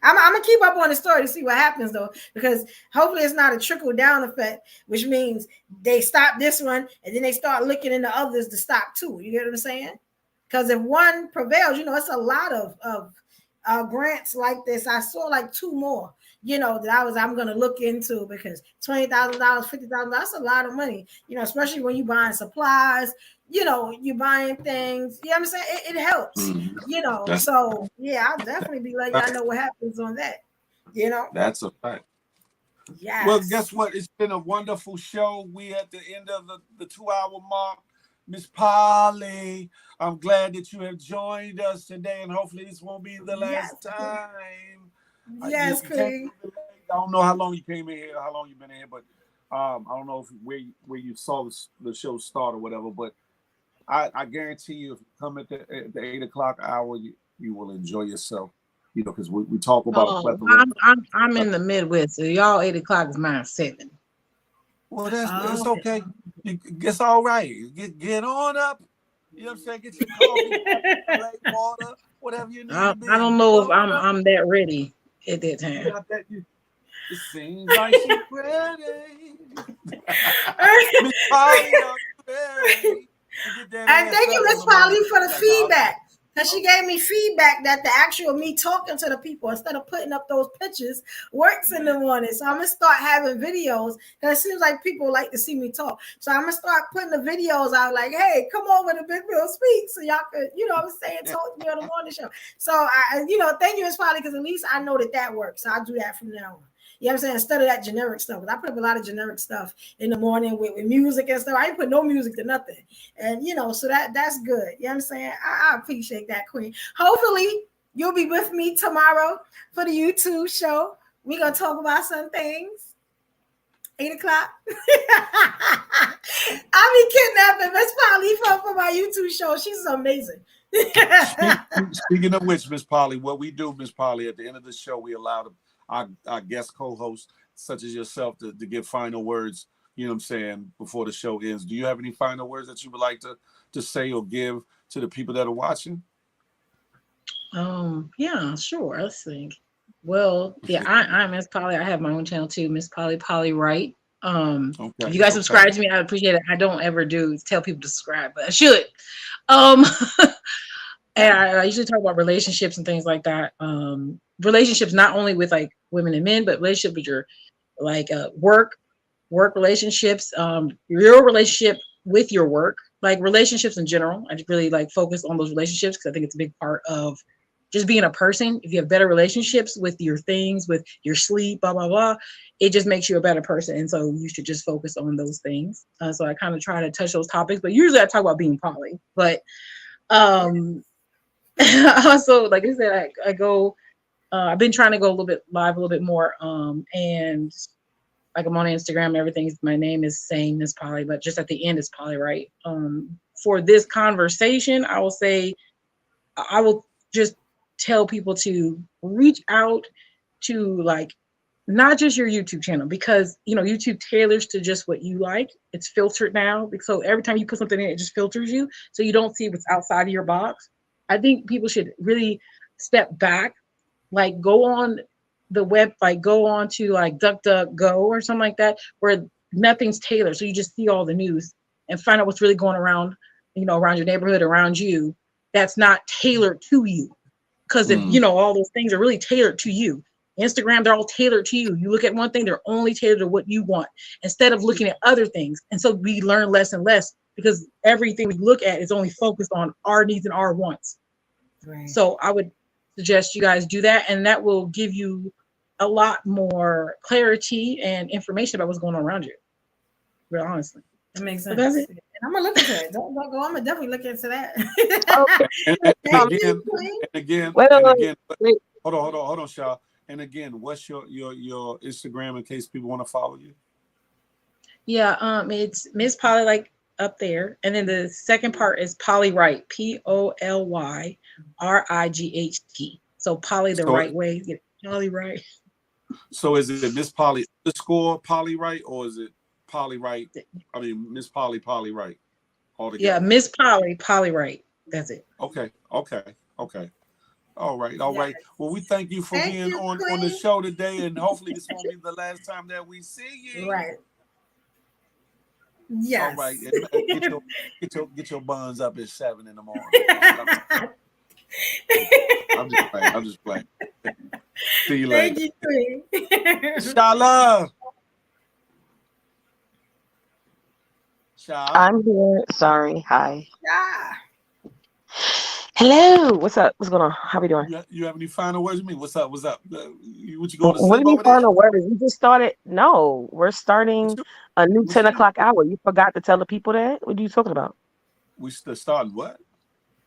I'm gonna keep up on the story to see what happens though, because hopefully it's not a trickle down effect, which means they stop this one and then they start looking into others to stop too. You get what I'm saying? Because if one prevails, it's a lot of grants like this. I saw like 2 more. That I'm gonna look into, because $20,000, $50,000, that's a lot of money, especially when you're buying supplies, you're buying things, you know what I'm saying? It helps, so yeah, I'll definitely be letting y'all know what happens on that, That's a fact. Yeah. Well, guess what? It's been a wonderful show. We at the end of the 2-hour mark. Miss Polly, I'm glad that you have joined us today, and hopefully this won't be the last time. Yes, Queen. I don't know how long you came in here, how long you've been in here, but I don't know where you saw the show start or whatever. But I guarantee you, if you come at the 8 o'clock hour, you will enjoy yourself. Because we talk about. I'm in the Midwest, so y'all 8 o'clock is mine 7. Well, it's okay. It's all right. Get on up. You know what I'm saying? Get your coffee, water, whatever you need. I don't know if I'm that ready at that time. It seems like she's ready. Miss Polly, and thank you, Miss Polly, for the feedback. Because she gave me feedback that the actual me talking to the people instead of putting up those pictures works in the morning. So I'm gonna start having videos because it seems like people like to see me talk. So I'm gonna start putting the videos out like, hey, come over to Big Bill Speak so y'all could, you know what I'm saying, talk to me on the morning show. So I thank you, Miss Polly, because at least I know that works. So I'll do that from now on. You know what I'm saying? Instead of that generic stuff. I put up a lot of generic stuff in the morning with music and stuff. I ain't put no music to nothing. And so that's good. You know what I'm saying? I appreciate that, Queen. Hopefully you'll be with me tomorrow for the YouTube show. We're gonna talk about some things. 8 o'clock. I'll be kidnapping Miss Polly for my YouTube show. She's amazing. Speaking of which, Miss Polly, what we do, Miss Polly, at the end of the show, we allow our guest co-hosts, such as yourself, to give final words, you know what I'm saying, before the show ends. Do you have any final words that you would like to say or give to the people that are watching? Yeah, sure. Let's think. Well, yeah, I'm Miss Polly. I have my own channel too, Miss Polly Wright. If you guys subscribe to me, I appreciate it. I don't ever tell people to subscribe, but I should. And I usually talk about relationships and things like that. Relationships not only with like women and men, but relationship with your like work relationships, your relationship with your work, like relationships in general. I just really like focus on those relationships because I think it's a big part of just being a person. If you have better relationships with your things, with your sleep, blah, blah, blah, it just makes you a better person. And so you should just focus on those things. So I kind of try to touch those topics, but usually I talk about being poly. But also, like I said, I go, I've been trying to go a little bit live, a little bit more. And like I'm on Instagram and everything. My name is same as Polly, but just at the end is Polly, right? For this conversation, I will say, I will just tell people to reach out to like, not just your YouTube channel, because YouTube tailors to just what you like. It's filtered now. So every time you put something in, it just filters you. So you don't see what's outside of your box. I think people should really step back, like go on the web, like go on to like DuckDuckGo or something like that, where nothing's tailored. So you just see all the news and find out what's really going around, around your neighborhood, around you, that's not tailored to you. Because if all those things are really tailored to you. Instagram, they're all tailored to you. You look at one thing, they're only tailored to what you want instead of looking at other things. And so we learn less and less because everything we look at is only focused on our needs and our wants. Right. So I would suggest you guys do that, and that will give you a lot more clarity and information about what's going on around you. Real honestly. That makes sense. So and I'm gonna look into it. Don't go. I'm gonna definitely look into that. and again, hold on, Shaw. And again, what's your Instagram in case people want to follow you? Yeah, it's Miss Polly, like up there, and then the second part is Polly Wright, POLYRIGHT. So Polly the right way, get Polly Wright. So is it Miss Polly _ Polly Wright, or is it Polly Wright? I mean Miss Polly Wright. Altogether. Yeah, Miss Polly Wright. That's it. Okay. All right. Well, we thank you for being on the show today, and hopefully this won't be the last time that we see you. Right. Yes. All right. Get your buns up at 7 in the morning. I'm just playing. See you later. Thank you. Shala. I'm here. Sorry. Hi. Yeah. Hello. What's up? What's going on? How we doing? You have any final words with me? What's up? What you going to what do you mean final words? We just started. No, we're starting a new 10 o'clock hour. You forgot to tell the people that? What are you talking about? We starting what?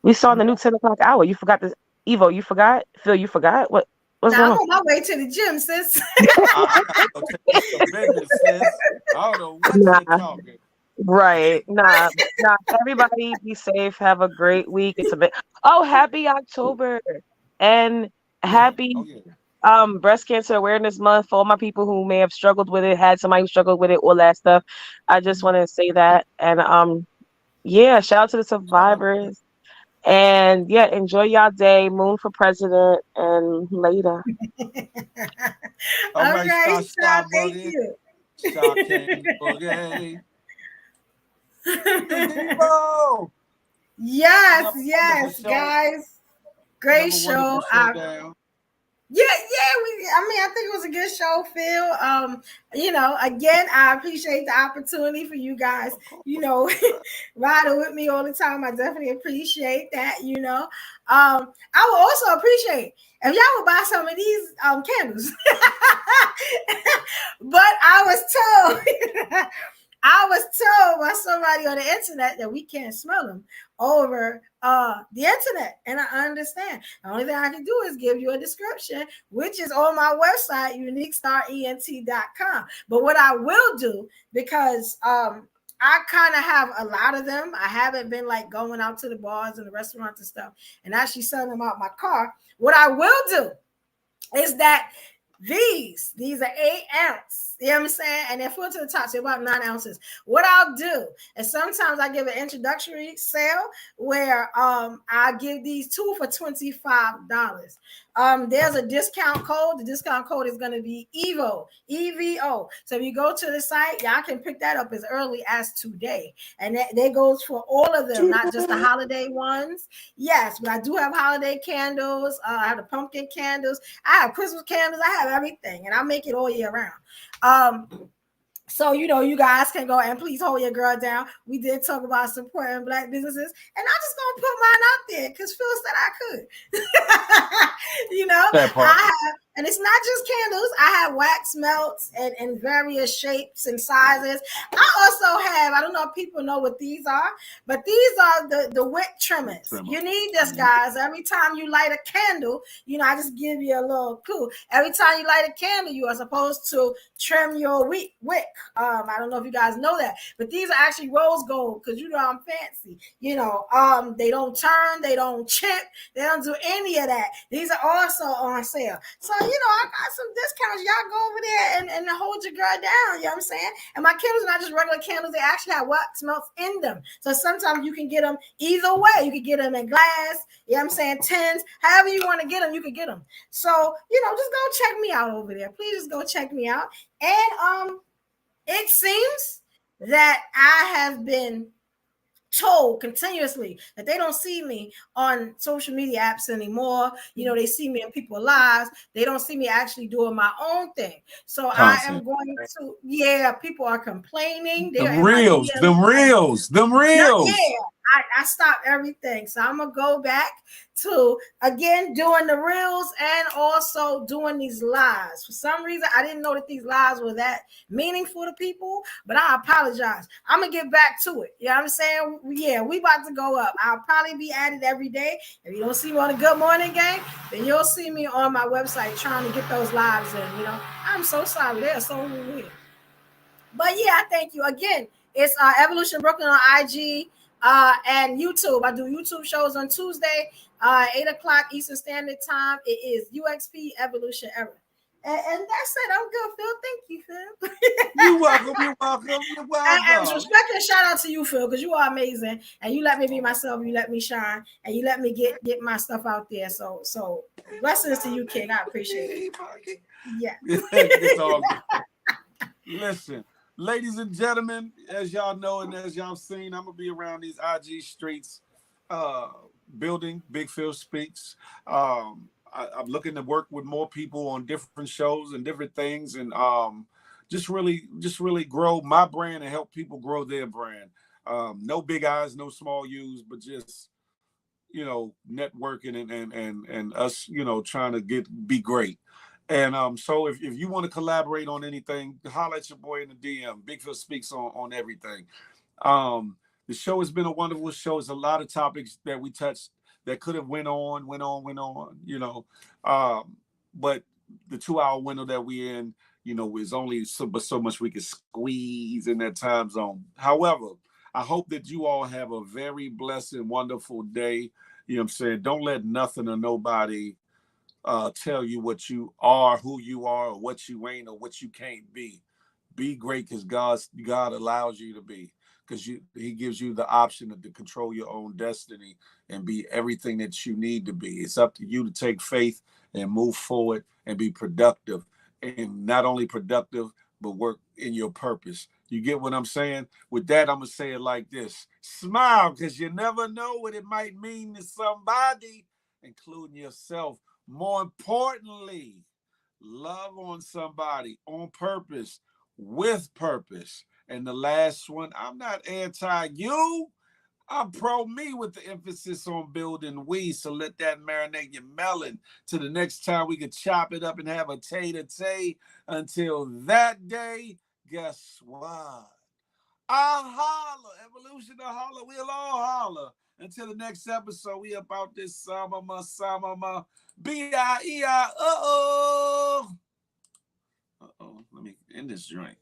We started the new 10 o'clock hour. You forgot this. Evo, you forgot? Phil, you forgot? What's going on? I'm on my way to the gym, sis. I don't know what you're talking. Right. Nah. Everybody be safe. Have a great week. It's a bit. Oh, happy October and happy Breast Cancer Awareness Month for all my people who may have struggled with it, had somebody who struggled with it, all that stuff. I just want to say that. And shout out to the survivors. And enjoy y'all day. Moon for president and later. All right, Shaw, thank you. Shaw King Boogie. Yes, guys. Great Have a wonderful show. showdown. I mean, I think it was a good show, Phil. Again, I appreciate the opportunity for you guys, riding with me all the time. I definitely appreciate that, I would also appreciate if y'all would buy some of these candles. But I was told by somebody on the internet that we can't smell them over the internet. And I understand. The only thing I can do is give you a description, which is on my website, uniquestarent.com. But what I will do, because I kind of have a lot of them. I haven't been like going out to the bars and the restaurants and stuff and actually selling them out my car. What I will do is that these are 8 ounce, you know what I'm saying? And they're full to the top, so about 9 ounces. What I'll do is sometimes I give an introductory sale where I give these 2 for $25. There's a discount code. The discount code is going to be EVO, EVO. So if you go to the site, y'all can pick that up as early as today. And that goes for all of them, not just the holiday ones. Yes, but I do have holiday candles. I have the pumpkin candles. I have Christmas candles. I have everything, and I make it all year round. So, you guys can go and please hold your girl down. We did talk about supporting Black businesses, and I'm just going to put mine out there because Phil said I could. And it's not just candles. I have wax melts in various shapes and sizes. I also have, I don't know if people know what these are, but these are the wick trimmers. You need this, guys. Every time you light a candle, I just give you a little clue. Every time you light a candle, you are supposed to trim your wick. I don't know if you guys know that, but these are actually rose gold because I'm fancy. They don't turn, they don't chip, they don't do any of that. These are also on sale. So, I got some discounts. Y'all go over there and hold your girl down. You know what I'm saying? And my candles are not just regular candles. They actually have wax melts in them. So sometimes you can get them either way. You can get them in glass, you know what I'm saying, tins. However you want to get them, you can get them. So, just go check me out over there. Please just go check me out. And it seems that I have been told continuously that they don't see me on social media apps anymore. They see me in people's lives. They don't see me actually doing my own thing. So I am going to, people are complaining. Them reels. I stopped everything. So I'm going to go back to, again, doing the reels and also doing these lives. For some reason, I didn't know that these lives were that meaningful to people, but I apologize. I'm going to get back to it. You know what I'm saying? Yeah, we about to go up. I'll probably be at it every day. If you don't see me on a Good Morning Gang, then you'll see me on my website trying to get those lives in. I'm so sorry. They're so weird. But yeah, I thank you. Again, it's Evolution Brooklyn on IG. And YouTube. I do YouTube shows on Tuesday, 8 o'clock Eastern Standard Time. It is UXP Evolution Era. And that's it. I'm good, Phil. Thank you, Phil. You're welcome. And respect and shout out to you, Phil, because you are amazing. And you let me be myself. You let me shine. And you let me get my stuff out there. So blessings to you, King. I appreciate it. Yeah. It's all good. Listen. Ladies and gentlemen, as y'all know and as y'all seen, I'm going to be around these IG streets building Big Phil Speaks. I'm looking to work with more people on different shows and different things and just really grow my brand and help people grow their brand. No big eyes, no small U's, but just, networking and us, trying to be great. And so if you want to collaborate on anything, holler at your boy in the DM. Big Phil Speaks on everything. The show has been a wonderful show. It's a lot of topics that we touched that could have went on, but the 2-hour window that we're in, is only so much we can squeeze in that time zone. However, I hope that you all have a very blessed and wonderful day. You know what I'm saying? Don't let nothing or nobody tell you what you are, who you are, or what you ain't, or what you can't be. Be great because God allows you to be, because He gives you the option to control your own destiny and be everything that you need to be. It's up to you to take faith and move forward and be productive, and not only productive, but work in your purpose. You get what I'm saying? With that, I'm going to say it like this. Smile, because you never know what it might mean to somebody. including yourself. More importantly, love on somebody on purpose, with purpose. And the last one, I'm not anti-you. I'm pro me with the emphasis on building we. So let that marinate your melon to the next time we can chop it up and have a tay-to-tay. Until that day, guess what? I'll holler. Evolution to holler. We'll all holler. Until the next episode, we about this summer, B-I-E-I. Uh-oh. Let me end this joint.